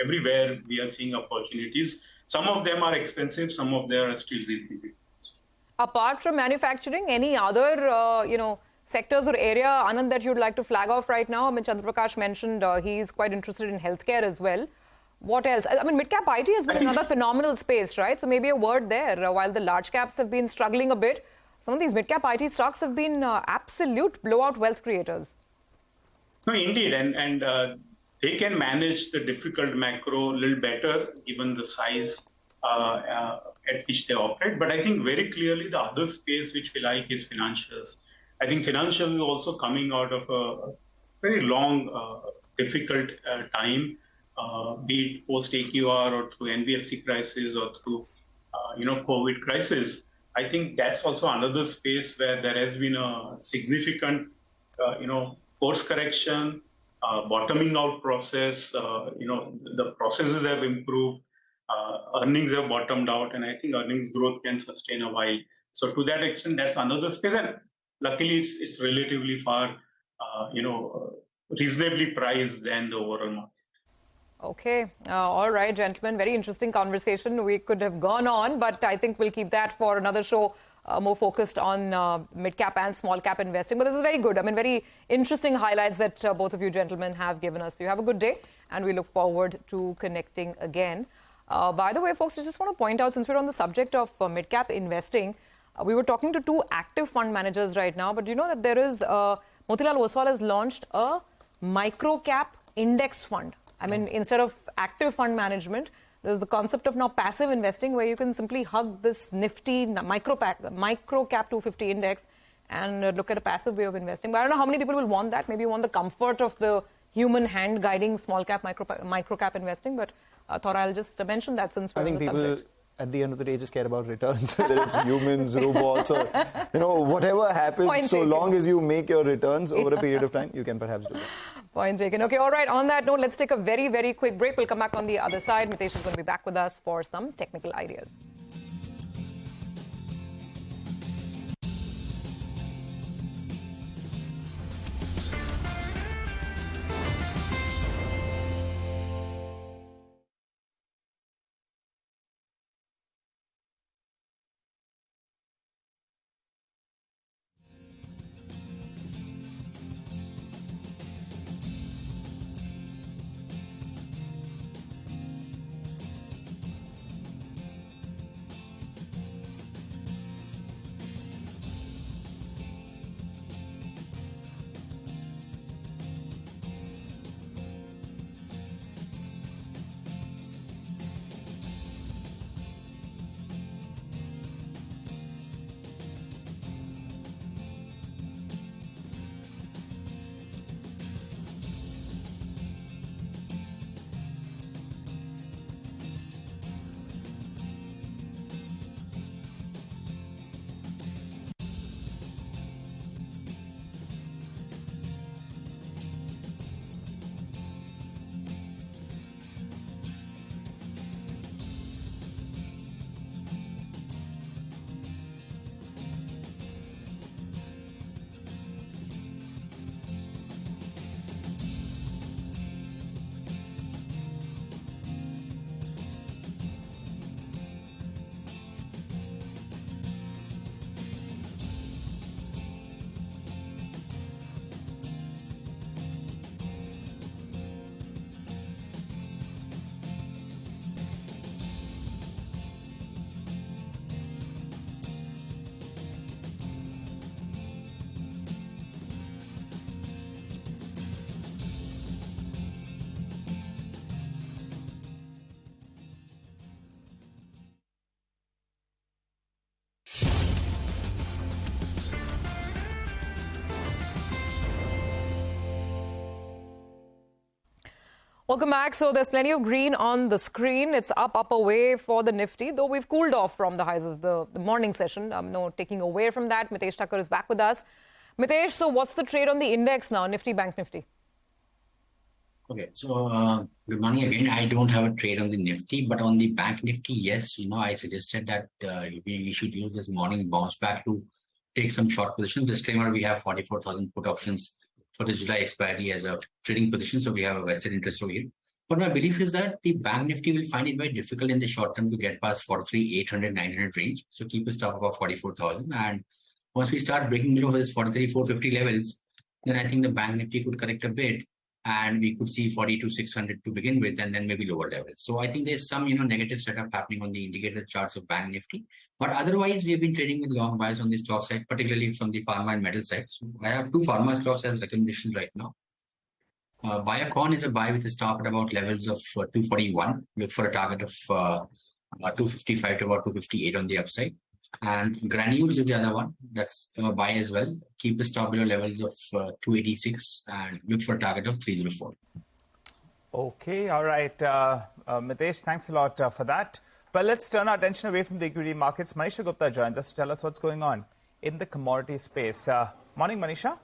Everywhere we are seeing opportunities. Some of them are expensive, some of them are still reasonable. Apart from manufacturing, any other sectors or area, Anand, that you'd like to flag off right now? I mean, Chandra Prakash mentioned he's quite interested in healthcare as well. What else? I mean, mid-cap IT has been another phenomenal space, right? So maybe a word there. While the large caps have been struggling a bit, some of these mid-cap IT stocks have been absolute blowout wealth creators. No, indeed, and they can manage the difficult macro a little better given the size at which they operate. But I think very clearly the other space which we like is financials. I think financials is also coming out of a very long, difficult time, be it post-AQR or through NBFC crisis or through COVID crisis. I think that's also another space where there has been a significant, course correction, bottoming out process. The processes have improved, earnings have bottomed out, and I think earnings growth can sustain a while. So to that extent, that's another space, and luckily it's relatively far, reasonably priced than the overall market. Okay. All right, gentlemen. Very interesting conversation. We could have gone on, but I think we'll keep that for another show, more focused on mid-cap and small-cap investing. But this is very good. I mean, very interesting highlights that both of you gentlemen have given us. So you have a good day, and we look forward to connecting again. By the way, folks, I just want to point out, since we're on the subject of mid-cap investing, we were talking to two active fund managers right now, but you know that there is, Motilal Oswal has launched a micro-cap index fund. I mean, instead of active fund management, there's the concept of now passive investing, where you can simply hug this nifty micro cap 250 index and look at a passive way of investing. But I don't know how many people will want that. Maybe you want the comfort of the human hand guiding small cap, micro cap investing. But I thought I'll just mention that since we're on the subject. I think people at the end of the day just care about returns, whether it's humans, robots, or whatever happens. So long as you make your returns over a period of time, you can perhaps do that. Point taken. Okay, all right. On that note, let's take a very, very quick break. We'll come back on the other side. Mitesh is going to be back with us for some technical ideas. Welcome back. So there's plenty of green on the screen. It's up away for the Nifty, though we've cooled off from the highs of the morning session. No taking away from that. Mitesh Thakur is back with us. Mitesh, so what's the trade on the index now, Nifty, Bank Nifty? Okay, so good morning again. I don't have a trade on the Nifty, but on the Bank Nifty, yes, I suggested that we should use this morning bounce back to take some short positions. Disclaimer, we have 44,000 put options for the July expiry as a trading position, so we have a vested interest over here. But my belief is that the Bank Nifty will find it very difficult in the short term to get past 43,800, 900 range. So keep a stop above 44,000. And once we start breaking below this 43,450 levels, then I think the Bank Nifty could correct a bit, and we could see 42,600 to begin with, and then maybe lower levels. So I think there's some negative setup happening on the indicator charts of Bank Nifty. But otherwise, we have been trading with long buys on the stock side, particularly from the pharma and metal side. So I have two pharma stocks as recommendations right now. Biocon is a buy with a stop at about levels of 241. Look for a target of 255 to about 258 on the upside. And Granules is the other one. That's a buy as well. Keep the stop below levels of 286 and look for a target of 304. Okay, all right. Mitesh, thanks a lot for that. Well, let's turn our attention away from the equity markets. Manisha Gupta joins us to tell us what's going on in the commodity space. Morning, Manisha.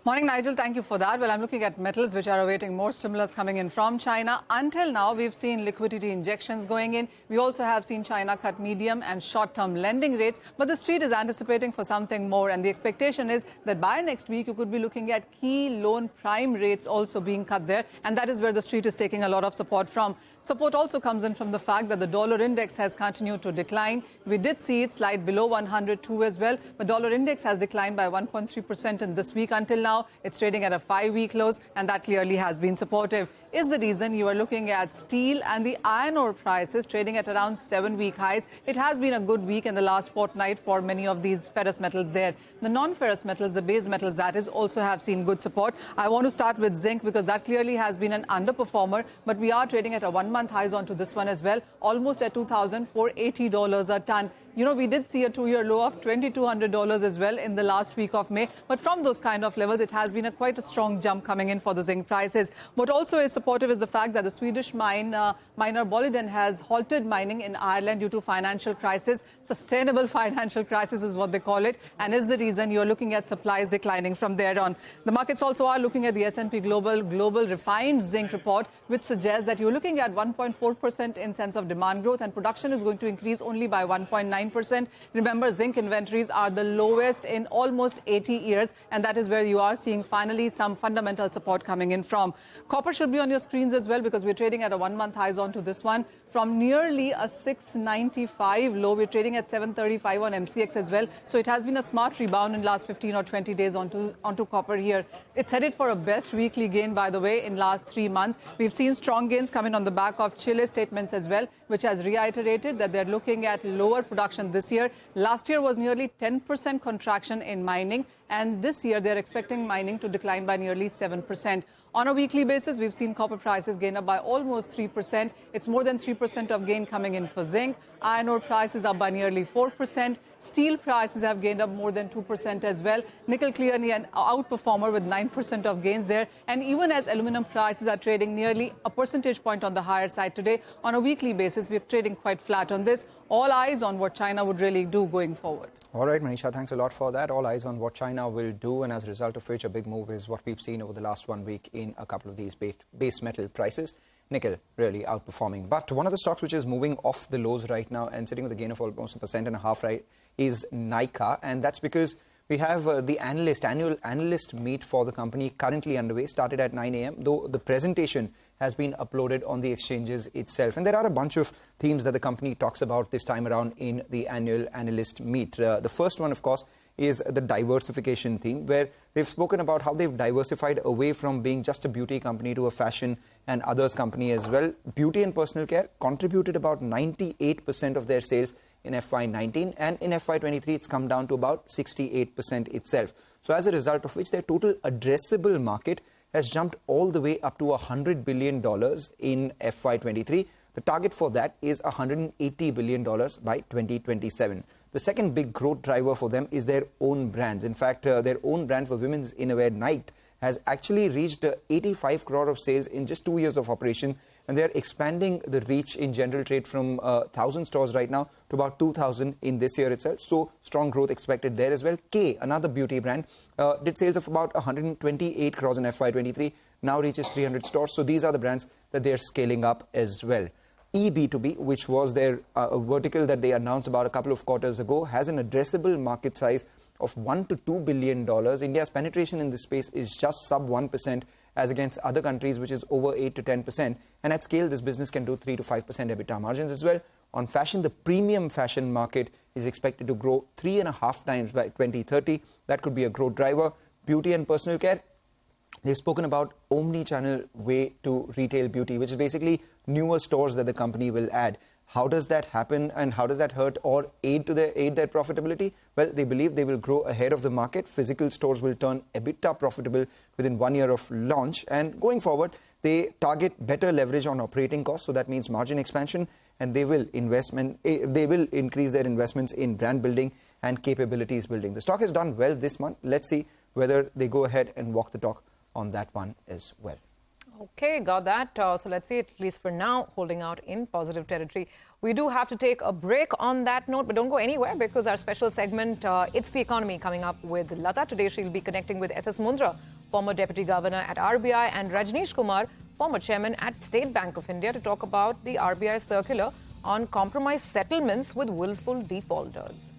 Morning, Nigel. Thank you for that. Well, I'm looking at metals, which are awaiting more stimulus coming in from China. Until now, we've seen liquidity injections going in. We also have seen China cut medium and short-term lending rates. But the street is anticipating for something more. And the expectation is that by next week, you could be looking at key loan prime rates also being cut there. And that is where the street is taking a lot of support from. Support also comes in from the fact that the dollar index has continued to decline. We did see it slide below 102 as well. But dollar index has declined by 1.3% in this week until now. It's trading at a 5-week lows, and that clearly has been supportive. Is the reason you are looking at steel and the iron ore prices trading at around 7-week highs. It has been a good week in the last fortnight for many of these ferrous metals there. The non-ferrous metals, the base metals, that is also have seen good support. I want to start with zinc because that clearly has been an underperformer, but we are trading at a 1-month highs onto this one as well, almost at $2,480 a ton. We did see a 2-year low of $2,200 as well in the last week of May. But from those kind of levels, it has been quite a strong jump coming in for the zinc prices. What also is supportive is the fact that the Swedish miner Boliden has halted mining in Ireland due to financial crisis. Sustainable financial crisis is what they call it, and is the reason you're looking at supplies declining from there on. The markets also are looking at the S&P Global Refined Zinc report, which suggests that you're looking at 1.4% in sense of demand growth, and production is going to increase only by 1.9%. Remember, zinc inventories are the lowest in almost 80 years, and that is where you are seeing finally some fundamental support coming in from. Copper should be on your screens as well because we're trading at a 1-month highs onto this one. From nearly a 695 low, we're trading at 735 on MCX as well. So it has been a smart rebound in the last 15 or 20 days onto copper here. It's headed for a best weekly gain, by the way, in last 3 months. We've seen strong gains coming on the back of Chile statements as well, which has reiterated that they're looking at lower production this year. Last year was nearly 10% contraction in mining, and this year they're expecting mining to decline by nearly 7%. On a weekly basis, we've seen copper prices gain up by almost 3%. It's more than 3% of gain coming in for zinc. Iron ore prices up by nearly 4%. Steel prices have gained up more than 2% as well. Nickel clearly an outperformer with 9% of gains there. And even as aluminum prices are trading nearly a percentage point on the higher side today, on a weekly basis, we're trading quite flat on this. All eyes on what China would really do going forward. All right, Manisha, thanks a lot for that. All eyes on what China will do, and as a result of which a big move is what we've seen over the last 1 week in a couple of these base metal prices. Nickel really outperforming. But one of the stocks which is moving off the lows right now and sitting with a gain of almost 1.5% right is Nykaa, and that's because we have the annual analyst meet for the company currently underway, started at 9 a.m., though the presentation has been uploaded on the exchanges itself. And there are a bunch of themes that the company talks about this time around in the annual analyst meet. The first one, of course, is the diversification theme, where they've spoken about how they've diversified away from being just a beauty company to a fashion and others company as well. Beauty and personal care contributed about 98% of their sales in FY19, and in FY23 it's come down to about 68% itself. So as a result of which their total addressable market has jumped all the way up to $100 billion in FY23. The target for that is $180 billion by 2027. The second big growth driver for them is their own brands. In fact, their own brand for women's innerwear, Night, has actually reached 85 crore of sales in just 2 years of operation, and they are expanding the reach in general trade from 1,000 stores right now to about 2,000 in this year itself. So strong growth expected there as well. K, another beauty brand, did sales of about 128 crores in FY23, now reaches 300 stores. So these are the brands that they are scaling up as well. eB2B, which was their vertical that they announced about a couple of quarters ago, has an addressable market size of $1 to $2 billion. India's penetration in this space is just sub 1% as against other countries, which is over 8 to 10%. And at scale, this business can do 3 to 5% EBITDA margins as well. On fashion, the premium fashion market is expected to grow 3.5 times by 2030. That could be a growth driver. Beauty and personal care, they've spoken about omni-channel way to retail beauty, which is basically newer stores that the company will add. How does that happen, and how does that hurt or aid their profitability? Well, they believe they will grow ahead of the market. Physical stores will turn EBITDA profitable within 1 year of launch. And going forward, they target better leverage on operating costs. So that means margin expansion, and they will increase their investments in brand building and capabilities building. The stock has done well this month. Let's see whether they go ahead and walk the talk on that one as well. Okay, got that. So let's see, at least for now, holding out in positive territory. We do have to take a break on that note, but don't go anywhere because our special segment, It's the Economy, coming up with Lata. Today she'll be connecting with S.S. Mundra, former Deputy Governor at RBI, and Rajneesh Kumar, former Chairman at State Bank of India, to talk about the RBI circular on compromise settlements with willful defaulters.